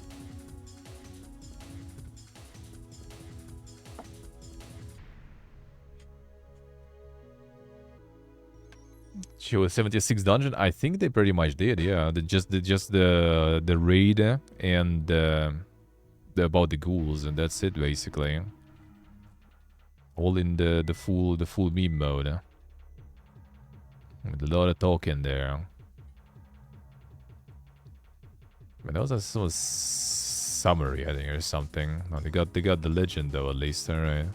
Show a 76 dungeon? I think they pretty much did, yeah. Just the raid and about the ghouls, and that's it basically. All in the full meme mode. With a lot of talking there. But that was a summary, I think, or something. No, they got the legend though, at least, alright.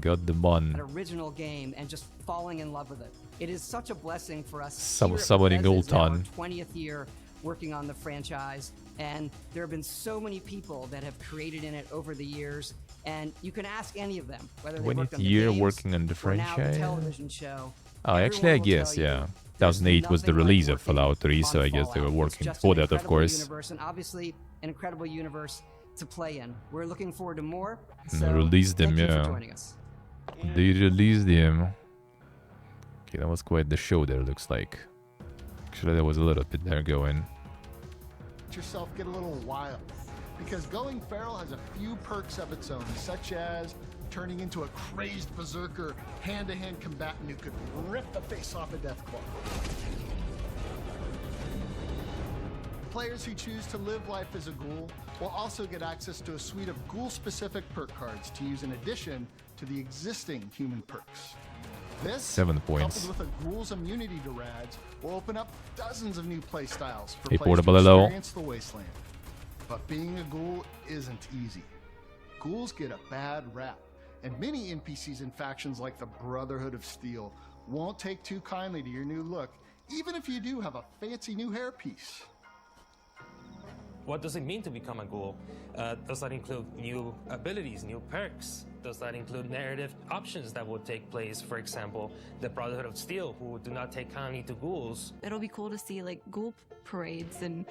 Got the mon. An original game and just falling in love with it. It is such a blessing for us. Summoning Ulton. 20th year working on the franchise, and there have been so many people that have created in it over the years, and you can ask any of them whether they worked on the games working on the franchise. Or now the television show. Oh, actually, I guess, yeah. 2008 was the release of Fallout 3, so I guess they were working for that, of course. Universe, and obviously, an incredible universe to play in. We're looking forward to more. So they released them, thank you yeah. for joining us. They released them. Okay, that was quite the show there, looks like. Actually, there was a little bit there going. Yourself get a little wild, because going feral has a few perks of its own, such as turning into a crazed berserker, hand-to-hand combatant who could rip the face off a Deathclaw. Players who choose to live life as a ghoul will also get access to a suite of ghoul-specific perk cards to use in addition to the existing human perks. This, 7 points. coupled with a ghoul's immunity to rads, will open up dozens of new playstyles for Hey, players portable to hello. experience the wasteland. But being a ghoul isn't easy. Ghouls get a bad rap, and many NPCs and factions like the Brotherhood of Steel won't take too kindly to your new look, even if you do have a fancy new hairpiece. What does it mean to become a ghoul? Does that include new abilities, new perks? Does that include narrative options that will take place? For example, the Brotherhood of Steel, who do not take kindly to ghouls. It'll be cool to see like ghoul parades and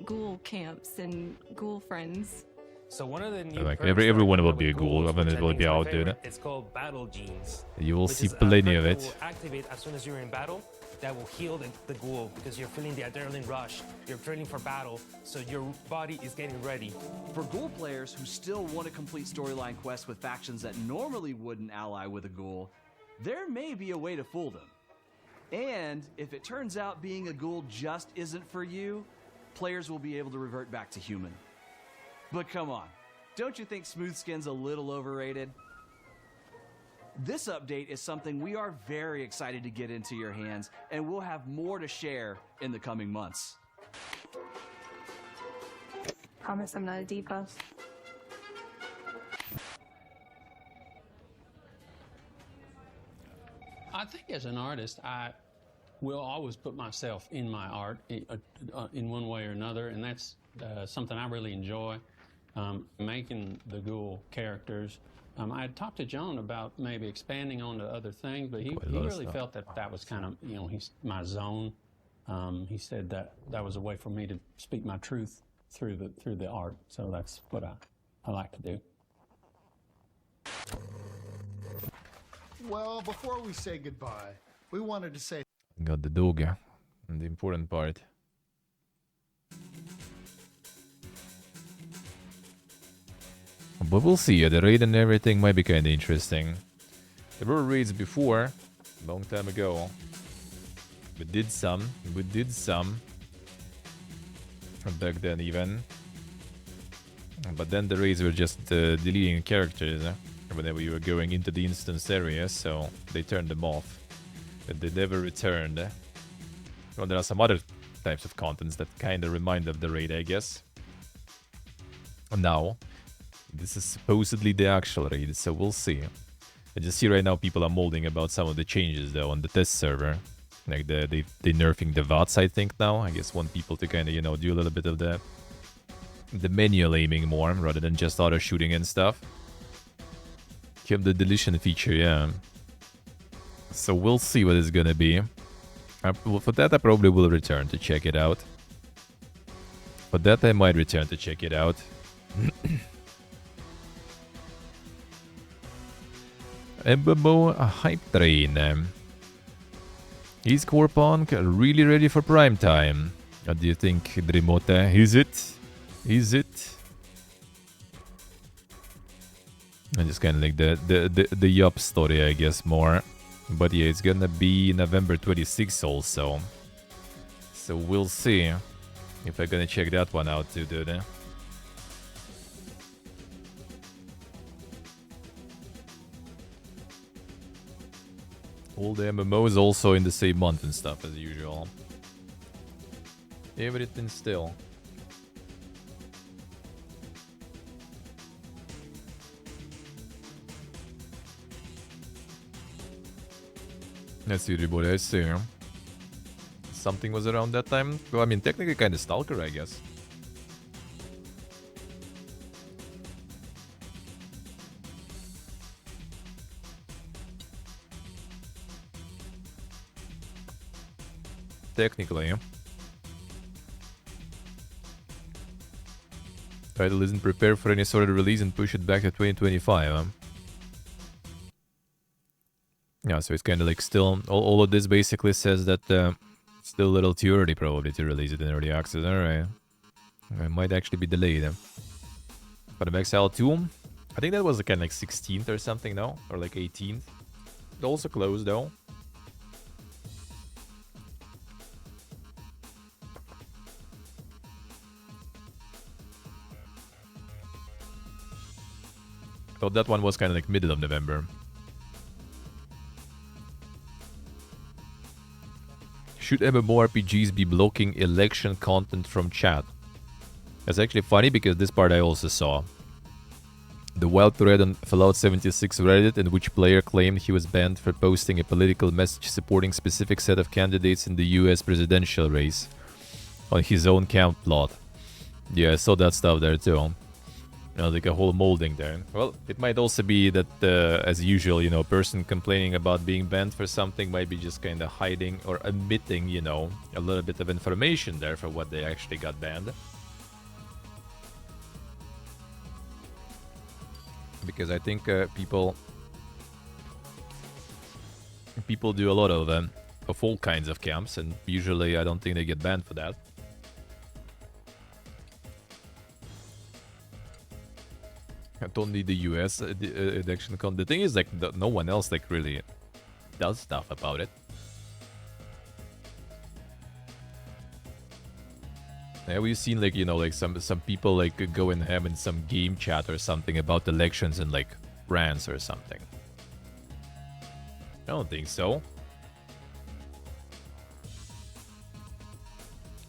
ghoul camps and ghoul friends. So one of the new Like perks everyone that will come be a with ghoul, ghouls, even which it I will think be is my out, dude. favorite, it's called Battle Genes. You will which see is a plenty perk of that it. will activate as soon as you're in battle. That will heal the ghoul because you're feeling the adrenaline rush. You're training for battle, so your body is getting ready. For ghoul players who still want to complete storyline quests with factions that normally wouldn't ally with a ghoul, there may be a way to fool them. And if it turns out being a ghoul just isn't for you, players will be able to revert back to human. But come on, don't you think Smooth Skin's a little overrated? This update is something we are very excited to get into your hands, and we'll have more to share in the coming months. Promise I'm not a diva. I think as an artist, I will always put myself in my art in one way or another, and that's something I really enjoy, making the ghoul characters. I had talked to John about maybe expanding onto other things, but he really felt that that was kind of, you know, my zone. He said that that was a way for me to speak my truth through the art, so that's what I like to do. Well, before we say goodbye, we wanted to say Got the dog, and the important part. But we'll see. The raid and everything might be kind of interesting. There were raids before, a long time ago. We did some. Back then even. But then the raids were just deleting characters whenever you were going into the instance area, so they turned them off. And they never returned. Well, there are some other types of contents that kind of remind of the raid, I guess. Now, this is supposedly the actual raid, so we'll see. I just see right now people are molding about some of the changes though on the test server. Like they nerfing the VODs, I think now. I guess want people to kind of, you know, do a little bit of the manual aiming more rather than just auto shooting and stuff. Keep the deletion feature, yeah. So we'll see what it's gonna be. For that I probably will return to check it out. For that I might return to check it out. MMO hype train. Is Corpunk really ready for prime time? What do you think, Dremote? Is it? Is it? I just kind of like the Yup story, I guess, more. But yeah, it's gonna be November 26th also. So we'll see if I'm gonna check that one out too, dude. All the MMOs also in the same month and stuff as usual. Everything still. Let's see, everybody, I see. Something was around that time. Well, I mean, technically kind of Stalker, I guess. Technically, yeah. Title isn't prepared for any sort of release and push it back to 2025, huh? Yeah, so it's kind of like still... All of this basically says that still a little too early probably to release it in early access. Alright. It might actually be delayed. But the Exile 2, I think that was kind of like 16th or something, no? Or like 18th. It also closed though. So that one was kind of like middle of November. Should MMORPGs be blocking election content from chat? That's actually funny because this part I also saw. The wild thread on Fallout 76 Reddit in which player claimed he was banned for posting a political message supporting specific set of candidates in the US presidential race on his own camp plot. Yeah, I saw that stuff there too. Like a whole molding there. Well, it might also be that, as usual, a person complaining about being banned for something might be just kind of hiding or omitting, a little bit of information there for what they actually got banned. Because I think people do a lot of all kinds of camps, and usually I don't think they get banned for that. Not only the US election con. The thing is, like, no one else like really does stuff about it. Yeah, we've seen like like some people like go and have in some game chat or something about elections in like France or something. I don't think so.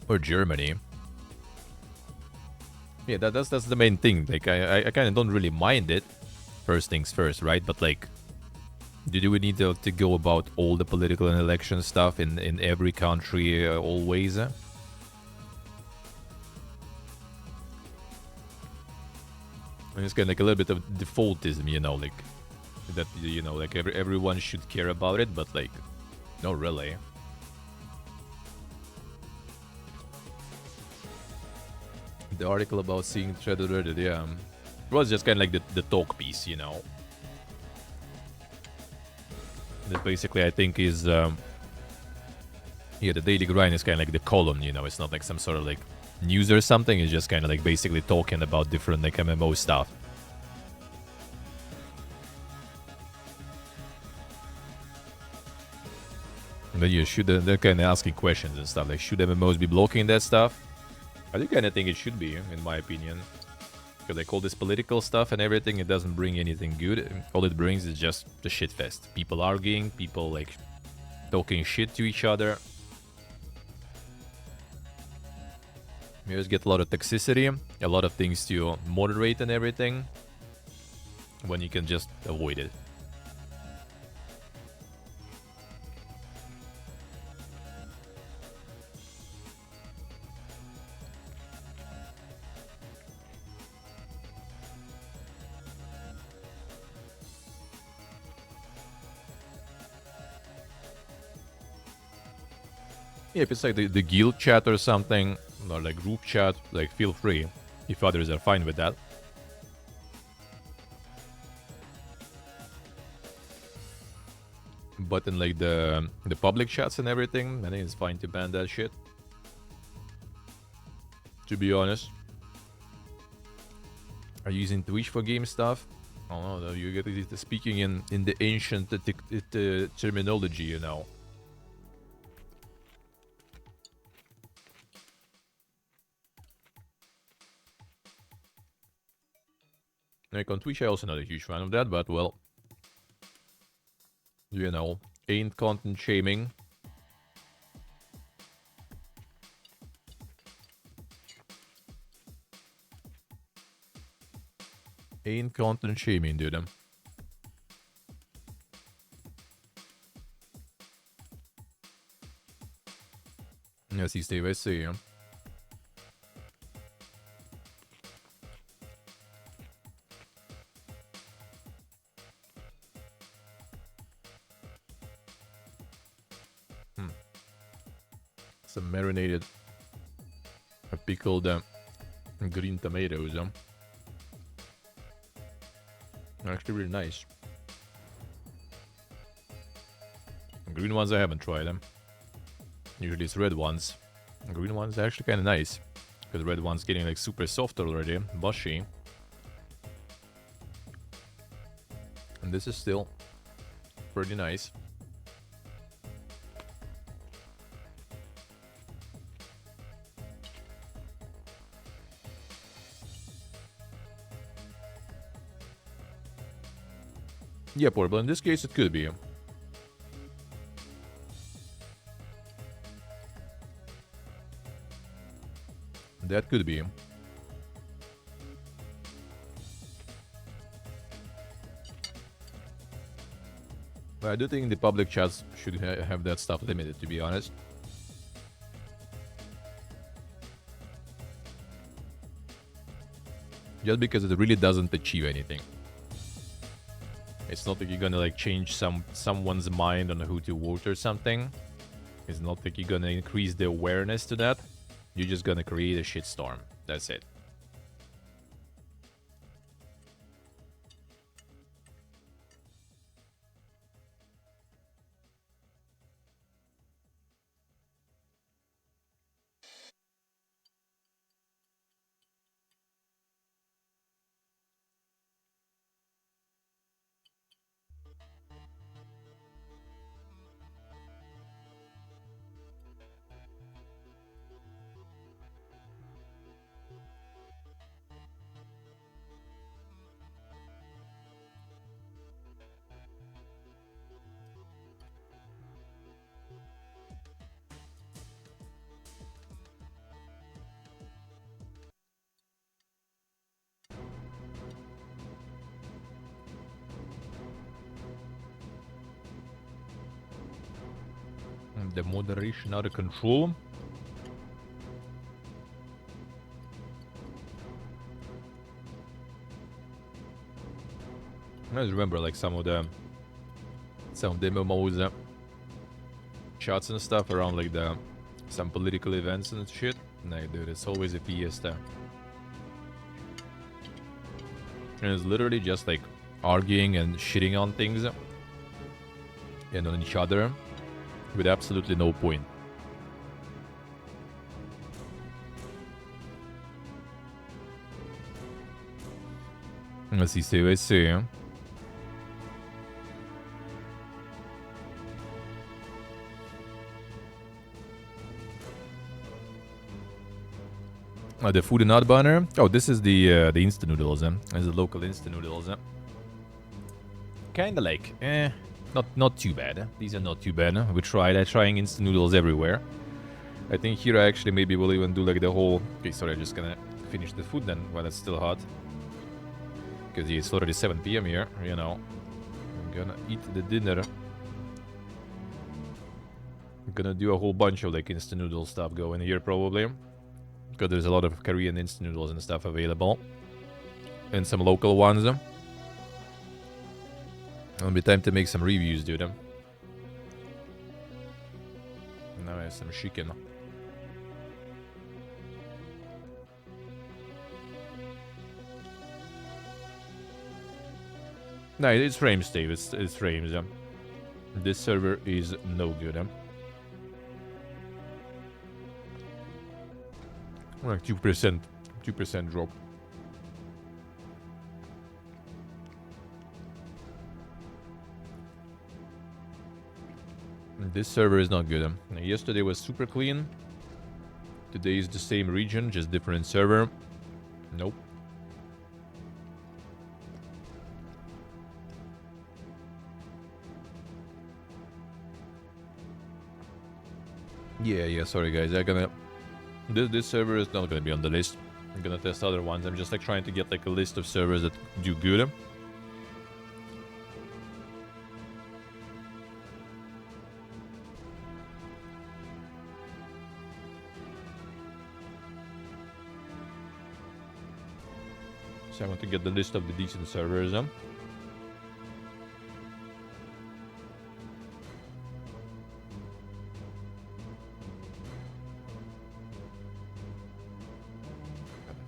Or Germany. Yeah, that's the main thing. Like, I kind of don't really mind it. First things first, right? But like, do we need to go about all the political and election stuff in every country always? And it's kind of like a little bit of defaultism, like that, like everyone should care about it, but like, not really. The article about seeing thread on Reddit, yeah. It was just kind of like the talk piece, That basically, I think, is... yeah, the daily grind is kind of like the column, It's not like some sort of like news or something. It's just kind of like basically talking about different like MMO stuff. And then they're kind of asking questions and stuff. Like, should MMOs be blocking that stuff? I do kind of think it should be, in my opinion. Because like all this political stuff and everything, it doesn't bring anything good. All it brings is just the shitfest. People arguing, people like talking shit to each other. You just get a lot of toxicity, a lot of things to moderate and everything, when you can just avoid it. Yeah, if it's like the guild chat or something, or like group chat, like feel free, if others are fine with that. But in like the public chats and everything, I think it's fine to ban that shit. To be honest. Are you using Twitch for game stuff? I don't know, you get speaking in the ancient terminology, Like on Twitch, I also not a huge fan of that, but well, ain't content shaming. Ain't content shaming, dude. Yes, see, Steve, I see you. Some marinated, pickled green tomatoes. Actually, really nice. Green ones I haven't tried them. Usually it's red ones. Green ones are actually kind of nice, because red ones getting like super soft already, mushy. And this is still pretty nice. Yeah, portable. In this case, it could be. That could be. But I do think the public chats should have that stuff limited, to be honest. Just because it really doesn't achieve anything. It's not like you're gonna like change someone's mind on who to vote or something. It's not like you're gonna increase the awareness to that. You're just gonna create a shitstorm. That's it. The moderation out of control. I just remember like some of the MMOs shots and stuff around like some political events and shit. Nah, dude, it's always a fiesta. And it's literally just like arguing and shitting on things and on each other with absolutely no point. Let's see, let's see. The food and not banner. Oh, this is the instant noodles. This is the local instant noodles. Kinda like, not too bad. These are not too bad. We tried trying instant noodles everywhere. I think here I actually maybe will even do like the whole. Okay, sorry, I'm just gonna finish the food then while it's still hot. Because it's already 7 p.m. here. You know, I'm gonna eat the dinner. I'm gonna do a whole bunch of like instant noodle stuff going here probably. Because there's a lot of Korean instant noodles and stuff available. And some local ones. It'll be time to make some reviews, dude. Now I have some chicken. No, it's frames, Dave. It's frames. This server is no good. Like 2% drop. This server is not good. Yesterday was super clean. Today is the same region, just different server. Nope. Yeah, sorry guys. This server is not gonna be on the list. I'm gonna test other ones. I'm just like trying to get like a list of servers that do good. So I want to get the list of the decent servers.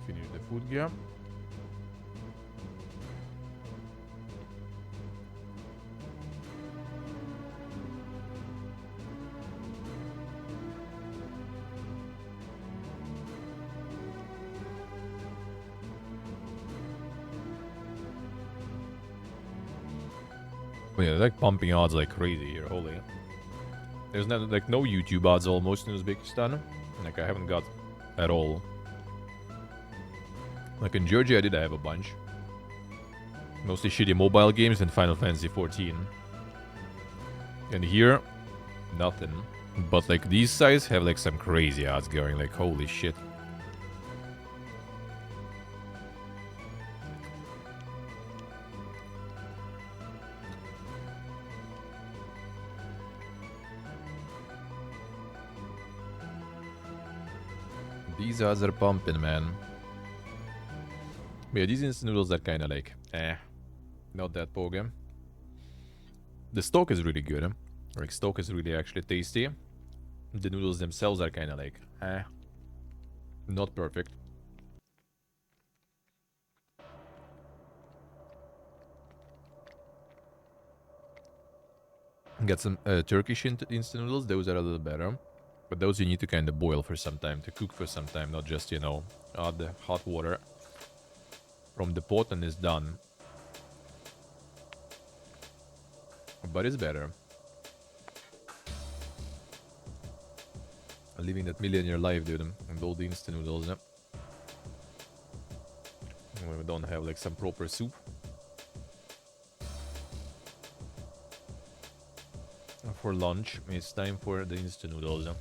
Finish the food gear. Oh yeah, like pumping odds like crazy here, holy. There's no, like no YouTube odds almost in Uzbekistan. Like I haven't got at all. Like in Georgia I did have a bunch. Mostly shitty mobile games and Final Fantasy 14. And here, nothing. But like these sites have like some crazy odds going, like holy shit. These odds are pumping, man. But yeah, these instant noodles are kind of like, not that pogging. The stock is really good. Like, stock is really actually tasty. The noodles themselves are kind of like, not perfect. Got some Turkish instant noodles. Those are a little better. But those you need to kind of boil for some time, to cook for some time, not just, you know, add the hot water from the pot and it's done. But it's better. Living that millionaire life, dude, and all the instant noodles, yeah. When we don't have like some proper soup. For lunch, it's time for the instant noodles, yeah.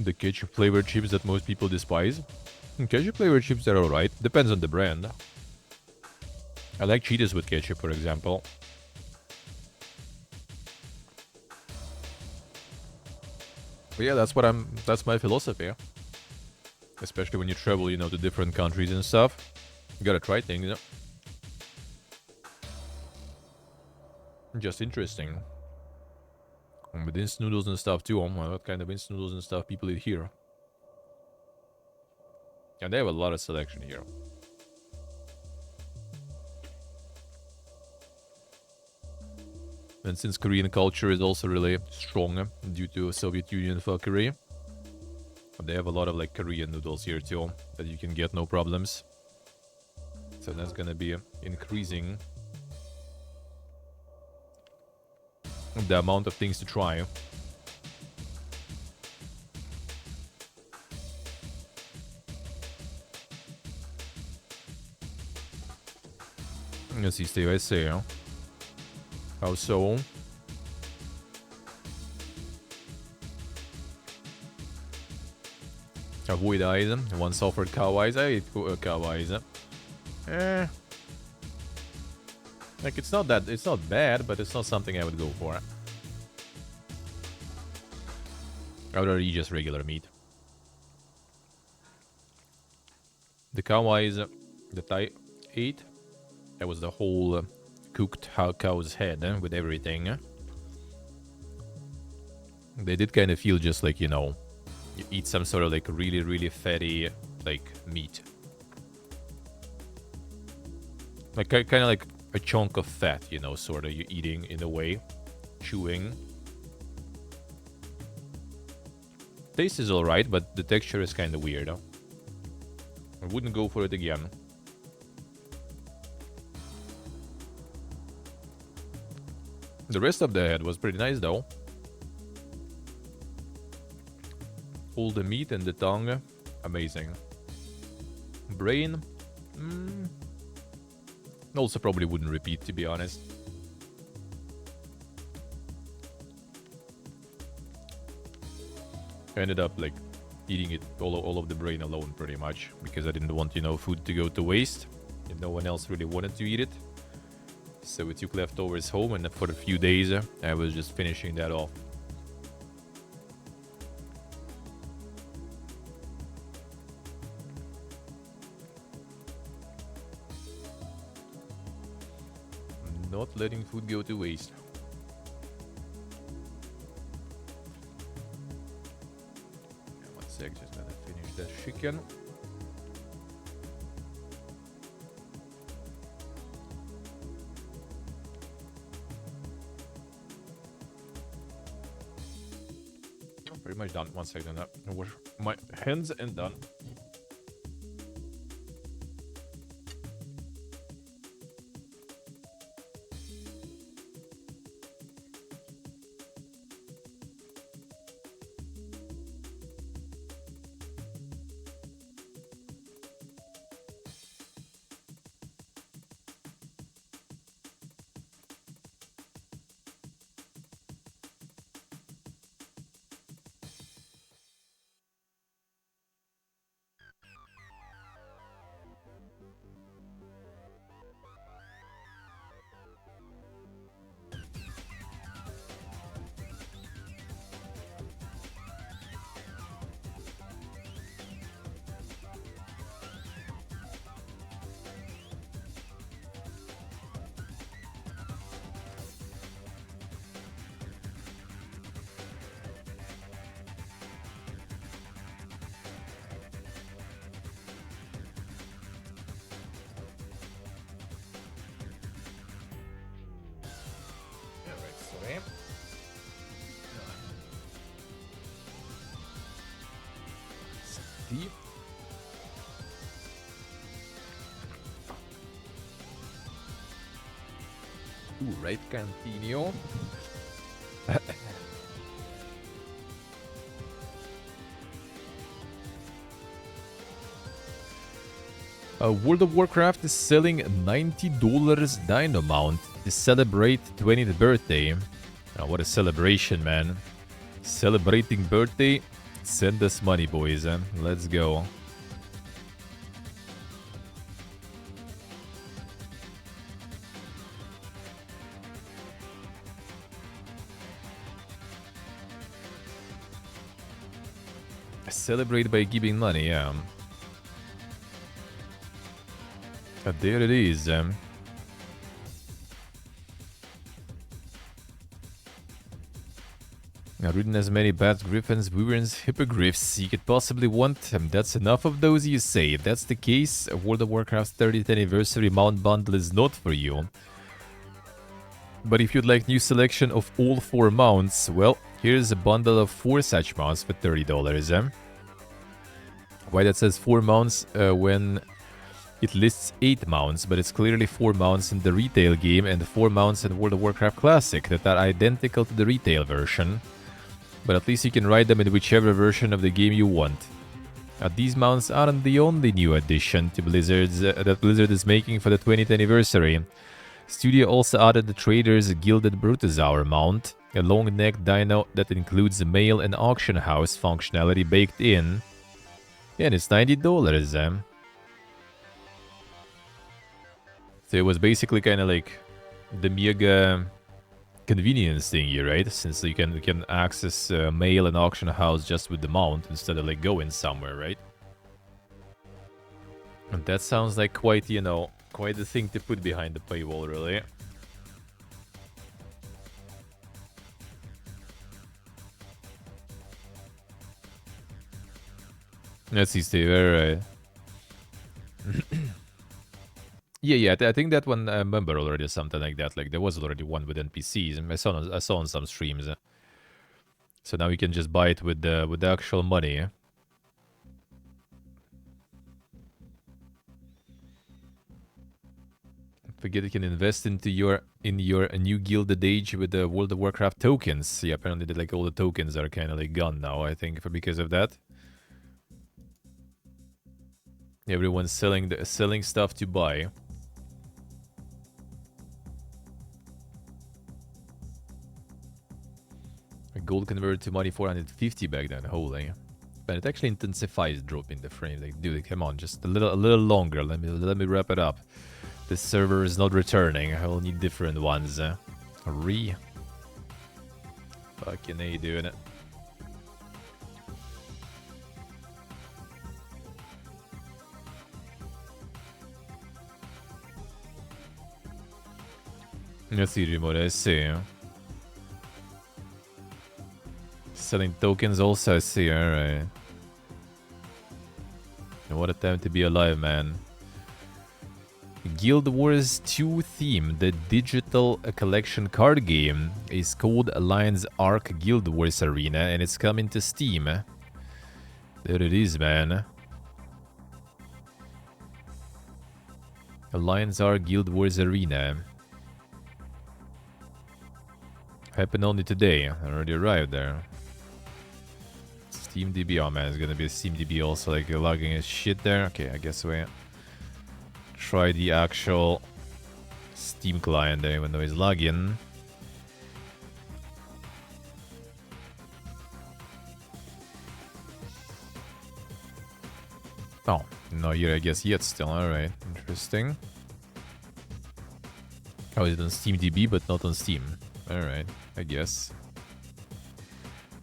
The ketchup flavored chips that most people despise. Ketchup flavored chips are alright. Depends on the brand. I like Cheetos with ketchup, for example. But yeah, that's my philosophy. Especially when you travel, you know, to different countries and stuff. You gotta try things, you know? Just interesting. With instant noodles and stuff too. What kind of instant noodles and stuff people eat here? And they have a lot of selection here. And since Korean culture is also really strong due to Soviet Union fuckery, they have a lot of like Korean noodles here too that you can get no problems. So that's gonna be increasing the amount of things to try. Let's see, Steve, I say, huh? How so? Avoid eyes. Once offered cow eyes. I ate cow eyes. Like, it's not bad, but it's not something I would go for. I would rather eat just regular meat. The cow eyes that I ate, that was the whole cooked cow's head with everything. They did kind of feel just like, you know, you eat some sort of like really, really fatty, like, meat. Like, kind of like a chunk of fat, you know, sort of, you're eating in a way. Chewing. Taste is alright, but the texture is kind of weird. I wouldn't go for it again. The rest of the head was pretty nice, though. All the meat and the tongue, amazing. Brain, also probably wouldn't repeat, to be honest. I ended up like eating it all of the brain alone, pretty much, because I didn't want, you know, food to go to waste, and no one else really wanted to eat it. So we took leftovers home, and for a few days I was just finishing that off. Not letting food go to waste. Yeah, 1 sec, just gonna chicken. I'm pretty much done. 1 second. I wash my hands and done. Deep. Ooh, right, Cantinho. World of Warcraft is selling $90 Dino Mount to celebrate 20th birthday. Oh, what a celebration, man. Celebrating birthday. Send us money, boys. Let's go. Celebrate by giving money, yeah. There it is. Now, ridden as many bats, griffins, wyverns, hippogriffs you could possibly want. That's enough of those, you say. If that's the case, World of Warcraft's 30th anniversary mount bundle is not for you. But if you'd like new selection of all 4 mounts, well, here's a bundle of 4 such mounts for $30. Why that says 4 mounts when it lists 8 mounts, but it's clearly 4 mounts in the retail game and 4 mounts in World of Warcraft Classic that are identical to the retail version. But at least you can ride them in whichever version of the game you want. These mounts aren't the only new addition to that Blizzard is making for the 20th anniversary. Studio also added the Trader's Gilded Brutosaur mount, a long-necked dino that includes a mail and auction house functionality baked in. Yeah, and it's $90. So it was basically kind of like the mega convenience thing here, right? Since you can access mail and auction house just with the mount instead of like going somewhere, right? And that sounds like quite, you know, quite the thing to put behind the paywall, really. Let's see, Steve, alright. Yeah, I think that one I remember already something like that. Like there was already one with NPCs. I saw on some streams. So now you can just buy it with the actual money. Forget you can invest into your new Gilded Age with the World of Warcraft tokens. Yeah, apparently like all the tokens are kind of like gone now. I think because of that. Everyone's selling stuff to buy. Gold converted to money 450 back then, holy. But it actually intensifies dropping the frame. Like, dude, come on, just a little longer. Let me wrap it up. The server is not returning. I will need different ones. Fucking A, dude. Let's see, Remote, I see. Selling tokens also, I see, alright. What a time to be alive, man. Guild Wars 2 theme, the digital collection card game, is called Alliance Arc Guild Wars Arena, and it's coming to Steam. There it is, man. Alliance Arc Guild Wars Arena. Happened only today. I already arrived there. SteamDB, oh man, it's gonna be SteamDB also, like logging his shit there. Okay, I guess we try the actual Steam client there, even though he's logging. Oh, no, here I guess yet still. Alright, interesting. Oh, it's on SteamDB, but not on Steam. Alright, I guess.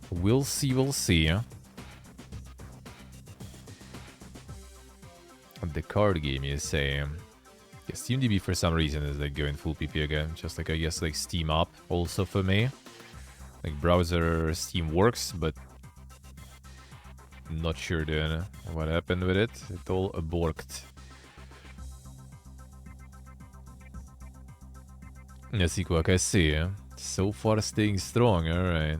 We'll see, we'll see. The card game, you say. Yeah, SteamDB for some reason is like going full PP again. Just like, I guess, like Steam up also for me. Like browser Steam works, but not sure then what happened with it. It all aborked. Yes, Equak, I see. So far staying strong, alright.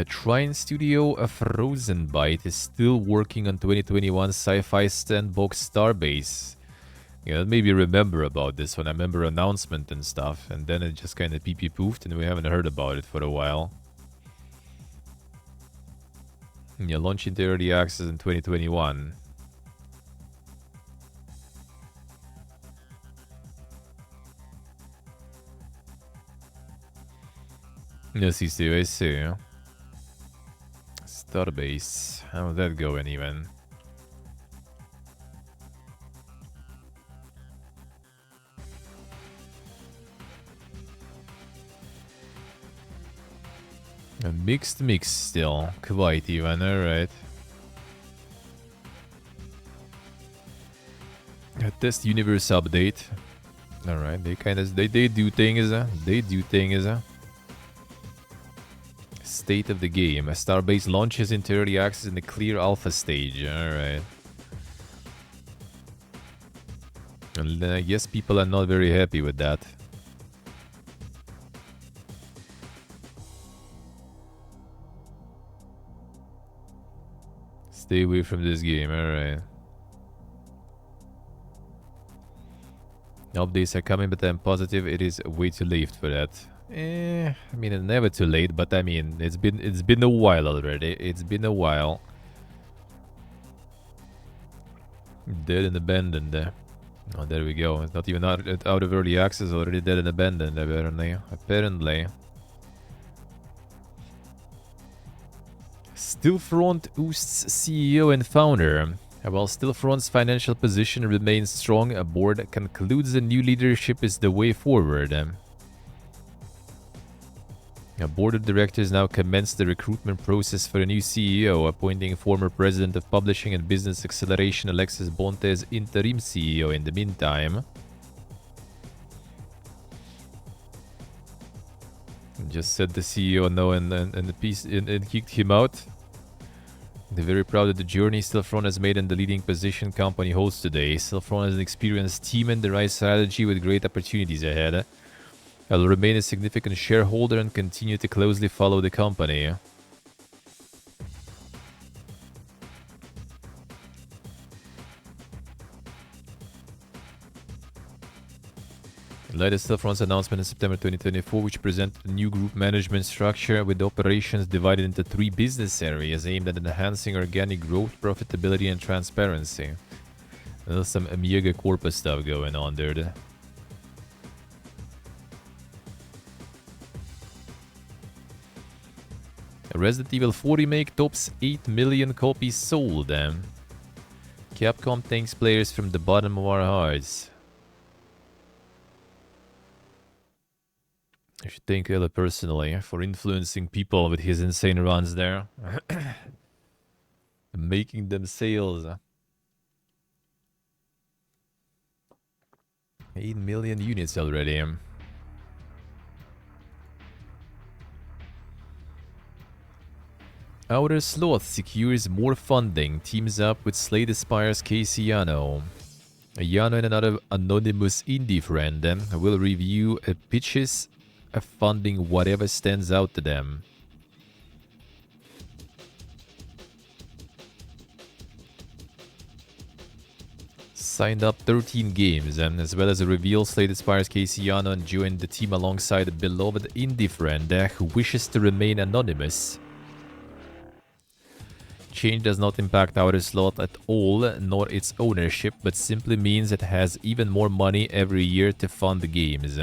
Trine Studio Frozen Byte is still working on 2021 sci-fi sandbox Starbase. Yeah, maybe remember about this one. I remember announcement and stuff, and then it just kind of pee-pee-poofed and we haven't heard about it for a while. Yeah, launch into early access in 2021. Yes, I see. Starbase. How's that going even? A mixed mix still. Quite even, alright. A test universe update. Alright, they do things. They do things. State of the game. Starbase launches into early access in the clear alpha stage. Alright. And I guess people are not very happy with that. Stay away from this game, alright. Updates are coming, but I'm positive it is way too late for that. I mean, it's never too late, but I mean, it's been a while already. It's been a while. Dead and abandoned. Oh, there we go. It's not even out of early access, already dead and abandoned, apparently. Stillfront Oost's CEO and founder. While Stillfront's financial position remains strong, a board concludes the new leadership is the way forward. A board of directors now commenced the recruitment process for a new CEO, appointing former president of publishing and business acceleration Alexis Bonte as interim CEO in the meantime. Just said the CEO no and kicked him out. They're very proud of the journey Stillfront has made and the leading position company holds today. Stillfront has an experienced team and the right strategy with great opportunities ahead. I will remain a significant shareholder and continue to closely follow the company. Latest Stillfront's announcement in September 2024, which presented a new group management structure with operations divided into 3 business areas aimed at enhancing organic growth, profitability, and transparency. There's some Amiga Corpus stuff going on there. Resident Evil 4 Remake tops 8 million copies sold. Capcom thanks players from the bottom of our hearts. I should thank Ella personally for influencing people with his insane runs there. Making them sales. 8 million units already. Outer Sloth secures more funding, teams up with Slade Aspire's Casey Yano. Yano and another anonymous indie friend will review pitches funding whatever stands out to them. Signed up 13 games, as well as a reveal Slade Aspires Casey Yano and joined the team alongside a beloved indie friend who wishes to remain anonymous. Change does not impact Outer Sloth at all, nor its ownership, but simply means it has even more money every year to fund the games.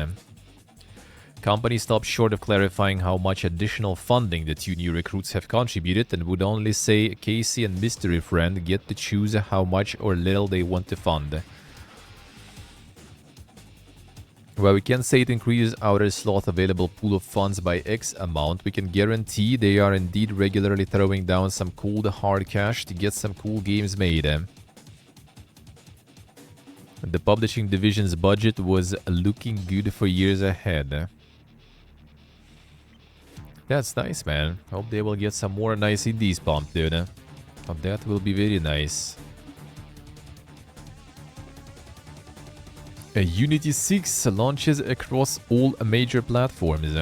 Company stopped short of clarifying how much additional funding the two new recruits have contributed and would only say Casey and Mystery Friend get to choose how much or little they want to fund. While we can say it increases Outer Sloth available pool of funds by X amount, we can guarantee they are indeed regularly throwing down some cold hard cash to get some cool games made. The publishing division's budget was looking good for years ahead. That's nice, man. Hope they will get some more nice indies pumped, dude. That will be very nice. Unity 6 launches across all major platforms.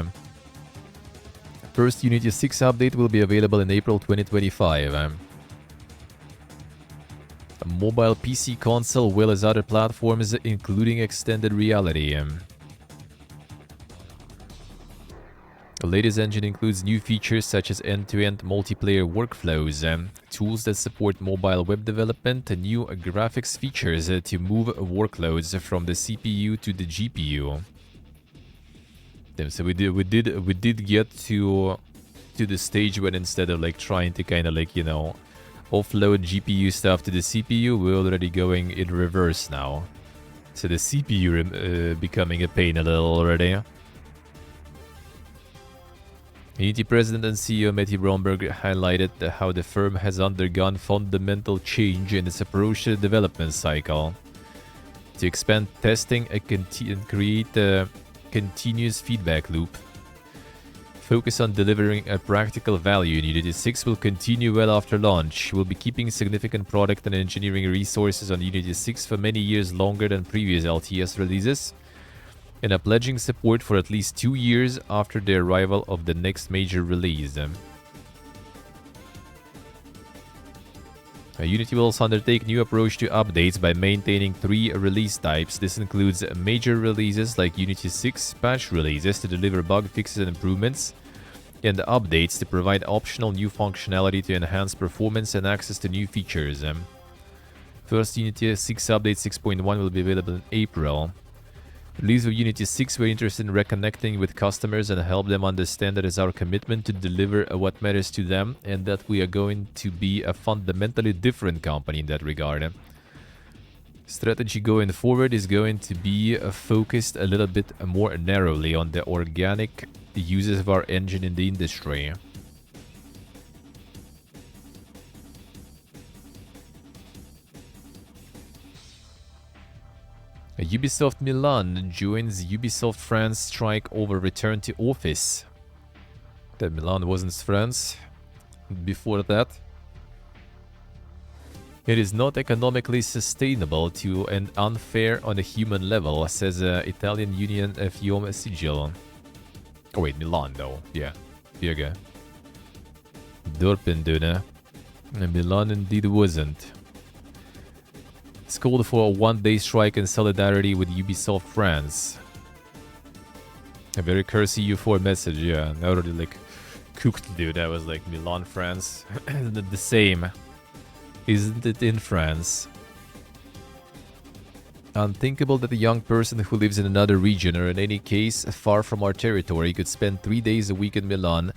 First Unity 6 update will be available in April 2025. A mobile PC console, well as other platforms, including extended reality. The latest engine includes new features such as end-to-end multiplayer workflows, tools that support mobile web development, and new graphics features to move workloads from the CPU to the GPU. So we did get to the stage when instead of like trying to kind of like, you know, offload GPU stuff to the CPU, we're already going in reverse now. So the CPU becoming a pain a little already. Unity President and CEO Matthew Bromberg highlighted how the firm has undergone fundamental change in its approach to the development cycle. To expand testing and create a continuous feedback loop. Focus on delivering a practical value. Unity 6 will continue well after launch. We'll be keeping significant product and engineering resources on Unity 6 for many years longer than previous LTS releases, and are pledging support for at least 2 years after the arrival of the next major release. Unity will also undertake new approach to updates by maintaining 3 release types. This includes major releases like Unity 6, patch releases to deliver bug fixes and improvements, and updates to provide optional new functionality to enhance performance and access to new features. First Unity 6 update 6.1 will be available in April. Release of Unity 6, we're interested in reconnecting with customers and help them understand that it's our commitment to deliver what matters to them, and that we are going to be a fundamentally different company in that regard. Strategy going forward is going to be focused a little bit more narrowly on the organic uses of our engine in the industry. Ubisoft Milan joins Ubisoft France strike over return to office. That Milan wasn't France before that. It is not economically sustainable to and unfair on a human level, says Italian union Fiume Sigil. Oh wait, Milan though. Yeah, Bürger. Dorpendöne. Milan indeed wasn't. It's called for a one-day strike in solidarity with Ubisoft France. A very cursey U4 message, yeah. I already like cooked, dude. That was like Milan, France. The same. Isn't it in France? Unthinkable that a young person who lives in another region, or in any case far from our territory, could spend 3 days a week in Milan,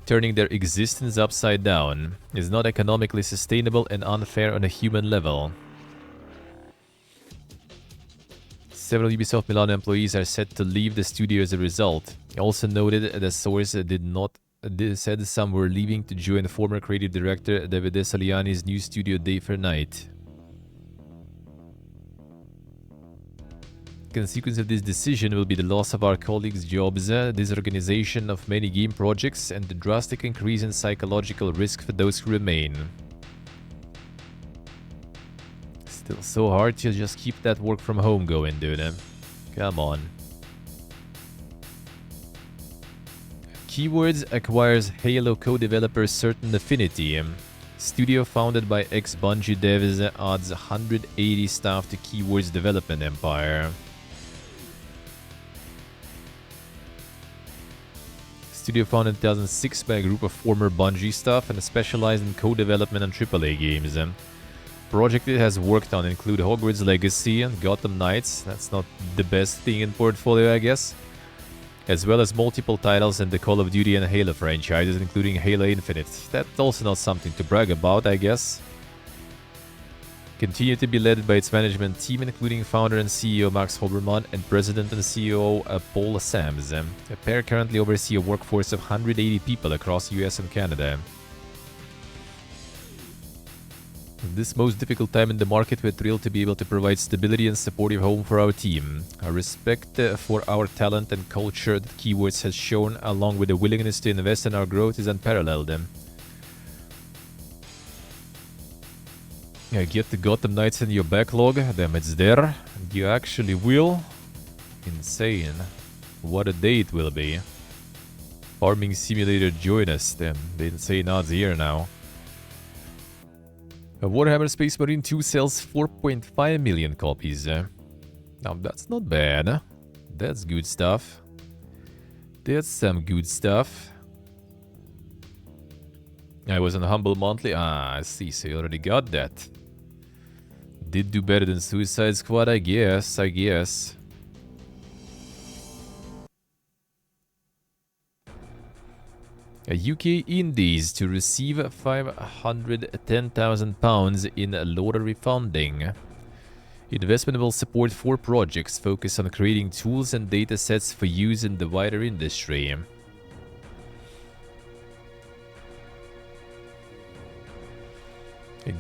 turning their existence upside down, is not economically sustainable and unfair on a human level. Several Ubisoft Milan employees are set to leave the studio as a result. Also noted, the source said some were leaving to join former creative director Davide Saliani's new studio day for night. consequence of this decision will be the loss of our colleagues' jobs, disorganization of many game projects, and the drastic increase in psychological risk for those who remain. Still so hard to just keep that work from home going, dude. Come on. Keywords acquires Halo co-developer Certain Affinity. Studio founded by ex-Bungie devs adds 180 staff to Keywords development empire. Studio founded in 2006 by a group of former Bungie staff and specialized in co-development on AAA games. Projects it has worked on include Hogwarts Legacy and Gotham Knights, that's not the best thing in portfolio I guess, as well as multiple titles in the Call of Duty and Halo franchises, including Halo Infinite. That's also not something to brag about, I guess. Continue to be led by its management team, including founder and CEO Max Hoberman and president and COO Paul Sams. The pair currently oversee a workforce of 180 people across US and Canada. In this most difficult time in the market, we're thrilled to be able to provide stability and supportive home for our team. Our respect for our talent and culture that Keywords has shown, along with the willingness to invest in our growth, is unparalleled. Get the Gotham Knights in your backlog, damn it's there. You actually will. Insane. What a day it will be. Farming Simulator join us, damn, the insane odds here now. Warhammer Space Marine 2 sells 4.5 million copies. Now that's not bad. That's good stuff. That's some good stuff. I was on Humble Monthly. Ah, I see. So you already got that. Did do better than Suicide Squad, I guess. UK Indies to receive £510,000 in lottery funding. Investment will support 4 projects focused on creating tools and datasets for use in the wider industry.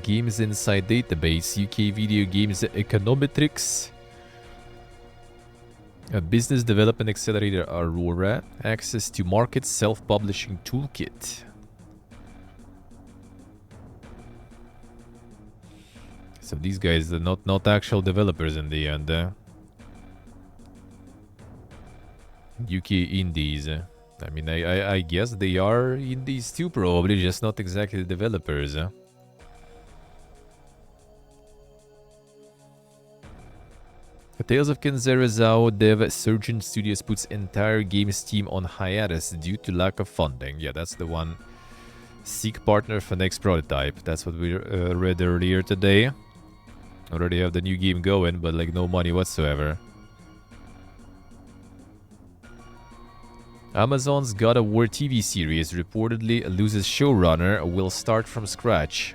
Games Inside Database, UK Video Games Econometrics. A Business Development Accelerator Aurora, access to market self-publishing toolkit. So these guys are not actual developers in the end. UK indies. I mean, I guess they are indies too, probably, just not exactly developers. Tales of Kenzerezao dev Surgeon Studios puts entire games team on hiatus due to lack of funding. Yeah, that's the one. Seek partner for next prototype. That's what we read earlier today. Already have the new game going, but like no money whatsoever. Amazon's God of War TV series reportedly loses showrunner, will start from scratch.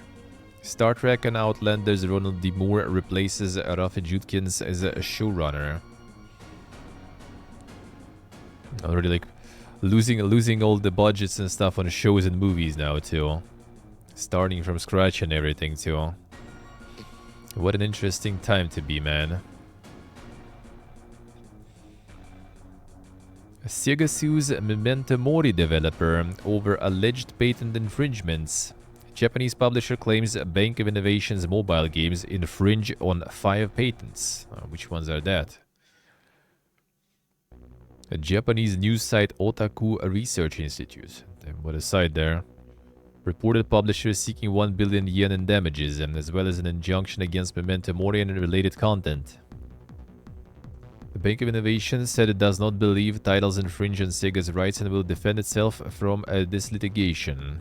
Star Trek and Outlander's Ronald D. Moore replaces Rafa Judkins as a showrunner. Already like losing all the budgets and stuff on shows and movies now too. Starting from scratch and everything too. What an interesting time to be, man. Sega sues Memento Mori developer over alleged patent infringements. Japanese publisher claims Bank of Innovation's mobile games infringe on 5 patents. Which ones are that? A Japanese news site Otaku Research Institute. What a site there. Reported publishers seeking 1 billion yen in damages, and as well as an injunction against Memento Mori and related content. The Bank of Innovation said it does not believe titles infringe on Sega's rights and will defend itself from this litigation.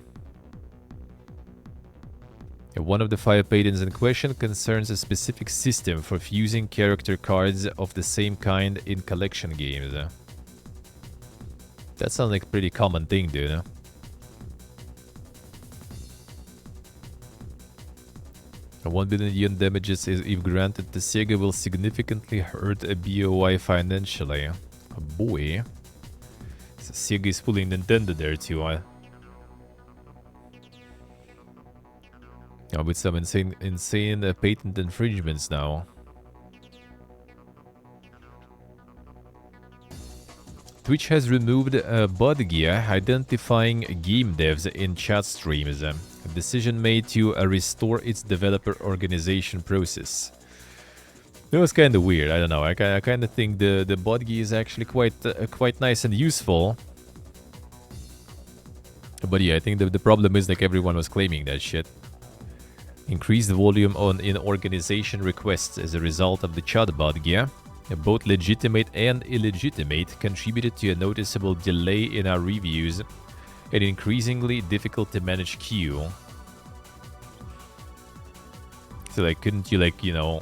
One of the 5 patents in question concerns a specific system for fusing character cards of the same kind in collection games. That sounds like a pretty common thing, dude. 1 billion yen damages if granted to Sega will significantly hurt a BOI financially. Oh boy. So Sega is pulling Nintendo there too, with some insane patent infringements now. Twitch has removed bot gear identifying game devs in chat streams. A decision made to restore its developer organization process. It was kind of weird. I don't know. I kind of think the bot gear is actually quite nice and useful. But yeah, I think the problem is like everyone was claiming that shit. Increased volume in organization requests as a result of the chatbot gear, both legitimate and illegitimate, contributed to a noticeable delay in our reviews and increasingly difficult to manage queue. So like, couldn't you like, you know,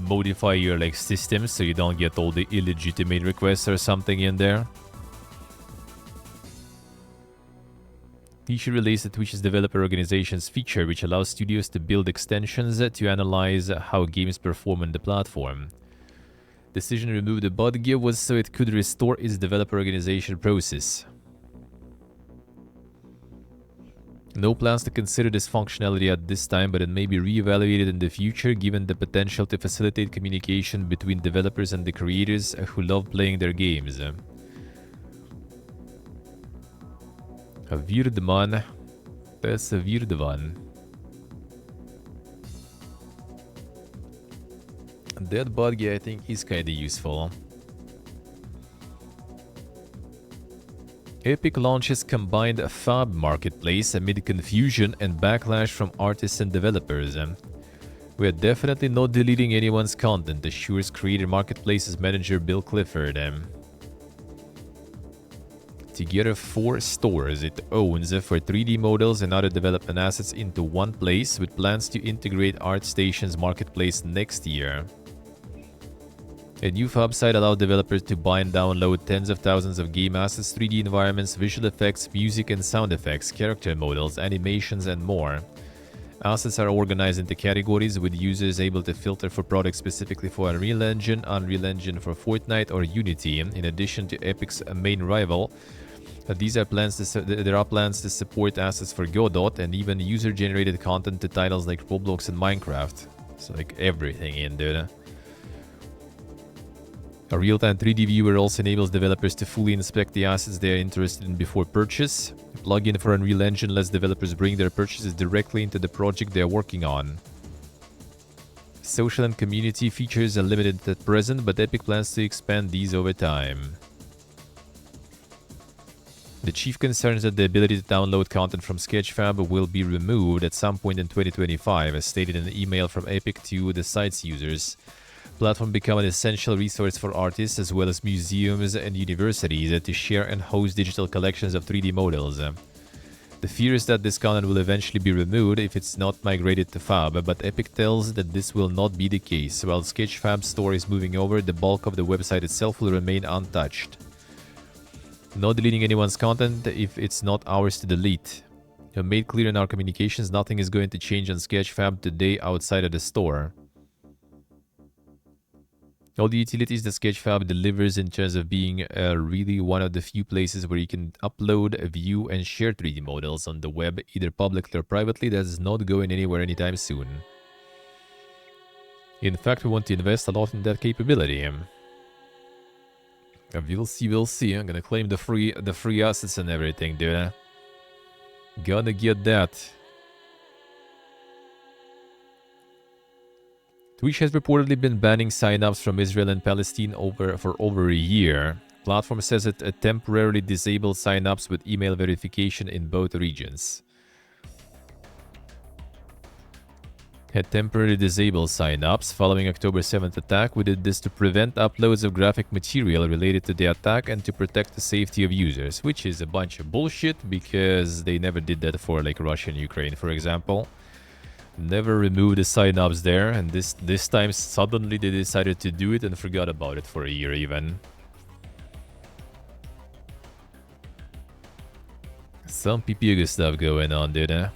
modify your like system so you don't get all the illegitimate requests or something in there? You should release the Twitch's developer organizations feature, which allows studios to build extensions to analyze how games perform on the platform. Decision to remove the bot gear was so it could restore its developer organization process. No plans to consider this functionality at this time, but it may be re-evaluated in the future given the potential to facilitate communication between developers and the creators who love playing their games. A weird man. That's a weird one. That bot gear I think is kinda useful. Epic launches combined a Fab marketplace amid confusion and backlash from artists and developers. We are definitely not deleting anyone's content, assures Creator Marketplace's manager Bill Clifford. Together 4 stores it owns for 3D models and other development assets into one place, with plans to integrate ArtStation's marketplace next year. A new Fab site allowed developers to buy and download tens of thousands of game assets, 3D environments, visual effects, music and sound effects, character models, animations, and more. Assets are organized into categories, with users able to filter for products specifically for Unreal Engine for Fortnite, or Unity, in addition to Epic's main rival. There are plans to support assets for Godot and even user-generated content to titles like Roblox and Minecraft. So like everything in there. A real-time 3D viewer also enables developers to fully inspect the assets they are interested in before purchase. A plugin for Unreal Engine lets developers bring their purchases directly into the project they are working on. Social and community features are limited at present, but Epic plans to expand these over time. The chief concern is that the ability to download content from Sketchfab will be removed at some point in 2025, as stated in an email from Epic to the site's users. The platform become an essential resource for artists as well as museums and universities to share and host digital collections of 3D models. The fear is that this content will eventually be removed if it's not migrated to Fab, but Epic tells that this will not be the case. While Sketchfab's store is moving over, the bulk of the website itself will remain untouched. Not deleting anyone's content if it's not ours to delete. Made clear in our communications, nothing is going to change on Sketchfab today outside of the store. All the utilities that Sketchfab delivers in terms of being really one of the few places where you can upload, view, and share 3D models on the web, either publicly or privately, that is not going anywhere anytime soon. In fact, we want to invest a lot in that capability. We'll see. I'm gonna claim the free assets and everything, dude. Gonna get that. Twitch has reportedly been banning sign-ups from Israel and Palestine for over a year. Platform says it temporarily disabled sign-ups with email verification in both regions. Had temporarily disabled sign-ups following October 7th attack. We did this to prevent uploads of graphic material related to the attack and to protect the safety of users, which is a bunch of bullshit because they never did that for like Russia and Ukraine, for example. Never removed the sign-ups there, and this time suddenly they decided to do it and forgot about it for a year even. Some PPG stuff going on, dude.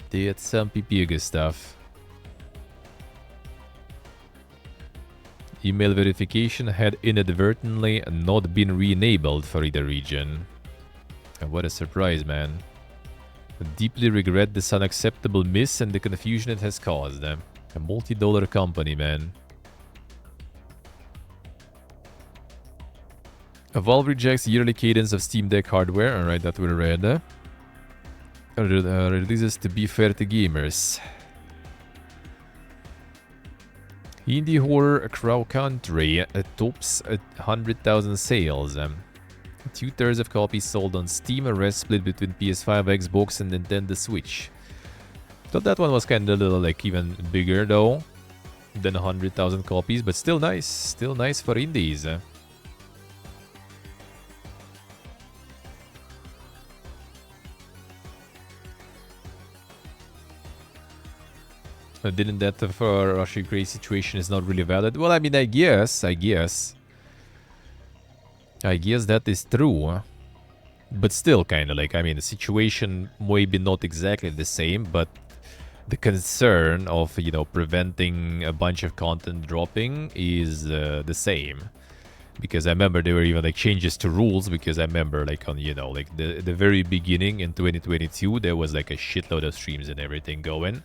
They had some PPG stuff. Email verification had inadvertently not been re-enabled for either region. And what a surprise, man. I deeply regret this unacceptable miss and the confusion it has caused. A multi-dollar company, man. Valve rejects yearly cadence of Steam Deck hardware. Alright, that we read. Releases to be fair to gamers. Indie horror Crow Country tops 100,000 sales. 2/3 of copies sold on Steam, a rest split between PS5, Xbox, and Nintendo Switch. Thought that one was kind of a little like even bigger though than 100,000 copies, but still nice. Still nice for indies. Didn't that for Russia-Ukraine situation is not really valid? Well, I mean, I guess that is true. But still, kind of like, I mean, the situation may be not exactly the same, but the concern of, you know, preventing a bunch of content dropping is the same. Because I remember there were even like changes to rules, because I remember like on, you know, like the very beginning in 2022, there was like a shitload of streams and everything going.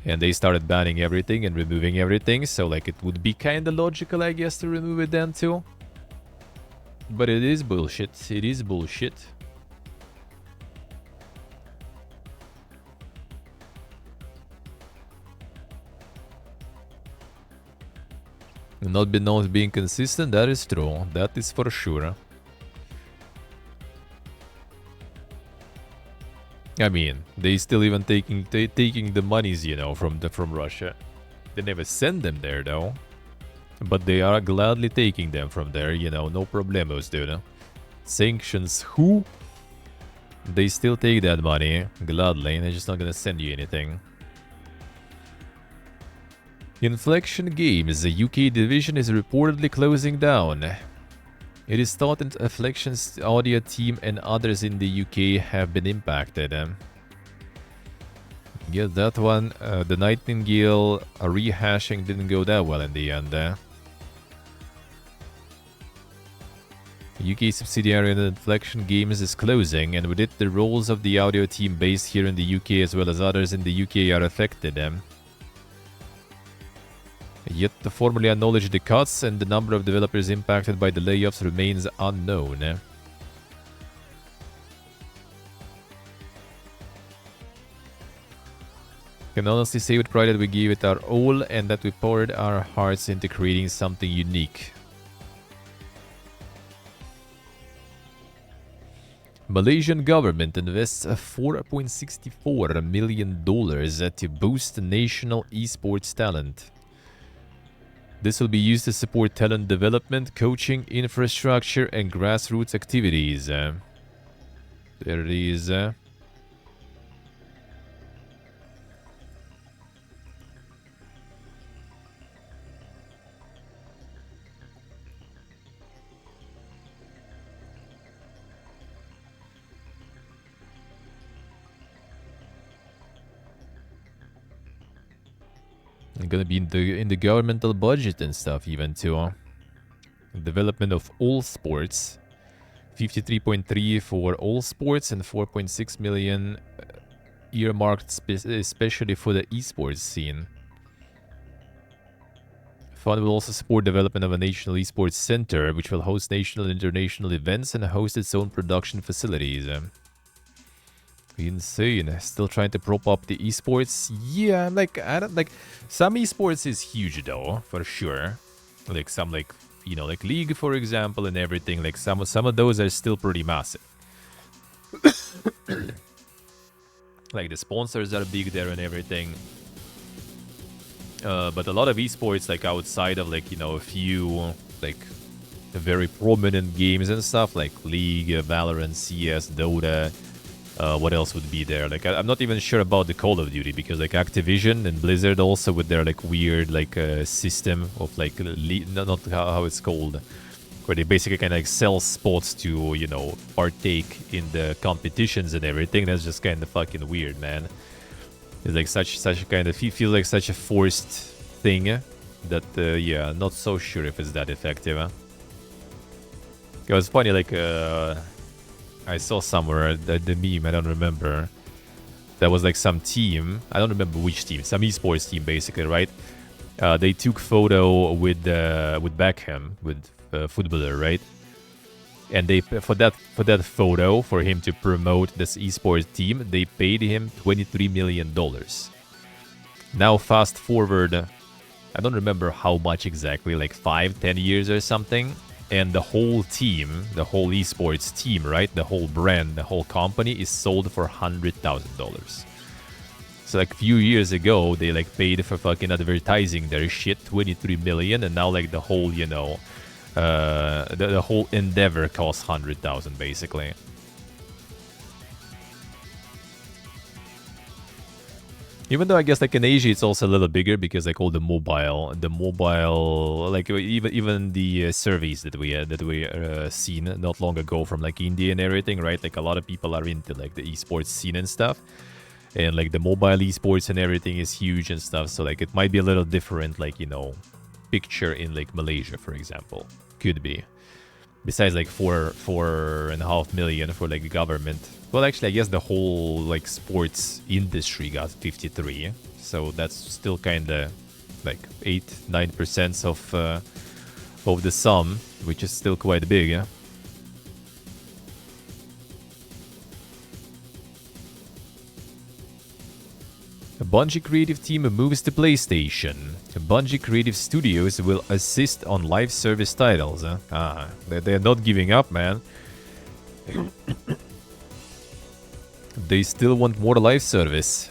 And they started banning everything and removing everything, so like it would be kind of logical, I guess, to remove it then too. But it is bullshit. It is bullshit. Not being consistent, that is true. That is for sure. I mean, they still even taking the monies, you know, from Russia. They never send them there though, but they are gladly taking them from there, you know, no problemos, dude. Sanctions who? They still take that money gladly, and they're just not gonna send you anything. Inflection Games, the UK division, is reportedly closing down. It is thought that Affliction's audio team and others in the UK have been impacted. Yeah, that one, the Nightingale rehashing didn't go that well in the end. UK subsidiary of Inflection Games is closing, and with it the roles of the audio team based here in the UK as well as others in the UK are affected. Yet to formally acknowledge the cuts, and the number of developers impacted by the layoffs remains unknown. I can honestly say with pride that we gave it our all and that we poured our hearts into creating something unique. Malaysian government invests $4.64 million to boost national esports talent. This will be used to support talent development, coaching, infrastructure, and grassroots activities. There it is. Gonna be in the governmental budget and stuff even too. Development of all sports, 53.3 for all sports and 4.6 million earmarked especially for the esports scene. Fund will also support development of a national esports center, which will host national and international events and host its own production facilities. Insane. Still trying to prop up the esports. Yeah, like I don't like some esports is huge though, for sure. Like some like, you know, like League for example and everything, like some of those are still pretty massive. Like the sponsors are big there and everything. But a lot of esports like outside of like, you know, a few like very prominent games and stuff like League, Valorant, CS, Dota. What else would be there? Like I'm not even sure about the Call of Duty because like Activision and Blizzard also with their like weird like system of like not how it's called, where they basically kind of like sell spots to, you know, partake in the competitions and everything. That's just kind of fucking weird, man. It's like such a kind of feel like such a forced thing that yeah, not so sure if it's that effective. It was funny, like I saw somewhere the meme, I don't remember. There was like some team, I don't remember which team, some esports team basically, right? They took photo with Beckham, with footballer, right? And they for that photo, for him to promote this esports team, they paid him $23 million. Now fast forward, I don't remember how much exactly, like 5-10 years or something, and the whole team, the whole esports team, right, the whole brand, the whole company is sold for $100,000. So like a few years ago, they like paid for fucking advertising their shit 23 million, and now like the whole, you know, the whole endeavor costs 100,000 basically. Even though I guess like in Asia it's also a little bigger because like all the mobile, like even the surveys that we seen not long ago from like India and everything, right? Like a lot of people are into like the esports scene and stuff, and like the mobile esports and everything is huge and stuff. So like it might be a little different, like, you know, picture in like Malaysia, for example, could be. Besides like 4.5 million for like the government. Well, actually, I guess the whole like sports industry got 53, so that's still kind of like 8-9% of the sum, which is still quite big. Yeah? A Bungie creative team moves to PlayStation. Bungie Creative Studios will assist on live service titles. Huh? They're not giving up, man. They still want more live service.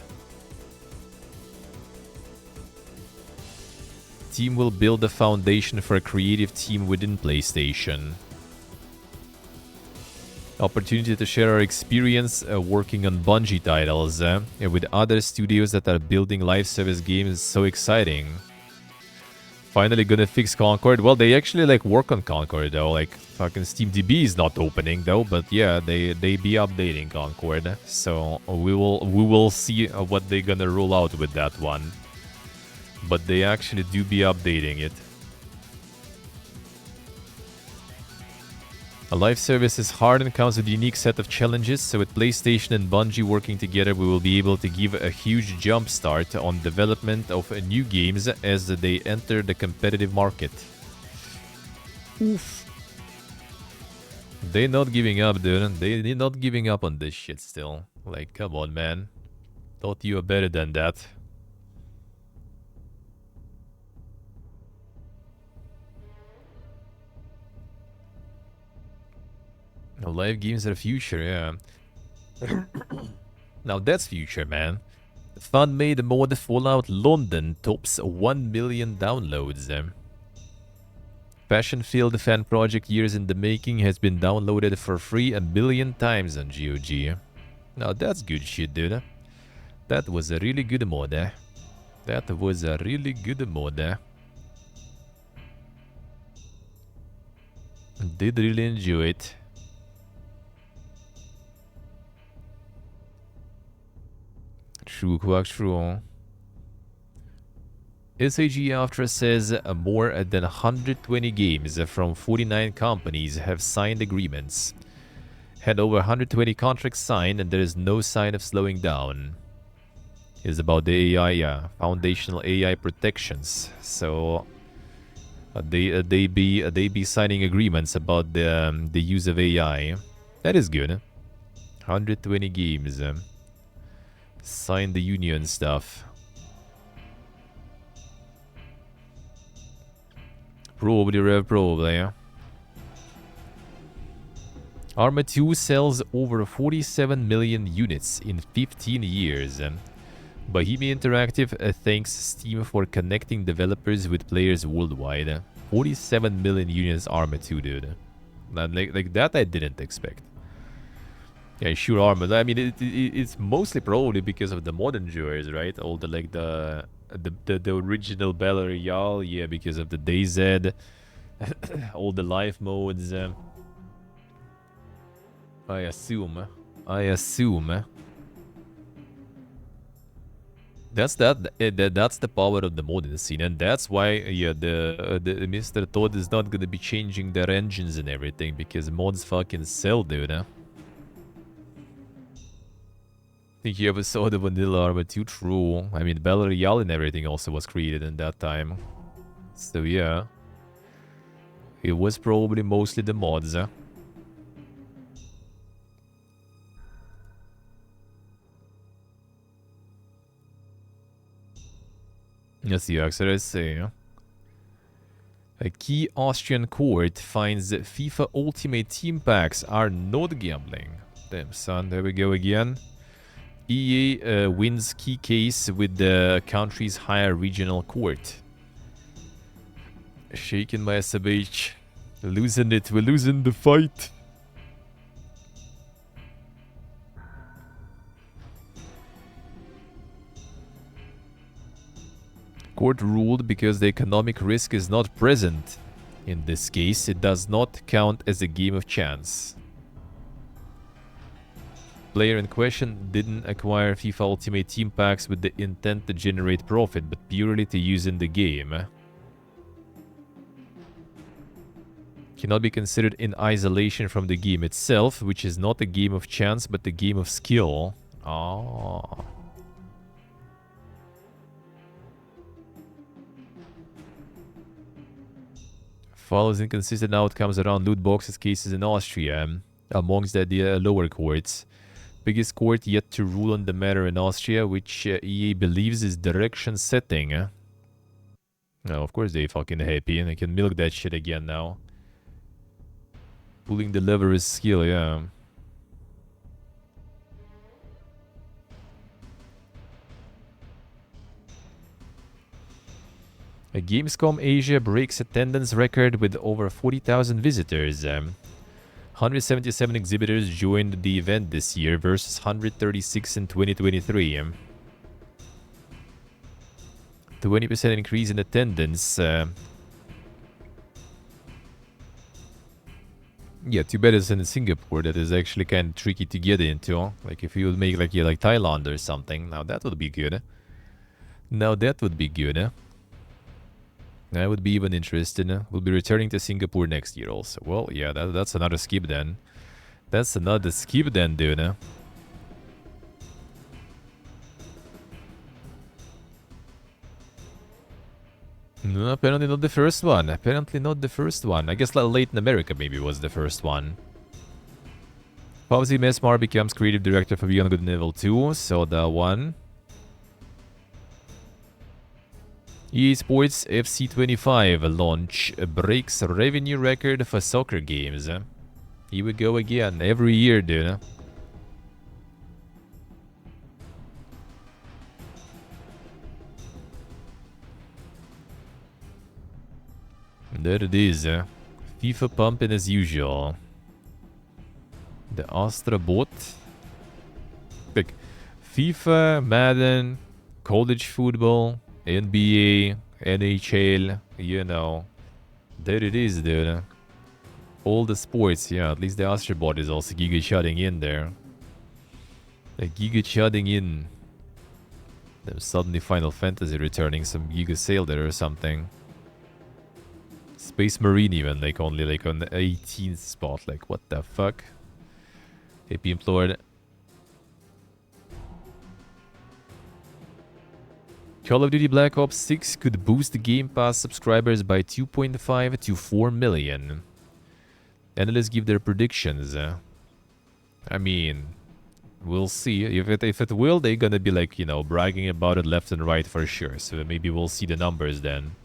Team will build a foundation for a creative team within PlayStation. Opportunity to share our experience working on Bungie titles with other studios that are building live service games is so exciting. Finally gonna fix Concord. Well, they actually like work on Concord though. Like fucking SteamDB is not opening though, but yeah, they be updating Concord. So we will see what they're gonna roll out with that one. But they actually do be updating it. A live service is hard and comes with a unique set of challenges, so with PlayStation and Bungie working together, we will be able to give a huge jump start on development of new games as they enter the competitive market. Oof. They're not giving up, dude. They're not giving up on this shit still. Like, come on, man. Thought you were better than that. Live games are the future, yeah. Now that's future, man. Fan-made mod Fallout London tops 1 million downloads. Passion-filled fan project years in the making has been downloaded for free 1 million times on GOG. Now that's good shit, dude. That was a really good mod, eh? That was a really good mod, eh? Did really enjoy it. True, quite true. SAG After says more than 120 games from 49 companies have signed agreements. Had over 120 contracts signed and there is no sign of slowing down. It's about the AI, yeah, foundational AI protections. So they be signing agreements about the use of AI. That is good. 120 games. Sign the union stuff. Probably, Rev, probably, yeah. Arma 2 sells over 47 million units in 15 years. Bohemia Interactive thanks Steam for connecting developers with players worldwide. 47 million units Arma 2, dude. Like that I didn't expect. Yeah, sure, Arma. I mean, it's mostly probably because of the modern viewers, right? All the like the original Battle Royale, yeah, because of the DayZ, all the life modes. I assume. That's that's the power of the modern scene, and that's why yeah the Mr. Todd is not gonna be changing their engines and everything because mods fucking sell, dude. Huh? I think you ever saw the Vanilla Arma 2? True. I mean, Battle Royale and everything also was created in that time. So yeah. It was probably mostly the mods. Yes, the Axel say. A key Austrian court finds that FIFA Ultimate Team Packs are not gambling. Damn, son, there we go again. EA wins key case with the country's higher regional court. Shaking my SMH. Losing it, we're losing the fight. Court ruled because the economic risk is not present. In this case, it does not count as a game of chance. Player in question didn't acquire FIFA Ultimate Team Packs with the intent to generate profit, but purely to use in the game. Cannot be considered in isolation from the game itself, which is not a game of chance, but a game of skill. Ah. Follows inconsistent outcomes around loot boxes cases in Austria, amongst the lower courts. Biggest court yet to rule on the matter in Austria, which EA believes is direction setting. No, of course they fucking happy, and they can milk that shit again now. Pulling the lever is skill, yeah. A Gamescom Asia breaks attendance record with over 40,000 visitors. 177 exhibitors joined the event this year versus 136 in 2023. 20% increase in attendance. Yeah, too bad it's in Singapore. That is actually kind of tricky to get into. Like if you would make like Thailand or something. Now that would be good. Now that would be good. I would be even interested. We'll be returning to Singapore next year also. Well, yeah, that's another skip then. That's another skip then, dude. No, apparently not the first one. Apparently not the first one. I guess Latin America maybe was the first one. Pubsy Mesmar becomes creative director for Beyond Good and Evil 2. So that one. EA Sports FC25 launch breaks revenue record for soccer games. Here we go again. Every year, dude. There it is. FIFA pumping as usual. The Astra bot. Like FIFA, Madden, college football, NBA, NHL, you know. There it is, dude. All the sports, yeah. At least the Astra bot is also giga shutting in there. Like giga shutting in. Then suddenly Final Fantasy returning some giga sale there or something. Space Marine even, like only like on the 18th spot. Like what the fuck? AP implored. Call of Duty Black Ops 6 could boost the Game Pass subscribers by 2.5 to 4 million. Analysts give their predictions. I mean, we'll see. If it will, they're gonna be like, you know, bragging about it left and right for sure. So maybe we'll see the numbers then.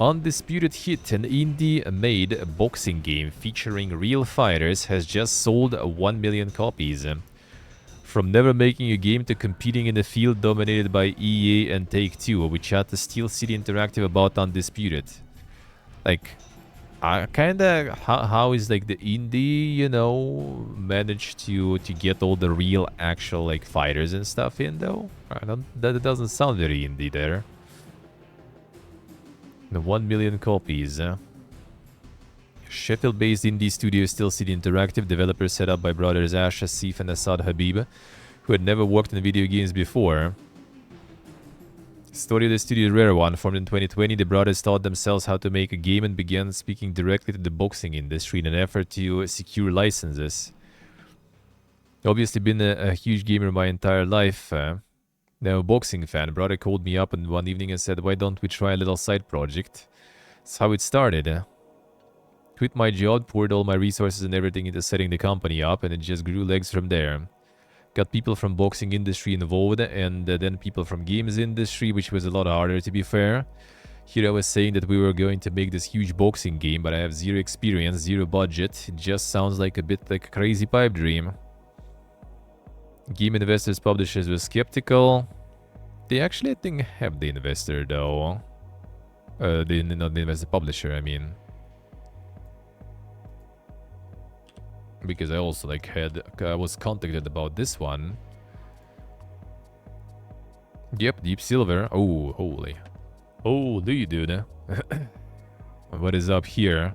Undisputed Hit, an indie-made boxing game featuring real fighters, has just sold 1 million copies. From never making a game to competing in a field dominated by EA and Take-Two, we chat to Steel City Interactive about Undisputed. Like, kinda, how is like the indie, you know, managed to get all the real actual like fighters and stuff in though? That doesn't sound very indie there. The 1 million copies. Sheffield-based indie studio Steel City Interactive, developers set up by brothers Ash Asif and Assad Habib, who had never worked in video games before. Story of the studio is a rare one. Formed in 2020, the brothers taught themselves how to make a game and began speaking directly to the boxing industry in an effort to secure licenses. Obviously been a huge gamer my entire life. Now, a boxing fan. Brother called me up and one evening and said, why don't we try a little side project? That's how it started. Quit my job, poured all my resources and everything into setting the company up, and it just grew legs from there. Got people from boxing industry involved, and then people from games industry, which was a lot harder, to be fair. Here I was saying that we were going to make this huge boxing game, but I have zero experience, zero budget. It just sounds like a bit like a crazy pipe dream. Game investors, publishers were skeptical. They actually, I think, have the investor, though. Not the investor, publisher, I mean. Because I also, like, I was contacted about this one. Yep, Deep Silver. Oh, holy. Holy, dude. What is up here?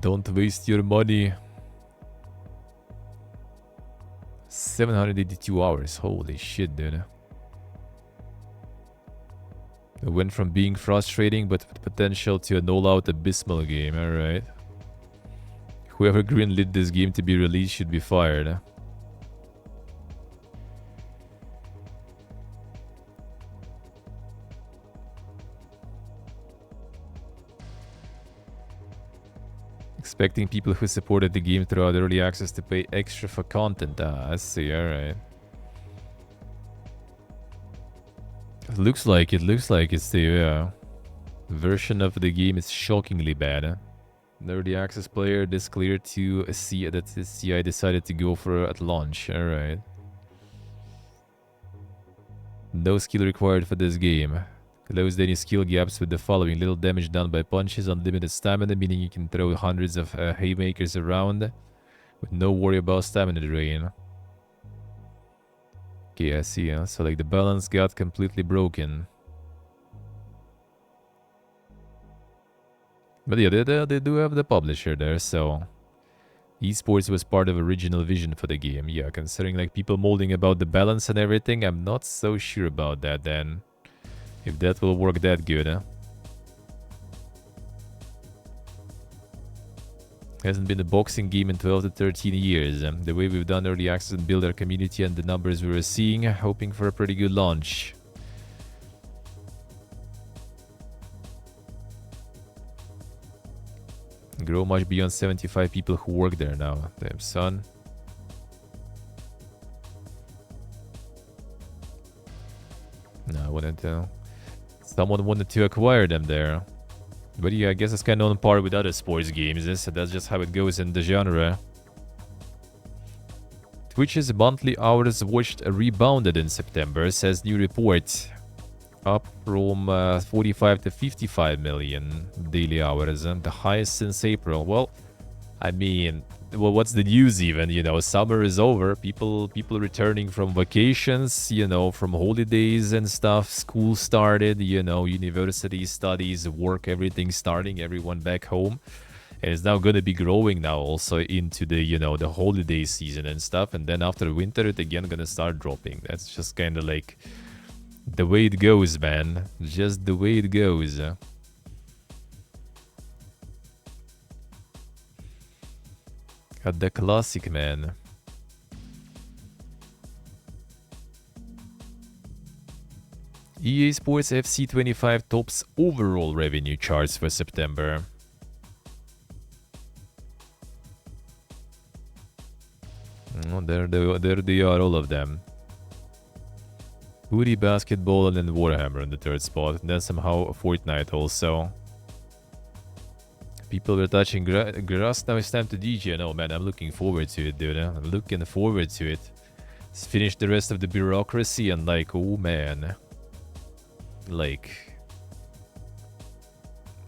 Don't waste your money. 782 hours. Holy shit, dude. It went from being frustrating but with potential to an all-out abysmal game. Alright. Whoever greenlit this game to be released should be fired. Expecting people who supported the game throughout early access to pay extra for content. Ah, I see, alright. It looks like it's the version of the game is shockingly bad. The early access player, this clear to see that the CI decided to go for at launch. Alright. No skill required for this game. Closed any skill gaps with the following: little damage done by punches, unlimited stamina, meaning you can throw hundreds of haymakers around with no worry about stamina drain. Okay, I see. So like the balance got completely broken. But yeah, they do have the publisher there, so esports was part of original vision for the game. Yeah, considering like people molding about the balance and everything, I'm not so sure about that then. If that will work that good, huh? Hasn't been a boxing game in 12 to 13 years. The way we've done early access and build our community and the numbers we were seeing, hoping for a pretty good launch. Grow much beyond 75 people who work there now. Damn, son. No, I wouldn't tell. Someone wanted to acquire them there. But yeah, I guess it's kind of on par with other sports games, so that's just how it goes in the genre. Twitch's monthly hours watched rebounded in September, says new report. Up from 45 to 55 million daily hours, the highest since April. Well, I mean, well, what's the news even? You know, summer is over. People returning from vacations, you know, from holidays and stuff. School started, you know, university studies, work, everything starting. Everyone back home. And it's now going to be growing now also into the, you know, the holiday season and stuff. And then after winter, it again going to start dropping. That's just kind of like the way it goes, man. Just the way it goes. At the classic, man. EA Sports FC 25 tops overall revenue charts for September. Oh, there they are, all of them. Woody, Basketball, and then Warhammer on the third spot. And then somehow Fortnite also. People were touching grass. Now it's time to DJ. No, man, I'm looking forward to it, dude. I'm looking forward to it. Let's finish the rest of the bureaucracy and like, oh man. Like,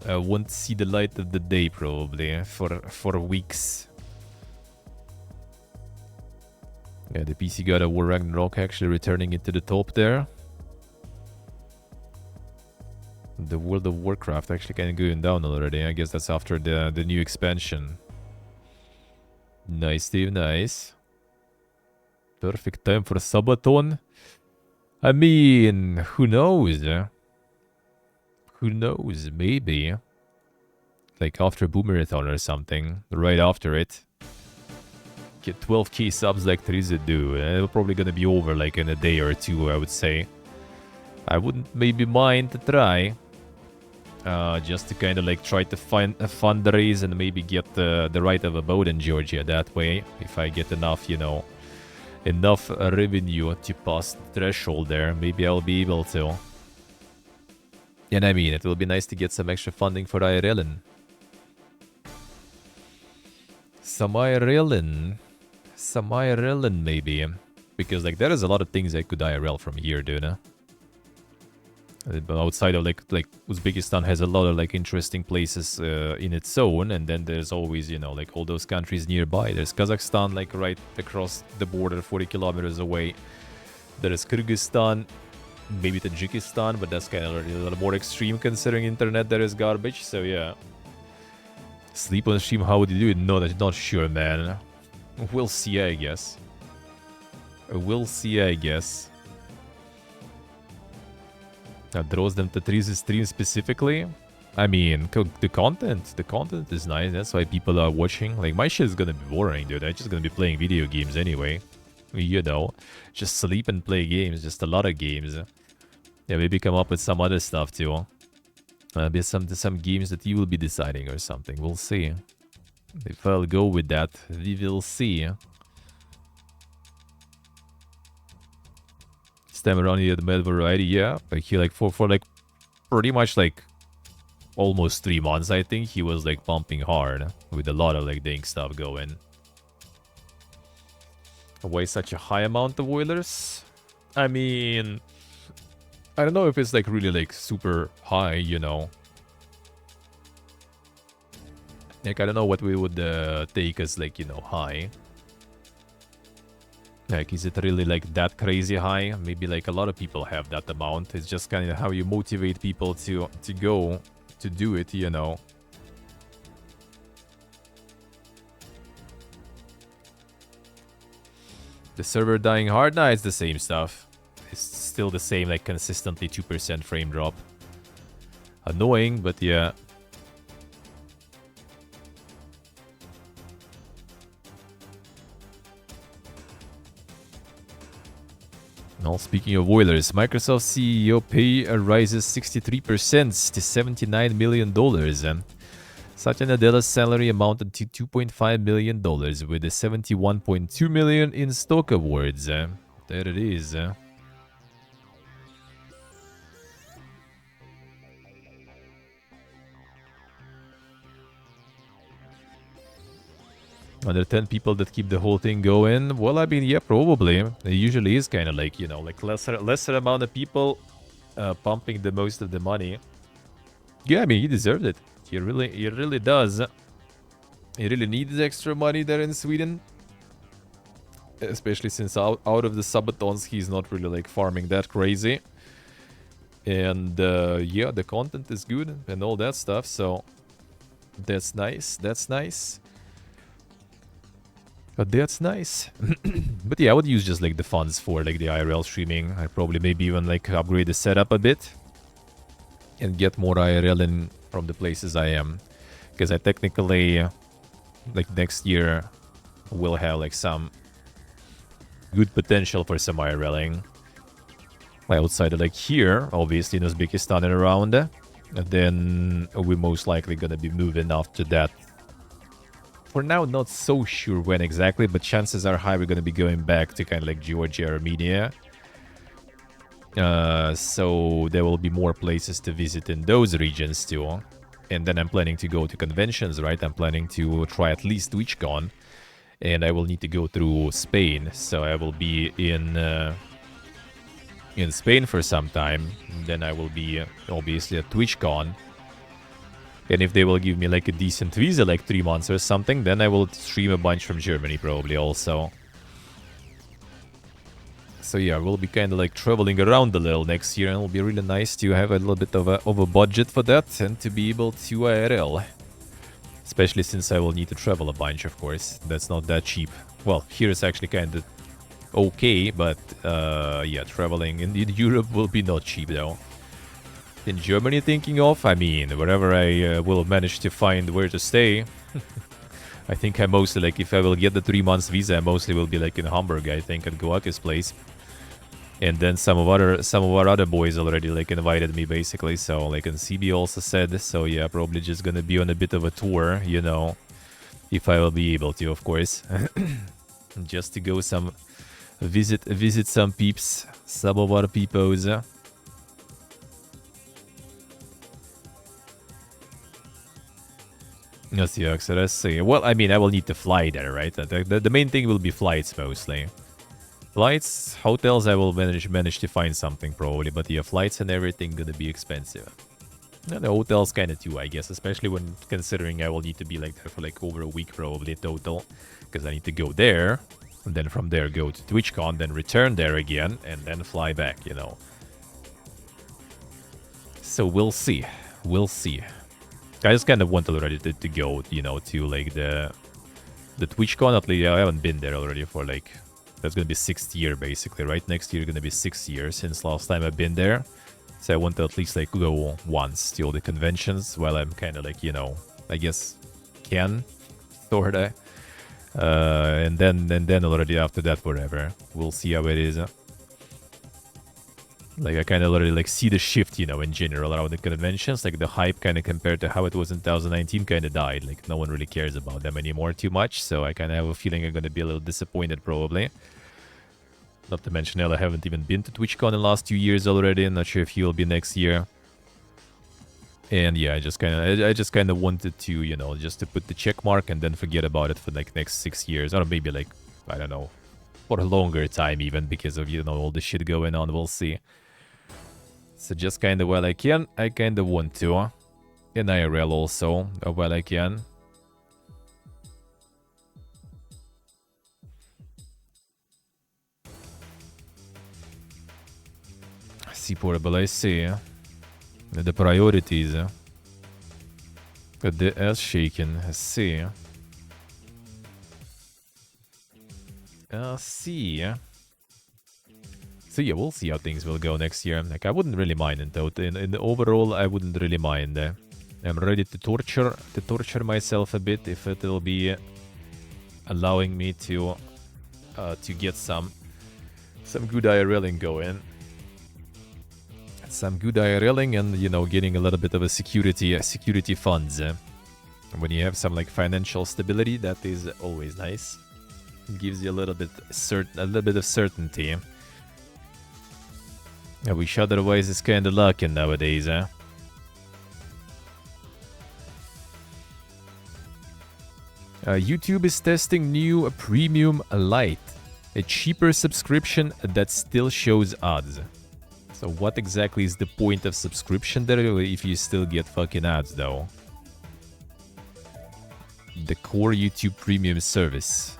I won't see the light of the day probably for weeks. Yeah, the PC God of War Ragnarok actually returning into the top there. The World of Warcraft actually kind of going down already. I guess that's after the new expansion. Nice, Steve, nice. Perfect time for Sabaton. I mean, who knows? Who knows? Maybe. Like after Boomerathon or something. Right after it. get 12k subs like Teresa do. It'll probably gonna be over like in a day or two, I would say. I wouldn't maybe mind to try. Just to kind of like try to find a fundraise and maybe get the right of a boat in Georgia that way. If I get enough, you know, enough revenue to pass the threshold there, maybe I'll be able to. And I mean, it will be nice to get some extra funding for IRLing. Some IRLing maybe. Because like there is a lot of things I could IRL from here, dude. But outside of like Uzbekistan has a lot of like interesting places in its own, and then there's always, you know, like all those countries nearby. There's Kazakhstan like right across the border 40 kilometers away. There is Kyrgyzstan, maybe Tajikistan, but that's kind of a little more extreme considering internet there is garbage. So yeah, sleep on stream, how would you do it? No, that's not sure, man. We'll see, I guess. We'll see, I guess. That draws them to Teresa's stream specifically. I mean, the content is nice. That's why people are watching. Like, my shit is gonna be boring, dude. I'm just gonna be playing video games anyway. You know, just sleep and play games. Just a lot of games. Yeah, maybe come up with some other stuff too. Maybe some games that you will be deciding or something. We'll see. If I'll go with that, we will see. Time around here the med variety, yeah. Like he like for like pretty much like almost 3 months, I think he was like pumping hard with a lot of like dang stuff going. Why such a high amount of Oilers? I mean, I don't know if it's like really like super high, you know. Like I don't know what we would take as like, you know, high. Like, is it really like that crazy high? Maybe like a lot of people have that amount. It's just kind of how you motivate people to go to do it, you know. The server dying hard? Nah, it's the same stuff. It's still the same, like consistently 2% frame drop. Annoying, but yeah. Well, speaking of Oilers, Microsoft CEO pay rises 63% to $79 million. Satya Nadella's salary amounted to $2.5 million with a $71.2 million in stock awards. There it is. Under 10 people that keep the whole thing going? Well, I mean, yeah, probably. It usually is kind of like, you know, like lesser amount of people pumping the most of the money. Yeah, I mean, he deserved it. He really does. He really needs extra money there in Sweden. Especially since out of the subathons, he's not really like farming that crazy. And yeah, the content is good and all that stuff, so that's nice. That's nice. That's nice. But yeah, I would use just like the funds for like the IRL streaming. I'd probably maybe even like upgrade the setup a bit and get more IRL in from the places I am, because I technically like next year will have like some good potential for some IRLing. Like outside of like here, obviously in Uzbekistan and around, and then we're most likely gonna be moving after that. For now, not so sure when exactly, but chances are high we're going to be going back to kind of like Georgia, Armenia. So there will be more places to visit in those regions too. And then I'm planning to go to conventions, right? I'm planning to try at least TwitchCon. And I will need to go through Spain. So I will be in Spain for some time. Then I will be obviously at TwitchCon. And if they will give me like a decent visa, like 3 months or something, then I will stream a bunch from Germany probably also. So yeah, we'll be kind of like traveling around a little next year, and it'll be really nice to have a little bit of a budget for that and to be able to IRL. Especially since I will need to travel a bunch, of course. That's not that cheap. Well, here it's actually kind of okay, but yeah, traveling in Europe will be not cheap though. In Germany thinking of, I mean, wherever I will manage to find where to stay, I think I mostly, like, if I will get the 3 months visa, I mostly will be, like, in Hamburg, I think, at Goaki's place. And then some of our other boys already, like, invited me, basically. So, like, and CB also said, so yeah, probably just gonna be on a bit of a tour, you know, if I will be able to, of course. Just to go visit some peeps, some of our peepos. Let's see, so let's see. Well, I mean, I will need to fly there, right? The main thing will be flights, mostly. Flights, hotels, I will manage to find something, probably. But yeah, flights and everything gonna be expensive. And the hotels kind of too, I guess. Especially when considering I will need to be like there for like over a week, probably, total. Because I need to go there. And then from there go to TwitchCon, then return there again. And then fly back, you know. So we'll see. We'll see. I just kind of want already to go, you know, to like the TwitchCon. At least I haven't been there already for like, that's gonna be 6th year basically, right? Next year gonna be 6 years since last time I've been there. So I want to at least like go once to all the conventions while I'm kind of like, you know, I guess can sorta. And then already after that, whatever. We'll see how it is. Like, I kind of already, like, see the shift, you know, in general around the conventions. Like, the hype kind of compared to how it was in 2019 kind of died. Like, no one really cares about them anymore too much. So I kind of have a feeling I'm going to be a little disappointed, probably. Not to mention, I haven't even been to TwitchCon in the last 2 years already. I'm not sure if he will be next year. And yeah, I just kind of wanted to, you know, just to put the check mark and then forget about it for, like, next 6 years. Or maybe, like, I don't know, for a longer time even because of, you know, all the shit going on. We'll see. So just kind of while I can, I kind of want to. In IRL also, while I can. See, portable, I see. The priorities. The ass shaking, I see. I see. So yeah, we'll see how things will go next year. Like, I wouldn't really mind in total. In the overall, I wouldn't really mind. I'm ready to torture myself a bit if it'll be allowing me to get some good IRLing going. Some good IRLing and, you know, getting a little bit of a security funds. When you have some like financial stability, that is always nice. It gives you a little bit of certainty. I wish otherwise it's kind of lucky nowadays, huh? YouTube is testing new Premium Lite, a cheaper subscription that still shows ads. So what exactly is the point of subscription there if you still get fucking ads, though? The core YouTube Premium service.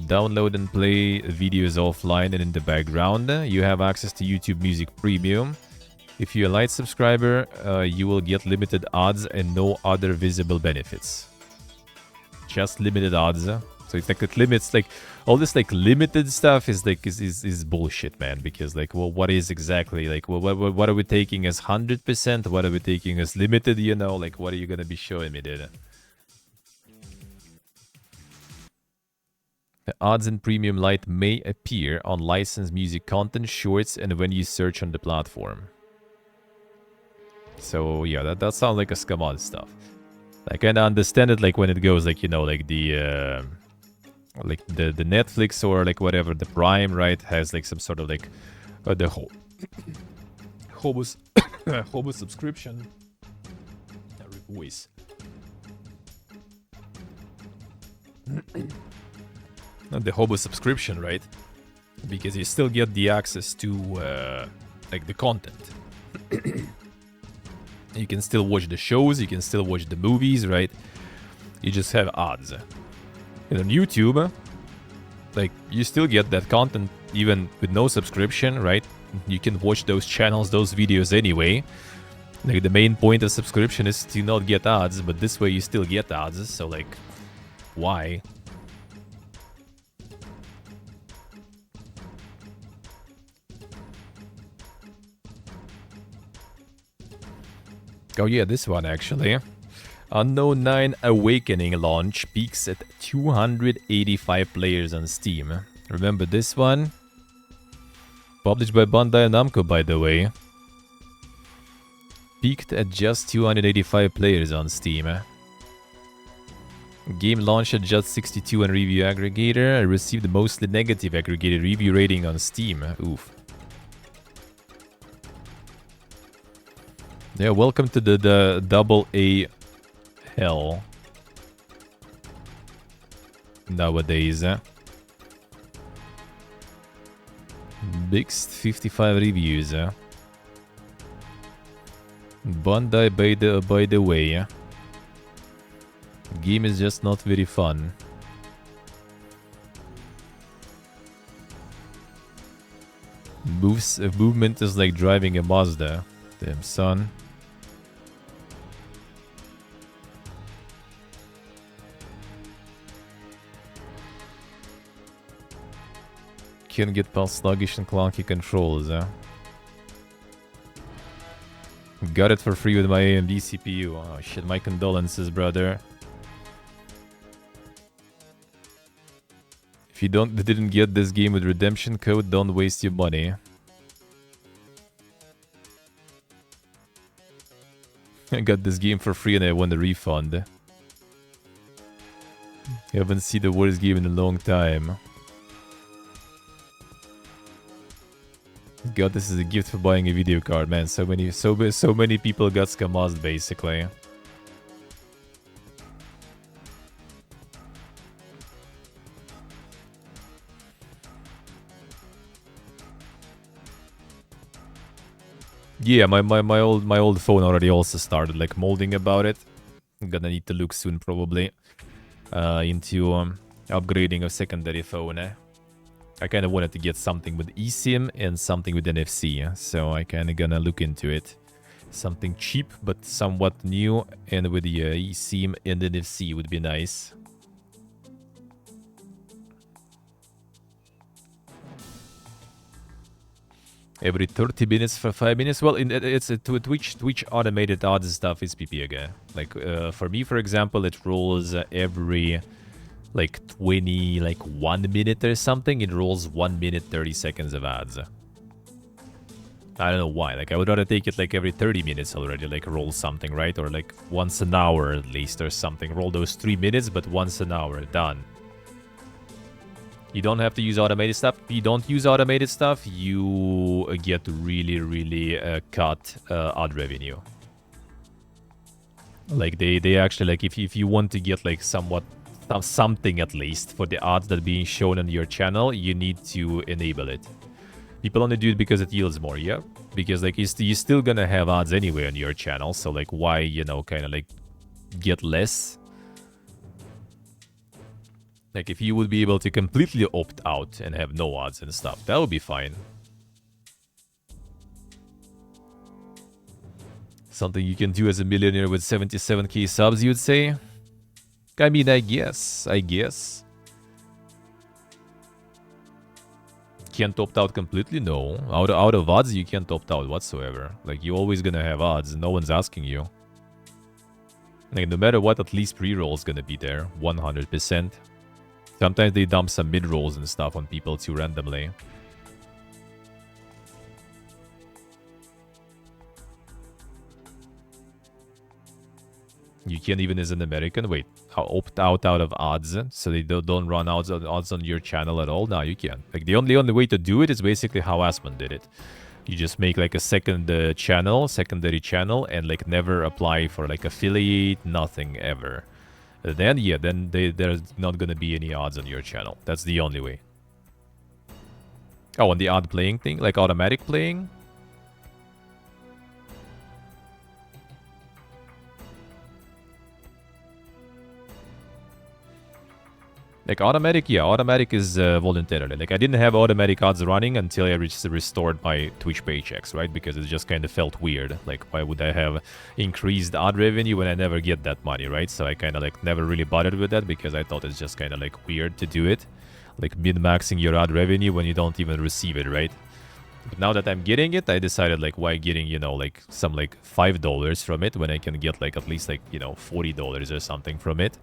Download and play videos offline and in the background. You have access to YouTube Music Premium. If you're a Lite subscriber, you will get limited ads and no other visible benefits. Just limited ads. So it's like it limits, like all this like limited stuff is like is bullshit, man. Because like, well, what is exactly like what are we taking as 100%? What are we taking as limited? You know, like what are you gonna be showing me there? The ads in Premium Lite may appear on licensed music content, shorts, and when you search on the platform. So yeah, that sounds like a scam on stuff. I kind of understand it, like when it goes, like, you know, like the Netflix or like whatever, the Prime, right, has like some sort of like the whole Hobo subscription. Voice. The Hobo subscription, right? Because you still get the access to like the content. You can still watch the shows, you can still watch the movies, right? You just have ads. And on YouTube, like, you still get that content even with no subscription, right? You can watch those channels, those videos anyway. Like, the main point of subscription is to not get ads, but this way you still get ads, so like, why? Oh yeah, this one actually. Unknown 9 Awakening launch peaks at 285 players on Steam. Remember this one? Published by Bandai Namco, by the way. Peaked at just 285 players on Steam. Game launched at just 62 on Review Aggregator. Received mostly negative aggregated review rating on Steam. Oof. Yeah, welcome to the double A hell. Nowadays. Mixed 55 reviews. Bandai by the way. Game is just not very fun. Movement is like driving a Mazda. Damn son. Can't get past sluggish and clunky controls, Got it for free with my AMD CPU. Oh shit, my condolences, brother. If you didn't get this game with redemption code, don't waste your money. I got this game for free and I won a refund. Haven't seen the worst game in a long time. God, this is a gift for buying a video card, man. So many people got scammed, basically. Yeah, my old phone already also started like molding about it. I'm gonna need to look soon, probably, into upgrading a secondary phone. I kind of wanted to get something with eSIM and something with NFC, so I kind of gonna look into it. Something cheap but somewhat new, and with the eSIM and NFC would be nice. Every 30 minutes for 5 minutes. Well, it's a Twitch automated odds stuff is PP again. Like for me, for example, it rolls every like 1 minute or something. It rolls 1 minute 30 seconds of ads. I don't know why. Like I would rather take it like every 30 minutes already, like roll something, right? Or like once an hour at least or something. Roll those 3 minutes, but once an hour, done. You don't have to use automated stuff. If you don't use automated stuff, you get really cut ad revenue. Like they actually, like if you want to get like somewhat something at least for the ads that are being shown on your channel, you need to enable it. People only do it because it yields more, yeah? Because like you're still gonna have ads anyway on your channel, so like why, you know, kind of like get less? Like, if you would be able to completely opt out and have no ads and stuff, that would be fine. Something you can do as a millionaire with 77k subs, you'd say? I mean, I guess. Can't opt out completely? No. Out of ads, you can't opt out whatsoever. Like, you're always gonna have ads, no one's asking you. Like, no matter what, at least pre-roll's gonna be there, 100%. Sometimes they dump some mid-rolls and stuff on people too randomly. You can't even as an American, wait, opt out of ads so they don't run ads on your channel at all? No, you can't. Like the only way to do it is basically how Asmon did it. You just make like a secondary channel, and like never apply for like affiliate, nothing ever. Then, yeah, there's not gonna be any ads on your channel. That's the only way. Oh, and the ad playing thing? Like automatic playing? Like automatic, yeah, automatic is voluntarily. Like I didn't have automatic ads running until I restored my Twitch paychecks, right? Because it just kind of felt weird. Like why would I have increased ad revenue when I never get that money, right? So I kind of like never really bothered with that because I thought it's just kind of like weird to do it. Like min-maxing your ad revenue when you don't even receive it, right? But now that I'm getting it, I decided like why getting, you know, like some like $5 from it when I can get like at least like, you know, $40 or something from it.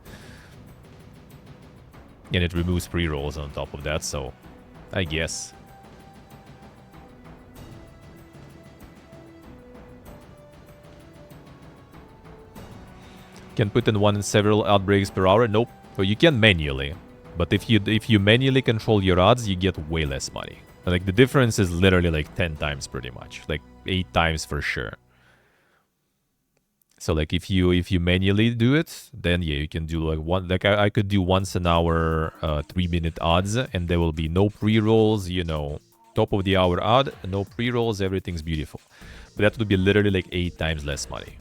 And it removes pre-rolls on top of that, so I guess. Can put in one in several outbreaks per hour? Nope. So you can manually. But if you manually control your odds, you get way less money. Like the difference is literally like 10 times pretty much. Like 8 times for sure. So like if you manually do it, then yeah, you can do like one, like I could do once an hour 3-minute odds, and there will be no pre-rolls, you know, top of the hour odd, no pre-rolls, everything's beautiful. But that would be literally like 8 times less money.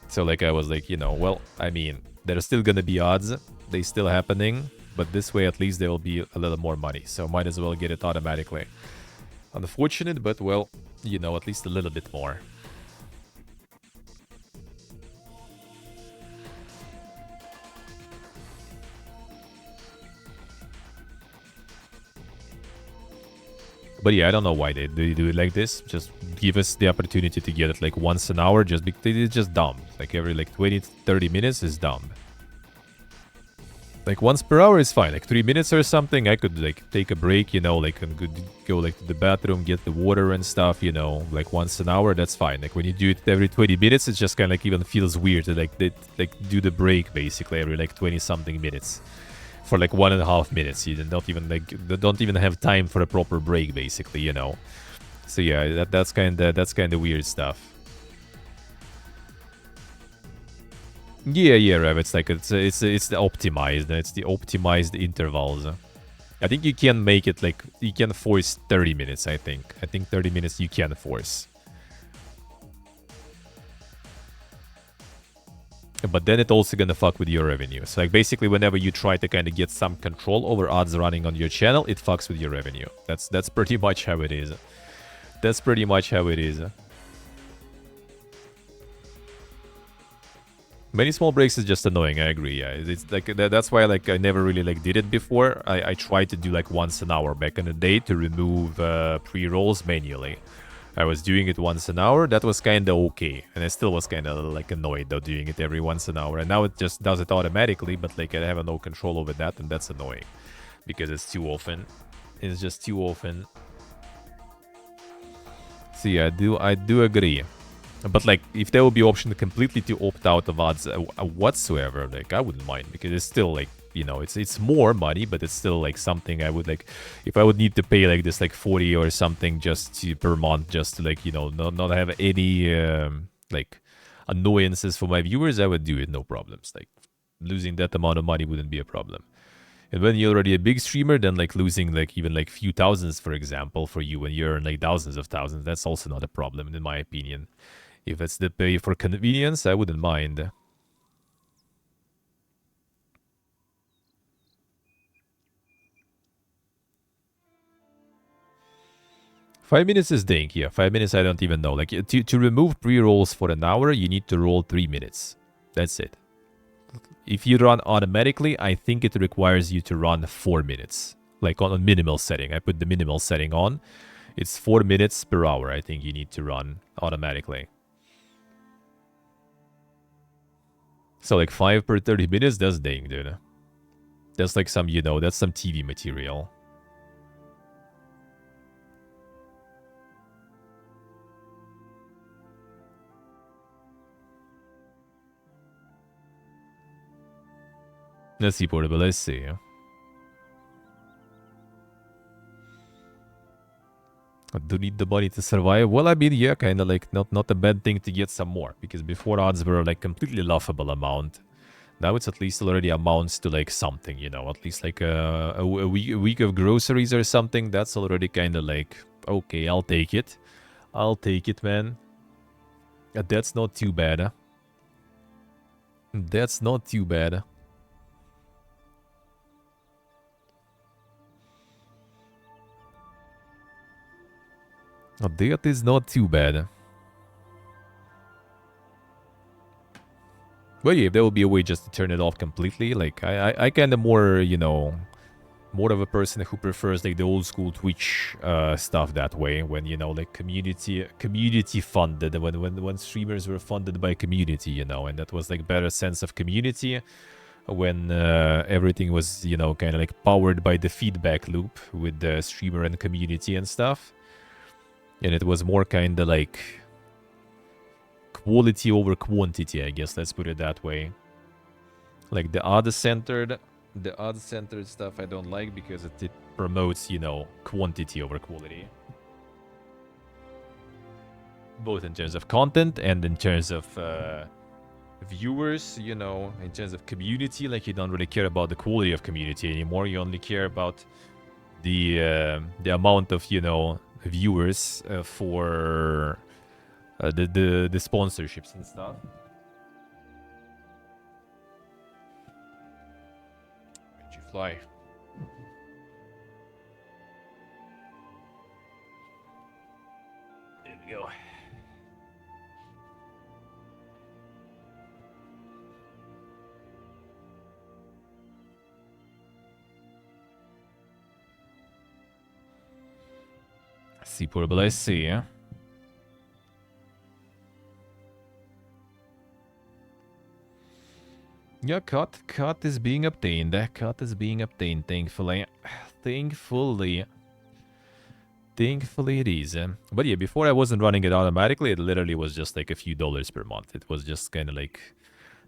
So like I was like, you know, well, I mean, there's still gonna be odds, they still happening, but this way at least there will be a little more money. So might as well get it automatically. Unfortunate, but well, you know, at least a little bit more. But yeah, I don't know why they do it like this. Just give us the opportunity to get it like once an hour. Just because it's just dumb. Like every like 20-30 minutes is dumb. Like once per hour is fine. Like 3 minutes or something, I could like take a break, you know, like and go like to the bathroom, get the water and stuff, you know. Like once an hour, that's fine. Like when you do it every 20 minutes, it just kind of like even feels weird to like do the break basically every like 20 something minutes. For like 1.5 minutes, you don't even have time for a proper break, basically, you know. So yeah, that's kind of weird stuff. Yeah, Rev. It's like it's the optimized. It's the optimized intervals. I think you can make it like you can force 30 minutes. I think 30 minutes you can force. But then it's also gonna fuck with your revenue. So like basically whenever you try to kind of get some control over odds running on your channel, it fucks with your revenue. That's pretty much how it is. That's pretty much how it is. Many small breaks is just annoying, I agree, yeah. It's like that's why like I never really like did it before. I tried to do like once an hour back in the day to remove pre-rolls manually. I was doing it once an hour, that was kinda okay. And I still was kinda like annoyed though doing it every once an hour. And now it just does it automatically, but like I have no control over that, and that's annoying. Because it's too often. It's just too often. So yeah, I do agree. But like, if there would be option completely to opt out of odds whatsoever, like I wouldn't mind, because it's still like, you know, it's more money, but it's still like something I would like. If I would need to pay like this like 40 or something per month, just to like, you know, not have any like annoyances for my viewers, I would do it, no problems. Like losing that amount of money wouldn't be a problem. And when you're already a big streamer, then like losing like even like few thousands, for example, for you when you earn like thousands of thousands, that's also not a problem in my opinion. If it's the pay for convenience, I wouldn't mind. Five minutes is dink, yeah. 5 minutes I don't even know. Like to remove pre-rolls for an hour, you need to roll 3 minutes. That's it. If you run automatically, I think it requires you to run 4 minutes. Like on a minimal setting. I put the minimal setting on. It's 4 minutes per hour, I think you need to run automatically. So like 5 per 30 minutes, that's dang, dude. That's like some, you know, that's some TV material. Let's see, Portable, let's see. I do need the money to survive. Well, I mean, yeah, kind of like not a bad thing to get some more. Because before odds were like completely laughable amount. Now it's at least already amounts to like something, you know. At least like a week of groceries or something. That's already kind of like, okay, I'll take it. I'll take it, man. That's not too bad. That's not too bad. That is not too bad. But yeah, if there will be a way just to turn it off completely, like I kind of more, you know, more of a person who prefers like the old school Twitch stuff that way, when you know, like community funded, when streamers were funded by community, you know, and that was like better sense of community, when everything was, you know, kind of like powered by the feedback loop with the streamer and community and stuff, and it was more kind of like quality over quantity, I guess, let's put it that way. Like the ad-centered stuff I don't like, because it promotes, you know, quantity over quality. Both in terms of content and in terms of viewers, you know, in terms of community. Like, you don't really care about the quality of community anymore. You only care about the amount of, you know, viewers for the sponsorships and stuff. Where'd you fly? There we go. See, portable, I see, yeah. Yeah, cut is being obtained. Cut is being obtained, thankfully. Thankfully it is. But yeah, before I wasn't running it automatically. It literally was just like a few dollars per month. It was just kind of like,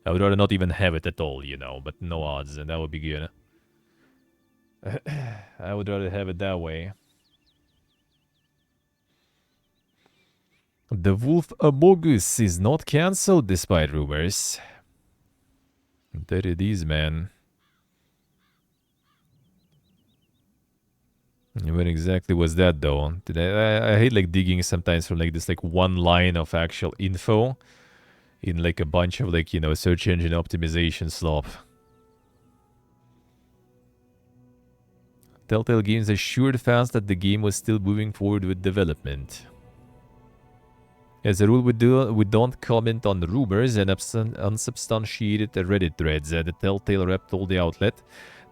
I would rather not even have it at all, you know, but no odds, and that would be good. I would rather have it that way. The Wolf Among Us is not cancelled despite rumors. There it is, man. What exactly was that, though? I hate like digging sometimes from like this like one line of actual info in like a bunch of like, you know, search engine optimization slop. Telltale Games assured fans that the game was still moving forward with development. As a rule, we don't comment on rumors and unsubstantiated Reddit threads. The Telltale rep told the outlet,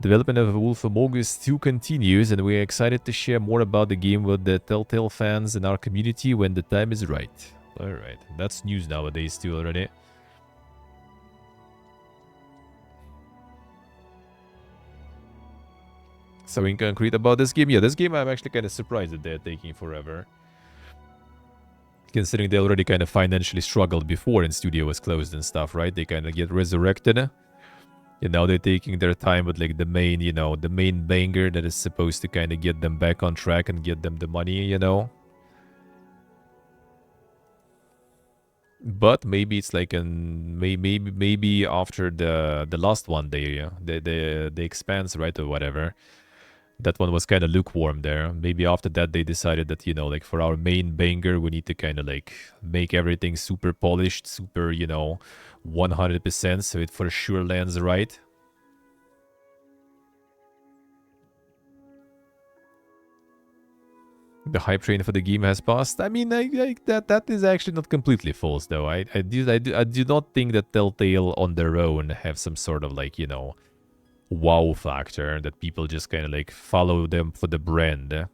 development of Wolf Among Us 2 continues, and we are excited to share more about the game with the Telltale fans and our community when the time is right. Alright, that's news nowadays too already. So in concrete about this game, yeah, this game I'm actually kind of surprised that they're taking forever. Considering they already kind of financially struggled before and studio was closed and stuff, right? They kind of get resurrected. And now they're taking their time with like the main, you know, the main banger that is supposed to kind of get them back on track and get them the money, you know? But maybe it's like maybe after the last one, the Expanse, right, or whatever. That one was kind of lukewarm there. Maybe after that they decided that, you know, like for our main banger, we need to kind of like make everything super polished, super, you know, 100%, so it for sure lands right. The hype train for the game has passed. I mean, that is actually not completely false, though. I do not think that Telltale on their own have some sort of like, you know, wow factor that people just kind of like follow them for the brand.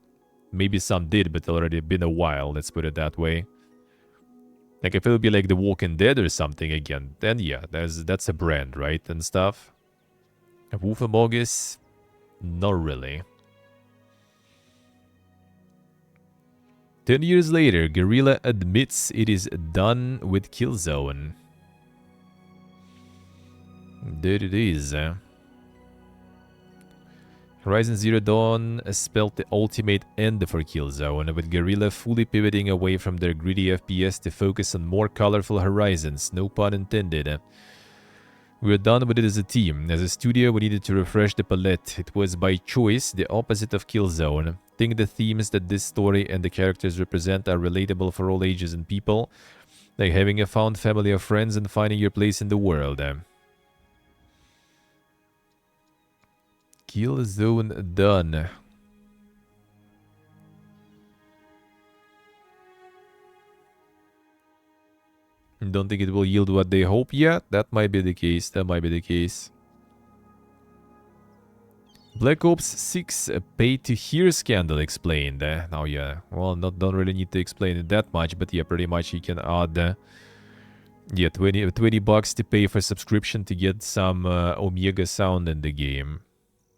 Maybe some did, but already been a while, let's put it that way. Like if it would be like The Walking Dead or something again, then yeah, that's a brand, right, and stuff. Wolf Among Us, not really. 10 years later, Guerrilla admits it is done with Killzone. There it is. Horizon Zero Dawn spelled the ultimate end for Killzone, with Guerrilla fully pivoting away from their gritty FPS to focus on more colorful horizons, no pun intended. We are done with it as a team. As a studio, we needed to refresh the palette. It was by choice, the opposite of Killzone. I think the themes that this story and the characters represent are relatable for all ages and people, like having a found family of friends and finding your place in the world. Killzone done. Don't think it will yield what they hope yet. That might be the case. That might be the case. Black Ops 6 pay-to-hear scandal explained. Now, yeah, well, don't really need to explain it that much, but yeah, pretty much you can add, yeah, 20 bucks to pay for subscription to get some Omega sound in the game.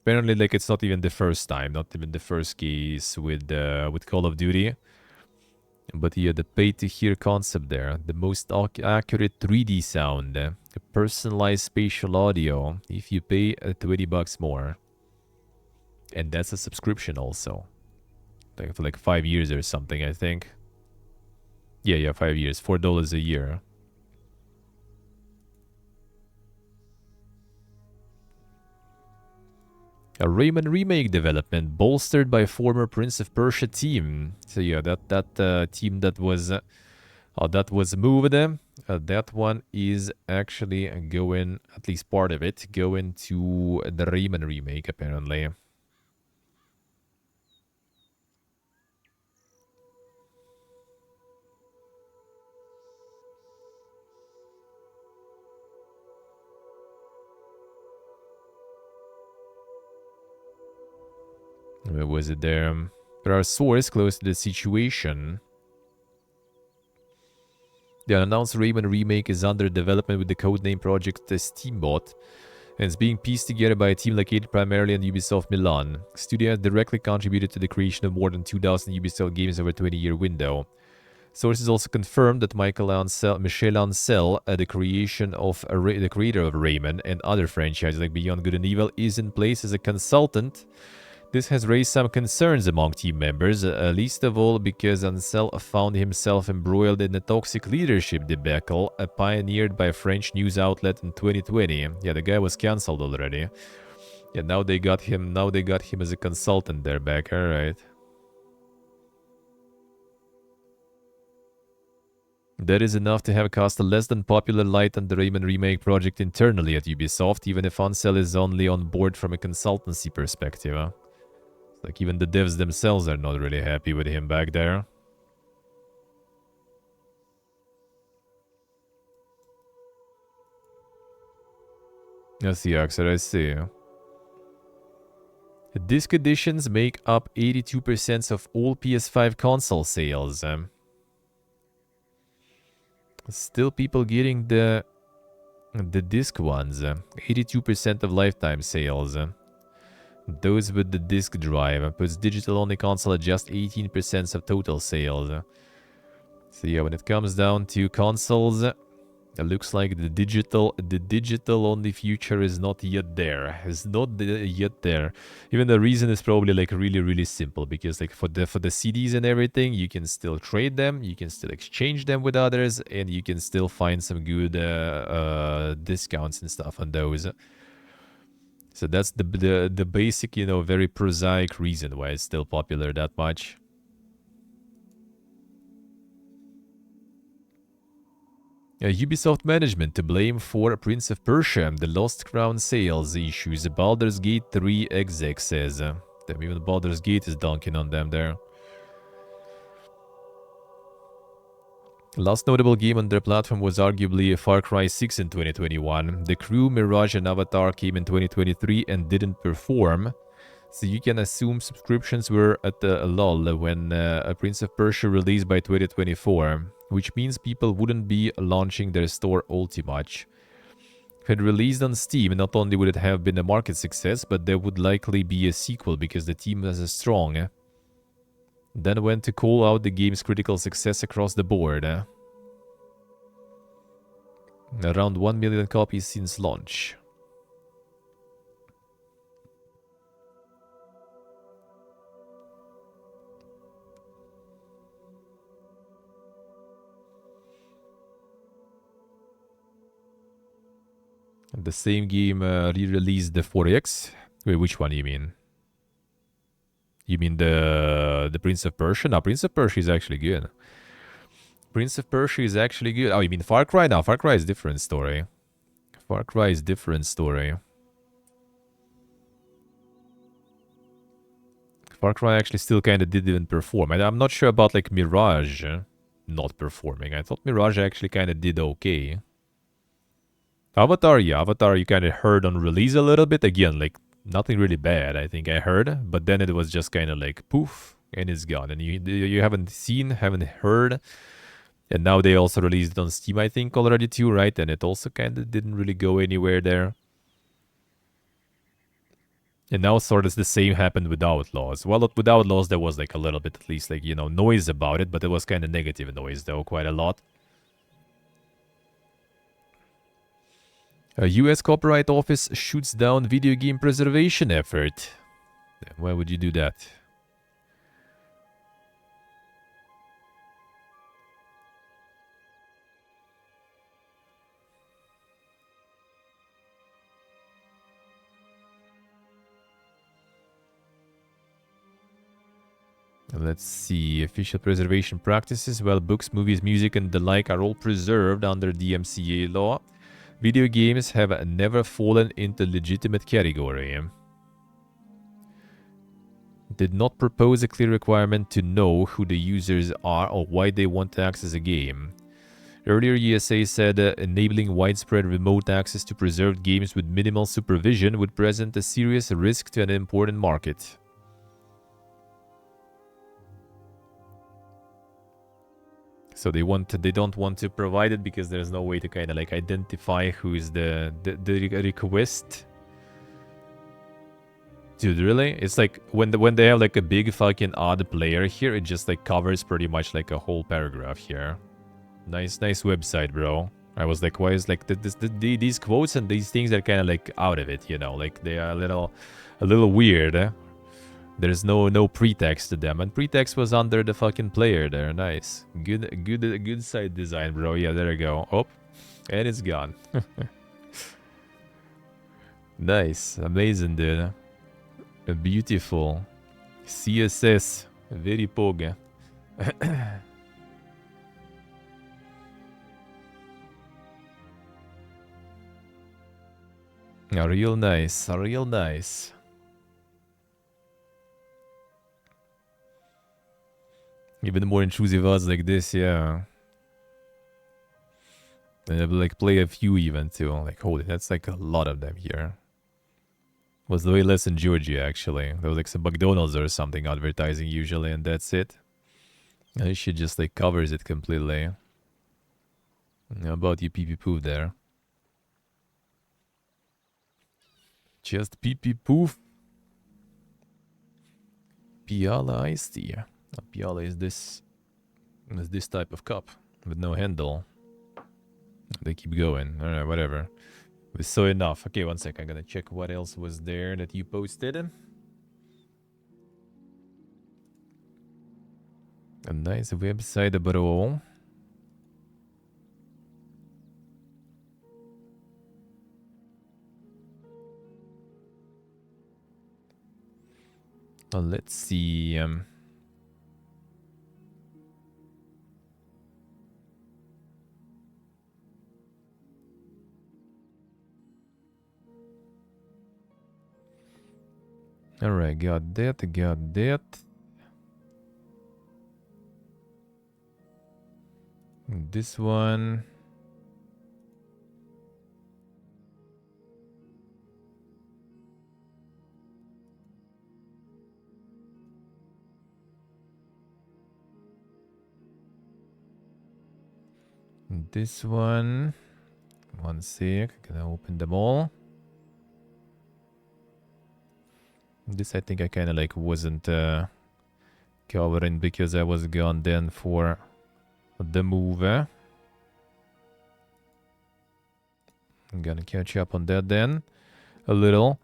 Apparently, like, it's not even the first time, not even the first case with Call of Duty. But yeah, the pay-to-hear concept there, the most accurate 3D sound, personalized spatial audio, if you pay 20 bucks more. And that's a subscription also. Like for like 5 years or something, I think. Yeah, 5 years, $4 a year. A Rayman remake development bolstered by former Prince of Persia team. So yeah, that team that was moved. That one is actually going, at least part of it, going to the Rayman remake apparently. Where was it there? There are sources close to the situation. The unannounced Rayman remake is under development with the codename project Steambot, and it's being pieced together by a team located primarily in Ubisoft Milan. Studio has directly contributed to the creation of more than 2,000 Ubisoft games over a 20-year window. Sources also confirmed that Michel Ancel, the creator of Rayman and other franchises like Beyond Good and Evil, is in place as a consultant. This has raised some concerns among team members, least of all because Ancel found himself embroiled in a toxic leadership debacle pioneered by a French news outlet in 2020. Yeah, the guy was cancelled already. Yeah, now they got him as a consultant there back, alright. That is enough to have cast a less than popular light on the Rayman remake project internally at Ubisoft, even if Ancel is only on board from a consultancy perspective. Huh? Like, even the devs themselves are not really happy with him back there. I see, Axel, I see. Disc editions make up 82% of all PS5 console sales. Still people getting the disc ones. 82% of lifetime sales. Those with the disc drive puts digital-only console at just 18% of total sales. So yeah, when it comes down to consoles, it looks like the digital-only future is not yet there. It's not yet there. Even the reason is probably like really simple, because like for the CDs and everything, you can still trade them, you can still exchange them with others, and you can still find some good discounts and stuff on those. So that's the basic, you know, very prosaic reason why it's still popular that much. Ubisoft management to blame for Prince of Persia, the Lost Crown sales issues. Baldur's Gate 3 exec says. Damn, even Baldur's Gate is dunking on them there. Last notable game on their platform was arguably Far Cry 6 in 2021. The Crew, Mirage, and Avatar came in 2023 and didn't perform. So you can assume subscriptions were at a lull when Prince of Persia released by 2024, which means people wouldn't be launching their store all too much. If it released on Steam, not only would it have been a market success, but there would likely be a sequel because the team was strong. Then went to call out the game's critical success across the board. Around 1 million copies since launch. The same game re-released the 4X. Wait, which one do you mean? You mean the Prince of Persia? No, Prince of Persia is actually good. Prince of Persia is actually good. Oh, you mean Far Cry? No, Far Cry is different story. Far Cry is different story. Far Cry actually still kind of didn't perform. And I'm not sure about like Mirage not performing. I thought Mirage actually kind of did okay. Avatar, yeah, Avatar you kind of heard on release a little bit. Again, like Nothing really bad, I think I heard, but then it was just kind of like poof, and it's gone. And you haven't seen, haven't heard. And now they also released it on Steam, I think, already too, right? And it also kind of didn't really go anywhere there. And now sort of the same happened with Outlaws. Well, with Outlaws, there was like a little bit, at least, like, you know, noise about it, but it was kind of negative noise, though, quite a lot. A US Copyright Office shoots down video game preservation effort. Why would you do that? Let's see. Official preservation practices. Well, books, movies, music, and the like are all preserved under DMCA law. Video games have never fallen into legitimate category. Did not propose a clear requirement to know who the users are or why they want to access a game. Earlier, ESA said enabling widespread remote access to preserved games with minimal supervision would present a serious risk to an important market. So they don't want to provide it because there's no way to kind of like identify who is the request. Dude, really? It's like when they have like a big fucking odd player here, it just like covers pretty much like a whole paragraph here. Nice website, bro. I was like, why is like these quotes and these things are kind of like out of it, you know? Like they are a little weird. Eh? There's no pretext to them, and pretext was under the fucking player there. Nice, good site design, bro. Yeah, there you go. Oh, and it's gone. Nice, amazing, dude. Beautiful. CSS, very pog. Real nice, real nice. Even more intrusive ads like this, yeah. And I will like play a few even too. Like, holy, that's like a lot of them here. Was way less in Georgia actually. There was like some McDonald's or something advertising usually, and that's it. And this shit just like covers it completely. How about you pee pee poof there? Just pee pee poof. Piala iced tea. A piala is this type of cup with no handle. They keep going. Alright, whatever. It was so enough. Okay, one sec. I'm gonna check what else was there that you posted. A nice website, bro. Let's see. Alright, got that. This one. This one. One sec, gonna open them all. This I think I kind of like wasn't covering because I was gone then for the move. I'm gonna catch up on that then a little.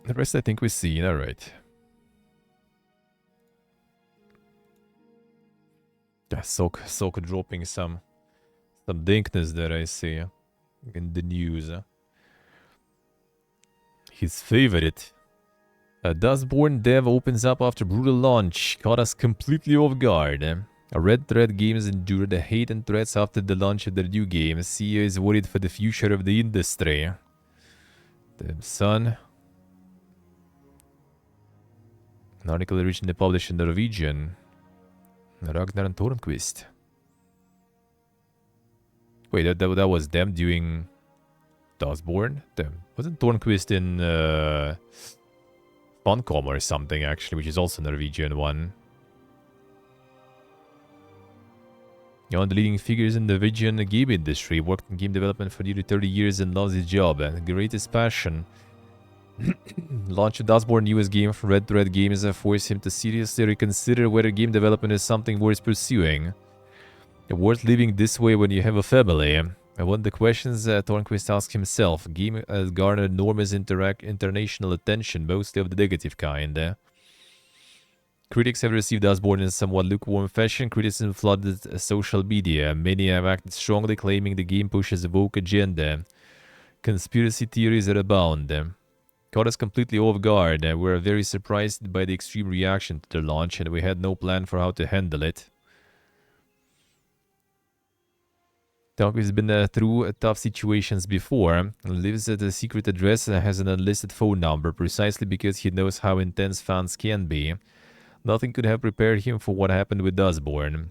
The rest I think we've seen. All right. Sok dropping some dankness that I see in the news. His favorite. A Dustborn dev opens up after brutal launch. Caught us completely off guard. A Red Thread Games endured the hate and threats after the launch of their new game. CEO is worried for the future of the industry. Damn son. An article originally published in Norwegian. Ragnar and Tormquist. Wait, that was them doing Dustborn? Wasn't Tornquist in Funcom or something, actually, which is also a Norwegian one. One of the leading figures in the Norwegian game industry, worked in game development for nearly 30 years and loves his job and greatest passion. Launch a Dustborn US game from Red Thread Games forced him to seriously reconsider whether game development is something worth pursuing. Worth living this way when you have a family. And one of the questions Tornquist asked himself. Game has garnered enormous international attention, mostly of the negative kind. Critics have received Dustborn in somewhat lukewarm fashion. Criticism flooded social media. Many have acted strongly, claiming the game pushes a woke agenda. Conspiracy theories are abound. Caught us completely off guard. We were very surprised by the extreme reaction to the launch, and we had no plan for how to handle it. Tonk has been through tough situations before, lives at a secret address and has an unlisted phone number, precisely because he knows how intense fans can be. Nothing could have prepared him for what happened with Dustborn.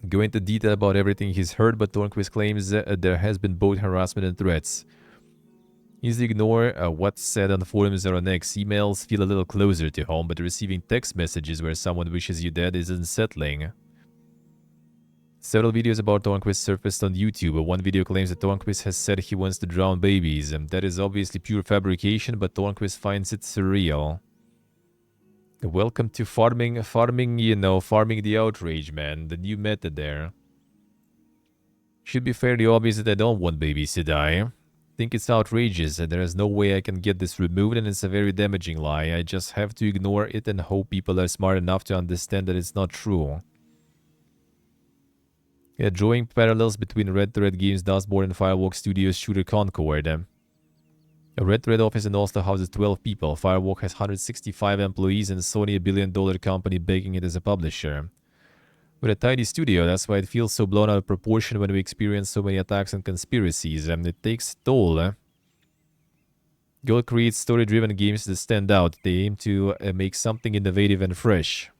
Go into detail about everything he's heard, but Tornquist claims there has been both harassment and threats. Easily ignore what's said on the forums or on X. Emails feel a little closer to home, but receiving text messages where someone wishes you dead is unsettling. Several videos about Tornquist surfaced on YouTube. One video claims that Tornquist has said he wants to drown babies. That is obviously pure fabrication, but Tornquist finds it surreal. Welcome to farming, you know, farming the outrage, man. The new method there. Should be fairly obvious that I don't want babies to die. Think it's outrageous and there is no way I can get this removed, and it's a very damaging lie. I just have to ignore it and hope people are smart enough to understand that it's not true. Yeah, drawing parallels between Red Thread Games, Dustborn, and Firewalk Studios' shooter Concord. A Red Thread office in Oslo houses 12 people. Firewalk has 165 employees and Sony, a billion-dollar company, backing it as a publisher. With a tiny studio, that's why it feels so blown out of proportion when we experience so many attacks and conspiracies. It takes toll. Gold creates story-driven games that stand out. They aim to make something innovative and fresh.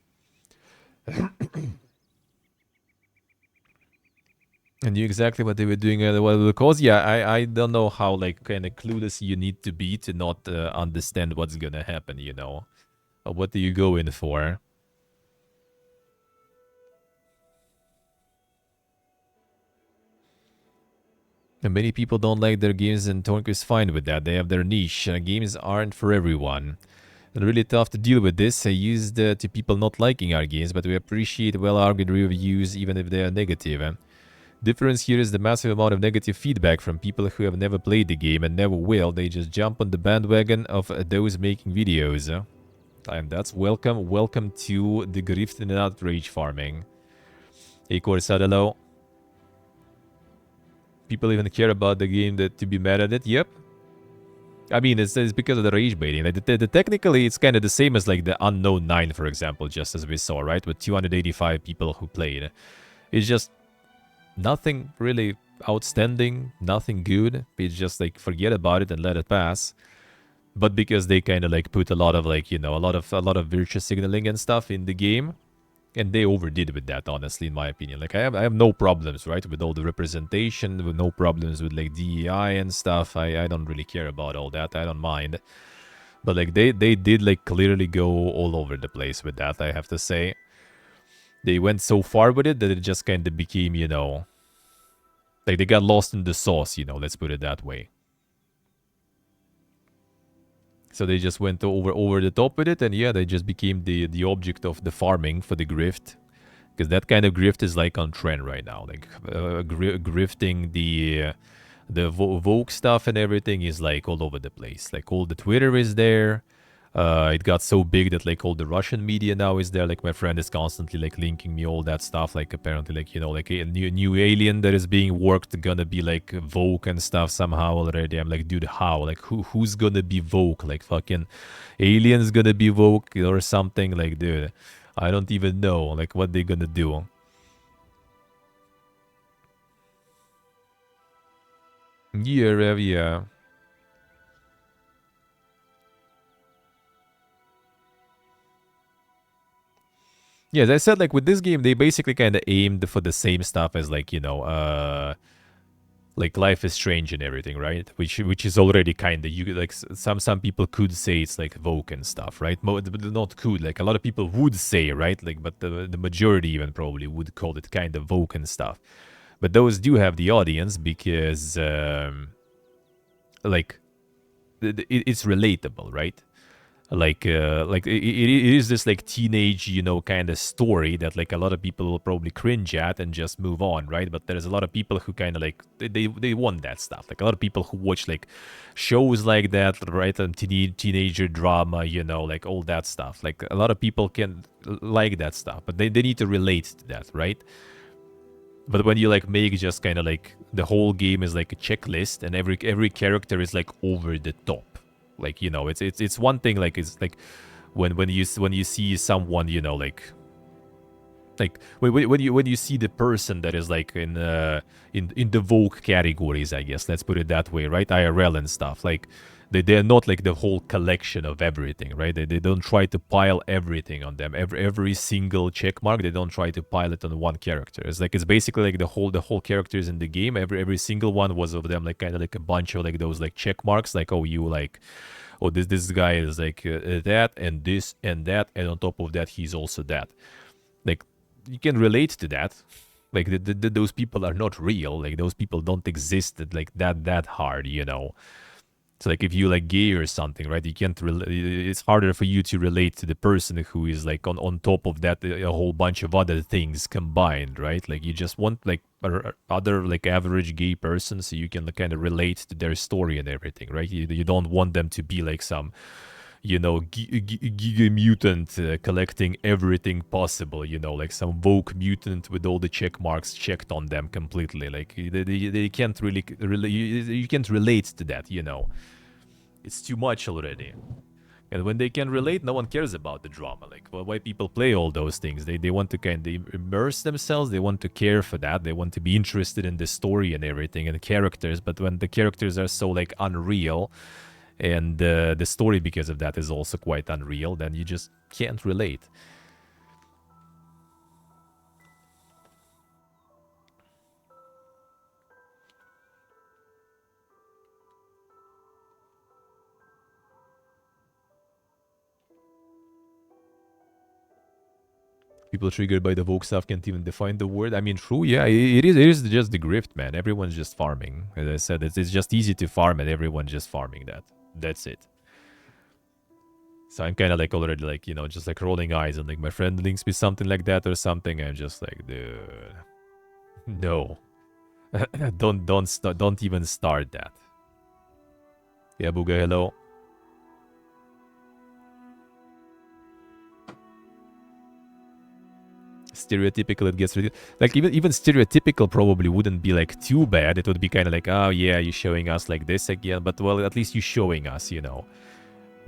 I knew exactly what they were doing because, yeah, I don't know how, like, kind of clueless you need to be to not understand what's gonna happen, you know? What do you go in for? And many people don't like their games, and Tonk is fine with that. They have their niche. Games aren't for everyone. It's really tough to deal with this. I used to people not liking our games, but we appreciate well-argued reviews even if they are negative. Difference here is the massive amount of negative feedback from people who have never played the game and never will. They just jump on the bandwagon of those making videos. And that's welcome. Welcome to the grift and outrage farming. Hey, Corsadelo. People even care about the game to be mad at it. Yep. I mean, it's because of the rage baiting. Like, technically, it's kind of the same as like the Unknown 9, for example, just as we saw, right? With 285 people who played. It's just nothing really outstanding, nothing good. It's just like forget about it and let it pass. But because they kind of like put a lot of like, you know, a lot of virtue signaling and stuff in the game, and they overdid with that, honestly, in my opinion. Like I have no problems, right, with all the representation, with no problems with like DEI and stuff. I don't really care about all that. I don't mind. But like they did like clearly go all over the place with that, I have to say. They went so far with it that it just kind of became, you know, like they got lost in the sauce, you know, let's put it that way. So they just went over the top with it, and yeah, they just became the object of the farming for the grift. Because that kind of grift is like on trend right now. Like grifting the Vogue stuff and everything is like all over the place. Like all the Twitter is there. It got so big that like all the Russian media now is there. Like my friend is constantly like linking me all that stuff. Like apparently like, you know, like a new alien that is being worked gonna be like Vogue and stuff somehow already. I'm like, dude, how? Like who's gonna be Vogue? Like fucking aliens gonna be Vogue or something? Like, dude, I don't even know like what they gonna do. Yeah. Yeah, as I said, like with this game, they basically kind of aimed for the same stuff as like, you know, like Life is Strange and everything, right? Which is already kind of, you like some people could say it's like Vogue and stuff, right? Not could, like a lot of people would say, right? Like, but the majority even probably would call it kind of Vogue and stuff. But those do have the audience because like it's relatable, right? Like it is this like teenage, you know, kind of story that like a lot of people will probably cringe at and just move on, right? But there's a lot of people who kind of like they want that stuff. Like a lot of people who watch like shows like that, right? And teenager drama, you know, like all that stuff. Like a lot of people can like that stuff, but they need to relate to that, right? But when you like make just kind of like the whole game is like a checklist and every character is like over the top. Like, you know, it's one thing, like it's like when you see someone, you know, like when you see the person that is like in the Vogue categories, I guess, let's put it that way, right? IRL and stuff, like they're not like the whole collection of everything, right? They don't try to pile everything on them. Every single check mark, they don't try to pile it on one character. It's like it's basically like the whole characters in the game. Every single one was of them like kind of like a bunch of like those like check marks, like, oh, you like, oh, this guy is like that and this and that, and on top of that he's also that. Like, you can relate to that. Like those people are not real. Like those people don't exist like that hard, you know. So like if you like gay or something, right? You can't. It's harder for you to relate to the person who is like on top of that a whole bunch of other things combined, right? Like you just want like other like average gay person, so you can kind of relate to their story and everything, right? You don't want them to be like some, you know, giga mutant collecting everything possible, you know, like some Vogue mutant with all the check marks checked on them completely. Like they can't really you can't relate to that, you know. It's too much already. And when they can relate, no one cares about the drama. Like, well, why people play all those things? They want to kind of immerse themselves. They want to care for that. They want to be interested in the story and everything and the characters. But when the characters are so like unreal, and the story because of that is also quite unreal, then you just can't relate. People triggered by the Vogue stuff can't even define the word. I mean, true, yeah, it is just the grift, man. Everyone's just farming. As I said, it's just easy to farm and everyone's just farming that. That's it. So I'm kind of like already like, you know, just like rolling eyes, and like my friend links me something like that or something. I'm just like, dude, no, don't even start that. Yeah, Booga, hello. Stereotypical, it gets like even stereotypical probably wouldn't be like too bad. It would be kind of like, oh yeah, you're showing us like this again, but well, at least you're showing us, you know.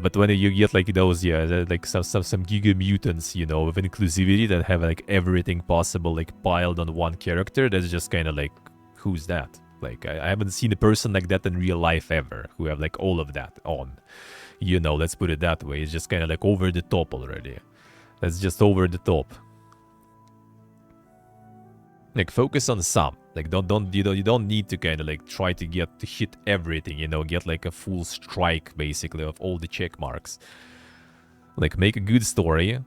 But when you get like those, yeah, like some giga mutants, you know, with inclusivity that have like everything possible like piled on one character, that's just kind of like, who's that? Like I haven't seen a person like that in real life ever who have like all of that on, you know. Let's put it that way. It's just kind of like over the top already. That's just over the top. Like focus on some. Like you don't need to kind of like try to hit everything, you know, get like a full strike basically of all the check marks. Like make a good story.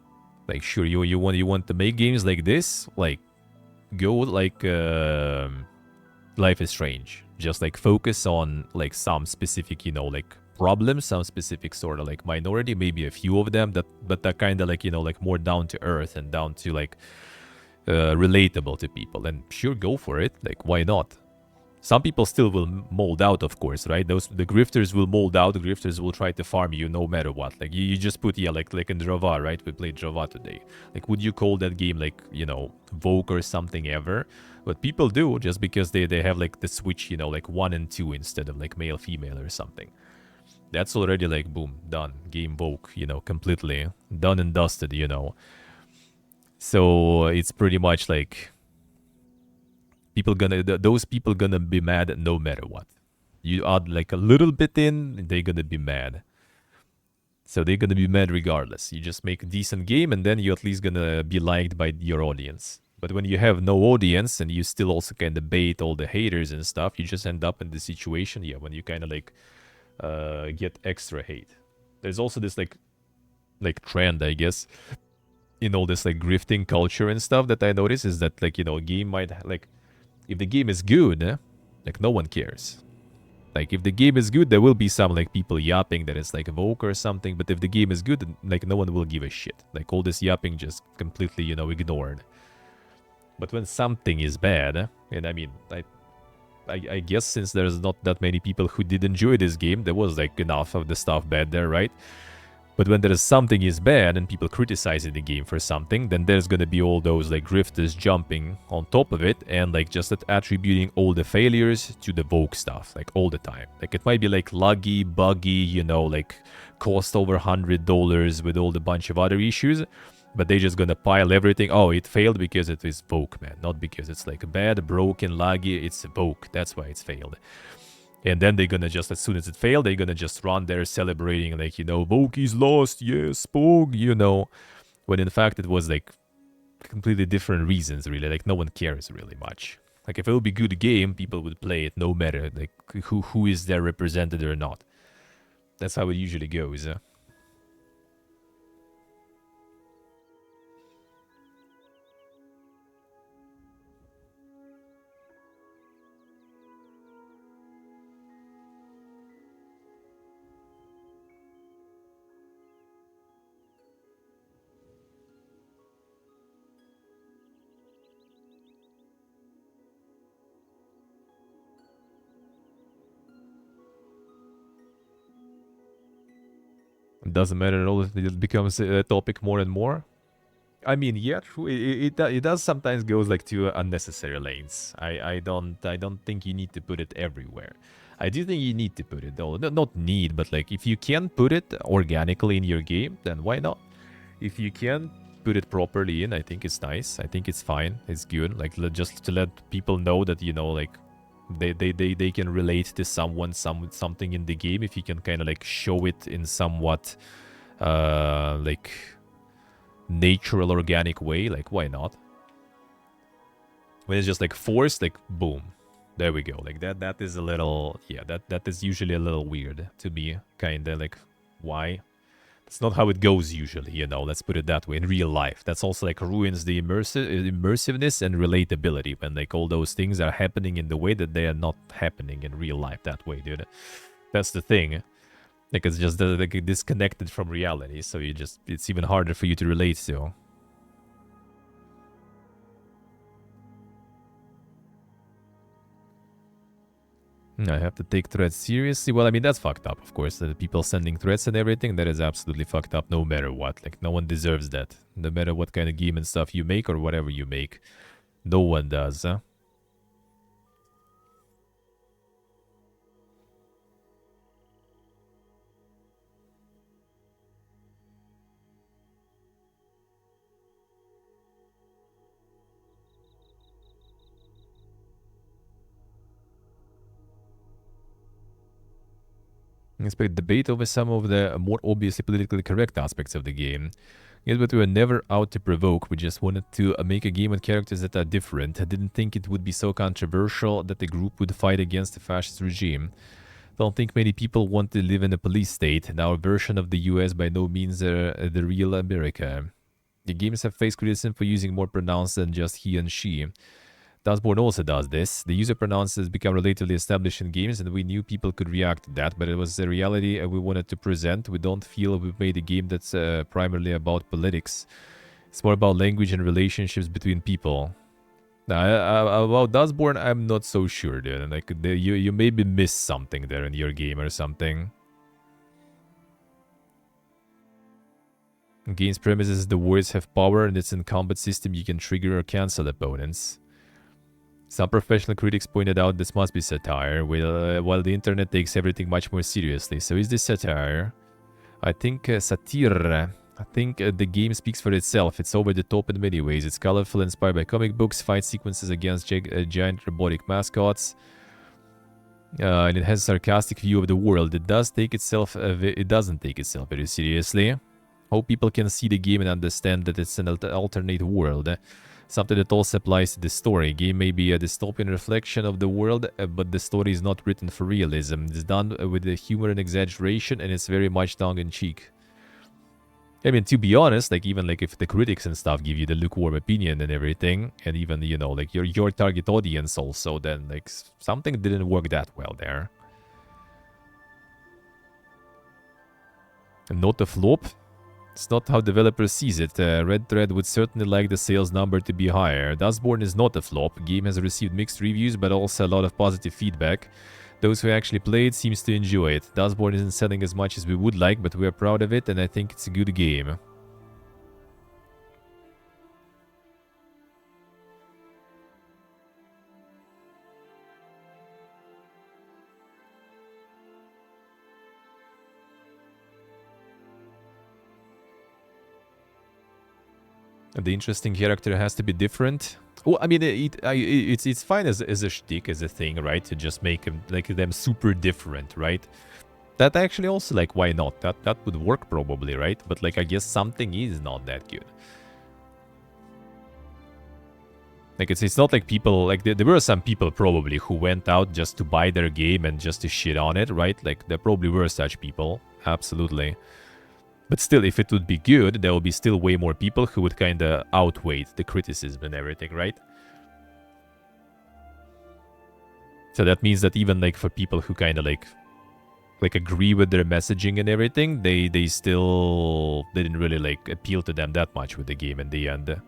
Like sure you want to make games like this, like go like Life is Strange. Just like focus on like some specific, you know, like problems, some specific sort of like minority, maybe a few of them but that kind of like, you know, like more down to earth and down to like relatable to people. And sure, go for it. Like, why not? Some people still will mold out, of course, right? The grifters will mold out. The grifters will try to farm you no matter what. Like you just put, yeah, like in Drava, right? We played Drava today. Like, would you call that game like, you know, Vogue or something ever? But people do, just because they have like the switch, you know, like 1 and 2 instead of like male female or something. That's already like boom, done. Game Vogue, you know, completely done and dusted, you know. So it's pretty much like those people gonna be mad no matter what. You add like a little bit in, they're gonna be mad. So they're gonna be mad regardless. You just make a decent game, and then you're at least gonna be liked by your audience. But when you have no audience and you still also kind of bait all the haters and stuff, you just end up in the situation, yeah, when you kind of like get extra hate. There's also this like trend, I guess, in all this like grifting culture and stuff that I notice is that like, you know, a game might like, if the game is good, like no one cares. Like if the game is good, there will be some like people yapping that it's like Evoke or something, but if the game is good, like no one will give a shit. Like all this yapping just completely, you know, ignored. But when something is bad, and I mean, I guess since there's not that many people who did enjoy this game, there was like enough of the stuff bad there, right? But when there is something is bad and people criticizing the game for something, then there's gonna be all those like grifters jumping on top of it and like just attributing all the failures to the Vogue stuff, like all the time. Like it might be like laggy, buggy, you know, like cost over $100 with all the bunch of other issues, but they just gonna pile everything. Oh, it failed because it is Vogue, man, not because it's like bad, broken, laggy. It's Vogue. That's why it's failed. And then they're gonna just, as soon as it failed, they're gonna just run there celebrating, like, you know, Vogue is lost, yes, Pog, you know. When in fact it was like completely different reasons, really. Like no one cares really much. Like if it would be a good game, people would play it no matter like who is there represented or not. That's how it usually goes. It doesn't matter at all if it becomes a topic more and more. I mean, yeah, true. It does sometimes goes like to unnecessary lanes. I don't think you need to put it everywhere. I do think you need to put it though. Not need, but like if you can put it organically in your game, then why not? If you can put it properly in, I think it's nice. I think it's fine. It's good. Like just to let people know that, you know, like they can relate to something in the game if you can kind of like show it in somewhat like natural, organic way. Like why not? When it's just like forced, like boom, there we go. Like that is a little, yeah, that is usually a little weird to me. Kind of like, why? It's not how it goes usually, you know, let's put it that way, in real life. That's also like ruins the immersiveness and relatability when like all those things are happening in the way that they are not happening in real life that way, dude. That's the thing. Like it's just like disconnected from reality, so it's even harder for you to relate to. I have to take threats seriously. Well, I mean, that's fucked up, of course. The people sending threats and everything, that is absolutely fucked up no matter what. Like, no one deserves that. No matter what kind of game and stuff you make or whatever you make. No one does, huh? I expect debate over some of the more obviously politically correct aspects of the game. Yes, but we were never out to provoke. We just wanted to make a game with characters that are different. I didn't think it would be so controversial that the group would fight against a fascist regime. Don't think many people want to live in a police state, and our version of the US by no means the real America. The games have faced criticism for using more pronouns than just he and she. Dustborn also does this. The user pronouns has become relatively established in games, and we knew people could react to that, but it was a reality we wanted to present. We don't feel we've made a game that's primarily about politics. It's more about language and relationships between people. Now, about Dustborn, I'm not so sure, dude. Like, you maybe missed something there in your game or something. Game's premise is the words have power, and it's in combat system you can trigger or cancel opponents. Some professional critics pointed out this must be satire, while the internet takes everything much more seriously. So is this satire? I think satire. I think the game speaks for itself. It's over the top in many ways. It's colorful, inspired by comic books, fight sequences against giant robotic mascots, and it has a sarcastic view of the world. It doesn't take itself very seriously. Hope people can see the game and understand that it's an alternate world. Something that also applies to the story. Game may be a dystopian reflection of the world, but the story is not written for realism. It's done with the humor and exaggeration, and it's very much tongue-in-cheek. I mean, to be honest, like, even, like, if the critics and stuff give you the lukewarm opinion and everything, and even, you know, like, your target audience also, then, like, something didn't work that well there. And not a flop. It's not how developers sees it. Red Thread would certainly like the sales number to be higher. Dustborn is not a flop. Game has received mixed reviews, but also a lot of positive feedback. Those who actually play it seems to enjoy it. Dustborn isn't selling as much as we would like, but we are proud of it, and I think it's a good game. The interesting character has to be different. Well, I mean, it's fine as a shtick, as a thing, right? To just make them super different, right? That actually also, like, why not? That would work probably, right? But, like, I guess something is not that good. Like, it's not like people, like, there were some people probably who went out just to buy their game and just to shit on it, right? Like, there probably were such people, absolutely. But still, if it would be good, there will be still way more people who would kind of outweigh the criticism and everything, right? So that means that even, like, for people who kind of, like agree with their messaging and everything, they still didn't really, like, appeal to them that much with the game in the end.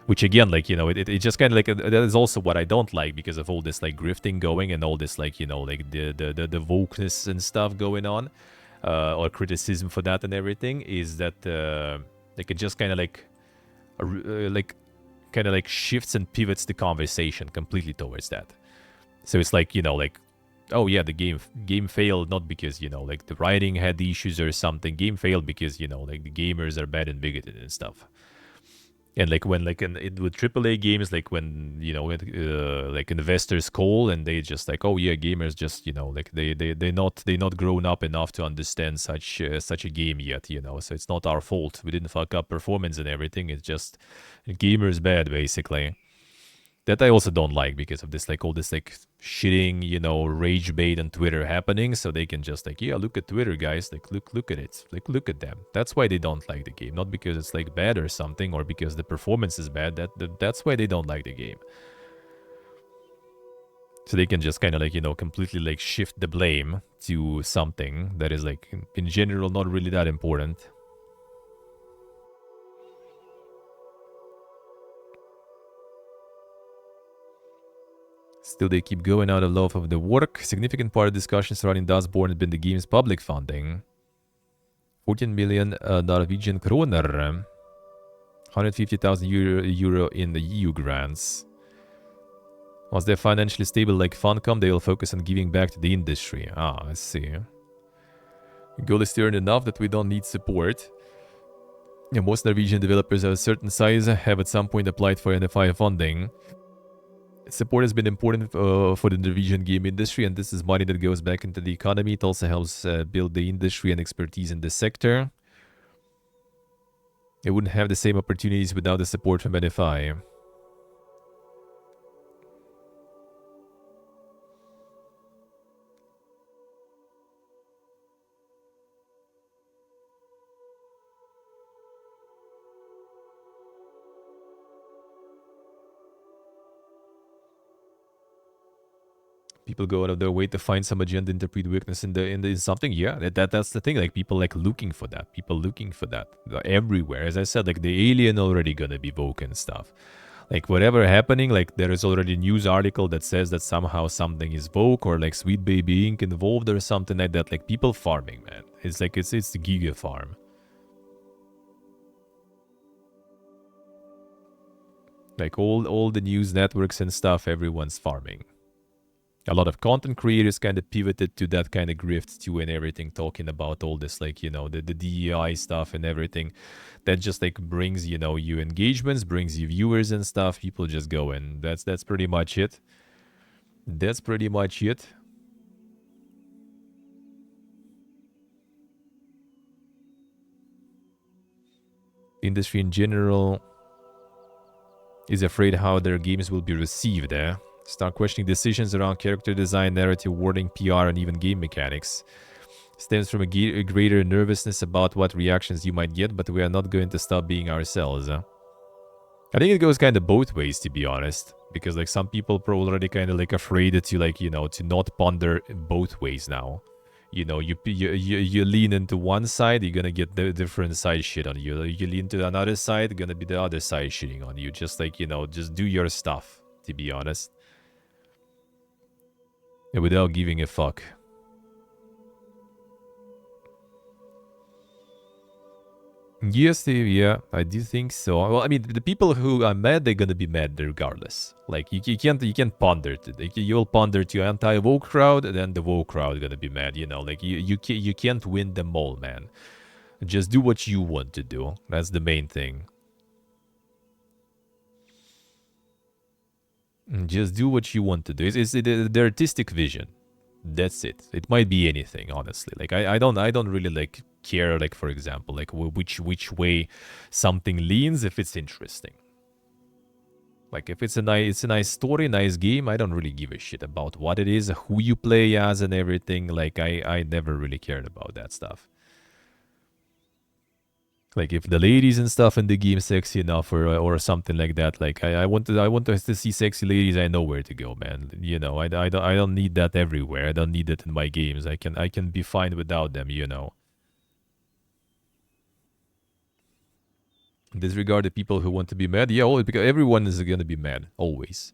Which, again, like, you know, it just kind of, like, that is also what I don't like because of all this, like, grifting going and all this, like, you know, like, the wokeness and stuff going on. Or criticism for that and everything, is that like, it just kind of like shifts and pivots the conversation completely towards that. So it's like, you know, like, oh yeah, the game failed not because, you know, like, the writing had issues or something. Game failed because, you know, like, the gamers are bad and bigoted and stuff. And, like, when, like, with AAA games, like, when, you know, like, investors call and they just like, oh yeah, gamers just, you know, like, they're not grown up enough to understand such a game yet, you know. So it's not our fault. We didn't fuck up performance and everything. It's just gamers bad, basically. That I also don't like because of this, like, all this, like, shitting, you know, rage bait on Twitter happening. So they can just, like, yeah, look at Twitter, guys. Like, look at it. Like, look at them. That's why they don't like the game. Not because it's, like, bad or something, or because the performance is bad. That's why they don't like the game. So they can just kind of, like, you know, completely, like, shift the blame to something that is, like, in general, not really that important. Still, they keep going out of love of the work. Significant part of discussions surrounding Dustborn has been the game's public funding. 14 million Norwegian kroner. 150,000 euro in the EU grants. Once they're financially stable like Funcom, they will focus on giving back to the industry. Ah, I see. Goal is to earn enough that we don't need support. And most Norwegian developers of a certain size have at some point applied for NFI funding. Support has been important for the Norwegian game industry, and this is money that goes back into the economy. It also helps build the industry and expertise in the sector. It wouldn't have the same opportunities without the support from NFI. People go out of their way to find some agenda, interpret weakness in something. Yeah, that's the thing. Like, people, like, looking for that. People looking for that everywhere. As I said, like, the alien already gonna be woke and stuff. Like, whatever happening, like, there is already a news article that says that somehow something is woke, or, like, Sweet Baby Inc. involved or something like that. Like, people farming, man. It's like, it's the Giga farm. Like, all the news networks and stuff, everyone's farming. A lot of content creators kind of pivoted to that kind of grift too, and everything, talking about all this, like, you know, the DEI stuff and everything. That just, like, brings, you know, you engagements, brings you viewers and stuff. People just go, and that's pretty much it. That's pretty much it. Industry in general is afraid how their games will be received. Start questioning decisions around character design, narrative, wording, PR, and even game mechanics. Stems from a greater nervousness about what reactions you might get, but we are not going to stop being ourselves. I think it goes kind of both ways, to be honest, because like some people are already kind of like afraid to like, you know, to not ponder both ways now. You know, you lean into one side, you're gonna get the different side shit on you. You lean to another side, gonna be the other side shitting on you. Just like, you know, just do your stuff, to be honest. And without giving a fuck. Yes, Steve, yeah, I do think so. Well, I mean, the people who are mad, they're gonna be mad regardless. Like, you can't ponder it. Like, you'll ponder to anti-woke crowd, and then the woke crowd gonna be mad, you know? Like, you can't win them all, man. Just do what you want to do. That's the main thing. Just do what you want to do. It's the artistic vision. That's it. It might be anything, honestly. Like, I don't really, like, care, like, for example, like which way something leans if it's interesting. Like, if it's a nice story, nice game, I don't really give a shit about what it is, who you play as, and everything. Like, I never really cared about that stuff. Like, if the ladies and stuff in the game sexy enough or something like that, like I want to see sexy ladies, I know where to go, man. You know, I don't need that everywhere. I don't need it in my games. I can be fine without them, you know. Disregard the people who want to be mad. Yeah, always, because everyone is gonna be mad, always.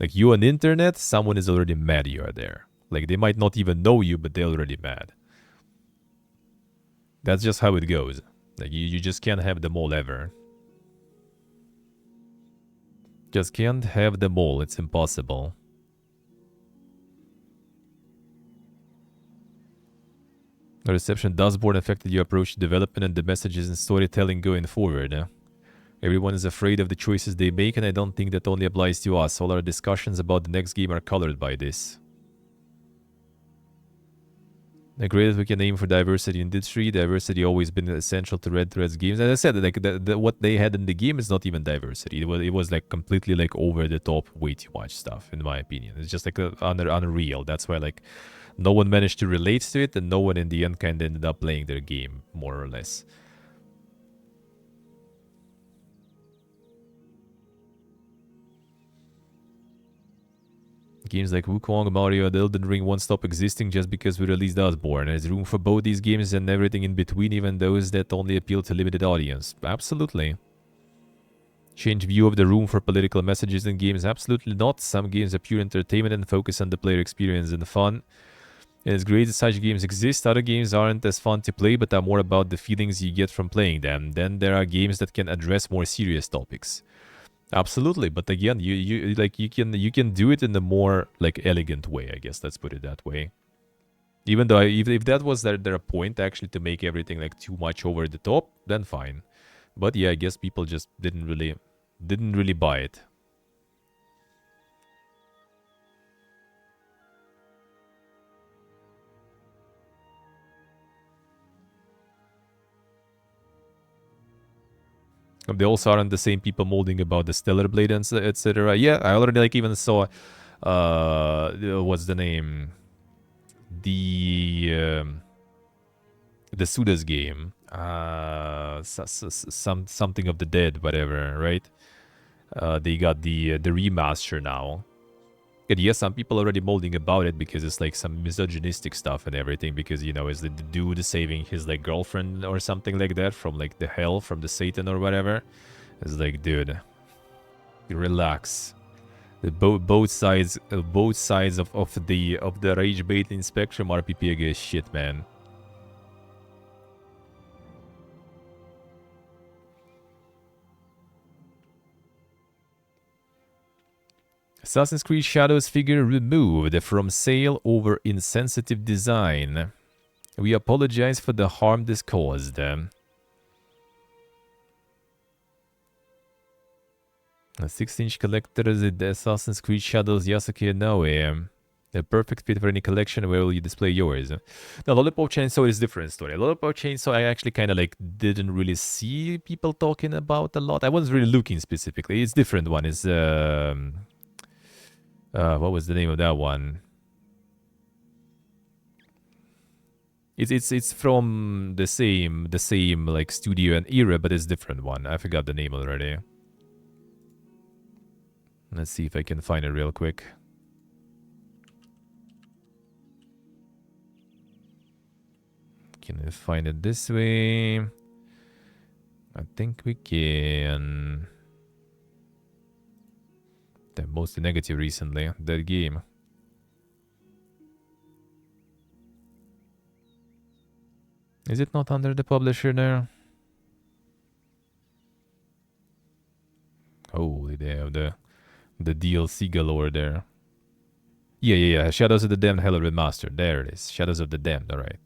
Like, you on the internet, someone is already mad you are there. Like, they might not even know you, but they're already mad. That's just how it goes. Like, you just can't have them all ever. Just can't have them all. It's impossible. The reception dashboard affected your approach to development and the messages and storytelling going forward. Everyone is afraid of the choices they make, and I don't think that only applies to us. All our discussions about the next game are colored by this. I agree that we can aim for diversity in industry. Diversity always been essential to Red Thread's games. As I said, like what they had in the game is not even diversity. It was like completely like over the top, way too much stuff, in my opinion. It's just like unreal. That's why like no one managed to relate to it, and no one in the end kind of ended up playing their game, more or less. Games like Wukong, Mario, and Elden Ring won't stop existing just because we released Dustborn. There's room for both these games and everything in between, even those that only appeal to limited audience. Absolutely. Change view of the room for political messages in games? Absolutely not. Some games are pure entertainment and focus on the player experience and fun. And it's great that such games exist. Other games aren't as fun to play, but are more about the feelings you get from playing them. Then there are games that can address more serious topics. Absolutely, but again, you can do it in a more like elegant way, I guess. Let's put it that way. Even though if that was their point actually to make everything like too much over the top, then fine. But yeah, I guess people just didn't really buy it. They also aren't the same people molding about the Stellar Blade and etc. Yeah, I already like even saw what's the name? The Suda's game. Something of the Dead, whatever, right? They got the remaster now. And yes, some people already molding about it because it's like some misogynistic stuff and everything, because, you know, is the dude saving his like girlfriend or something like that from like the hell, from the Satan or whatever. It's like, dude, relax. Both sides of the rage baiting spectrum are PPG shit, man. Assassin's Creed Shadows figure removed from sale over insensitive design. We apologize for the harm this caused. A 6-inch collector is the Assassin's Creed Shadows Yasuke Noe. The perfect fit for any collection. Where will you display yours? The Lollipop Chainsaw is a different story. Lollipop Chainsaw, I actually kind of like didn't really see people talking about a lot. I wasn't really looking specifically. It's different one. It's what was the name of that one? It's from the same like studio and era, but it's different one. I forgot the name already. Let's see if I can find it real quick. Can we find it this way? I think we can. They're mostly negative recently, that game. Is it not under the publisher there? Holy, they have the DLC galore there. Yeah. Shadows of the Damned Hell Remastered. There it is. Shadows of the Damned, alright.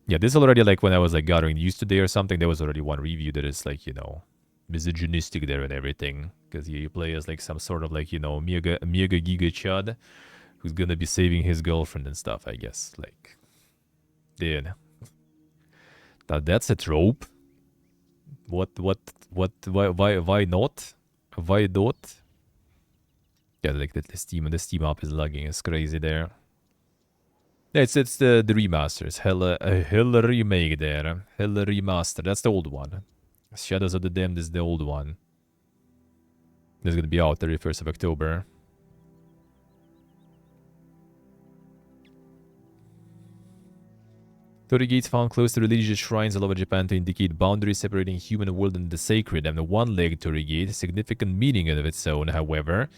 Yeah, this already, like, when I was, like, gathering news today or something, there was already one review that is, like, you know, misogynistic there and everything. Because you play as, like, some sort of, like, you know, mega giga chud who's gonna be saving his girlfriend and stuff, I guess. Like, dude. Now that's a trope. Why not? Why not? Yeah, like the Steam app is lagging. It's crazy there. Yeah, it's the remaster. It's hella remake there. Hella remaster. That's the old one. Shadows of the Damned is the old one. It's gonna be out 31st of October. Torii gates found close to religious shrines all over Japan to indicate boundaries separating human world and the sacred, and the one-legged Torii gate, significant meaning of its own, however,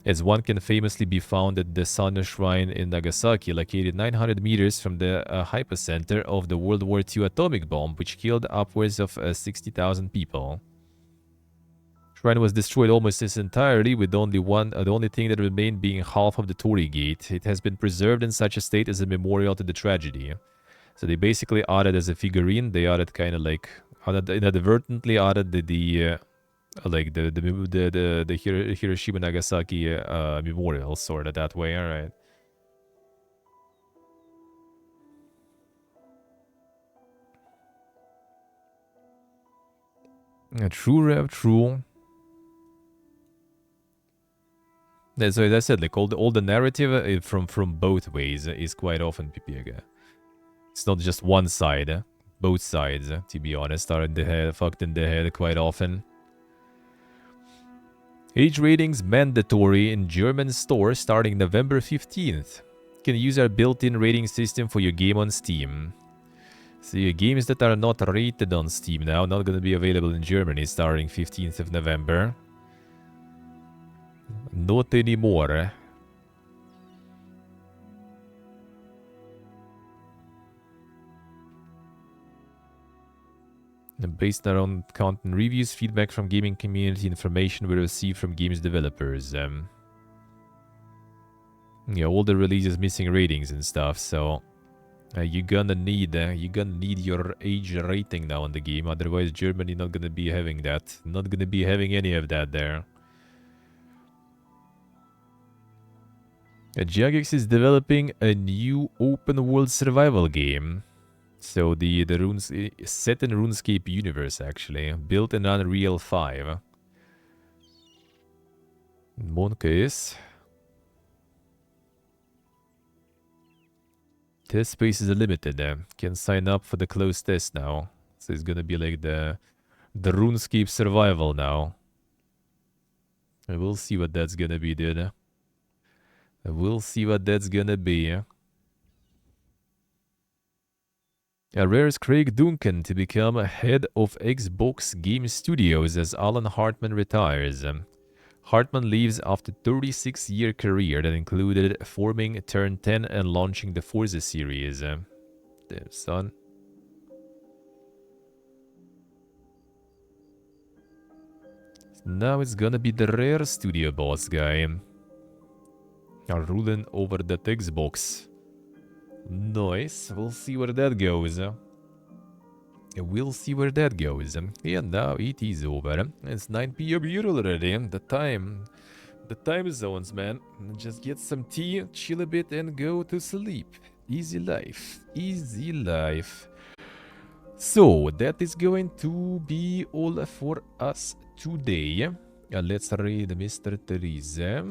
as one can famously be found at the Sano Shrine in Nagasaki, located 900 meters from the hypocenter of the World War II atomic bomb, which killed upwards of 60,000 people. Shrine was destroyed almost entirely, with the only thing that remained being half of the Torii gate. It has been preserved in such a state as a memorial to the tragedy. So they basically added as a figurine. They added kind of like inadvertently added the Hiroshima Nagasaki memorial, sort of that way. All right. True, Rev. True. Yeah, so as I said, like all the narrative from both ways is quite often PPG. It's not just one side. Both sides, to be honest, are fucked in the head quite often. Age ratings mandatory in German stores starting November 15th. You can use our built-in rating system for your game on Steam. See, games that are not rated on Steam now, not gonna be available in Germany starting 15th of November. Not anymore. And based on content reviews, feedback from gaming community, information we receive from games developers. Yeah, all the releases missing ratings and stuff, so you're gonna need your age rating now on the game. Otherwise, Germany not gonna be having that. Not gonna be having any of that there. Jagex is developing a new open world survival game. So the runes set in RuneScape universe, actually, built in Unreal 5. Monkeys. Test spaces are limited. Can sign up for the closed test now. So it's gonna be like the RuneScape survival now. And we'll see what that's gonna be, dude. We'll see what that's gonna be. Rare's Craig Duncan to become head of Xbox Game Studios as Alan Hartman retires. Hartman leaves after a 36-year career that included forming Turn 10 and launching the Forza series. Damn, son. Now it's gonna be the Rare Studio boss guy. Ruling over that Xbox. Nice. We'll see where that goes. We'll see where that goes. And now it is over. It's 9 p.m. here already. The time The time zones, man. Just get some tea, chill a bit, and go to sleep. Easy life. Easy life. So, that is going to be all for us today. Let's read Mr. Teresa.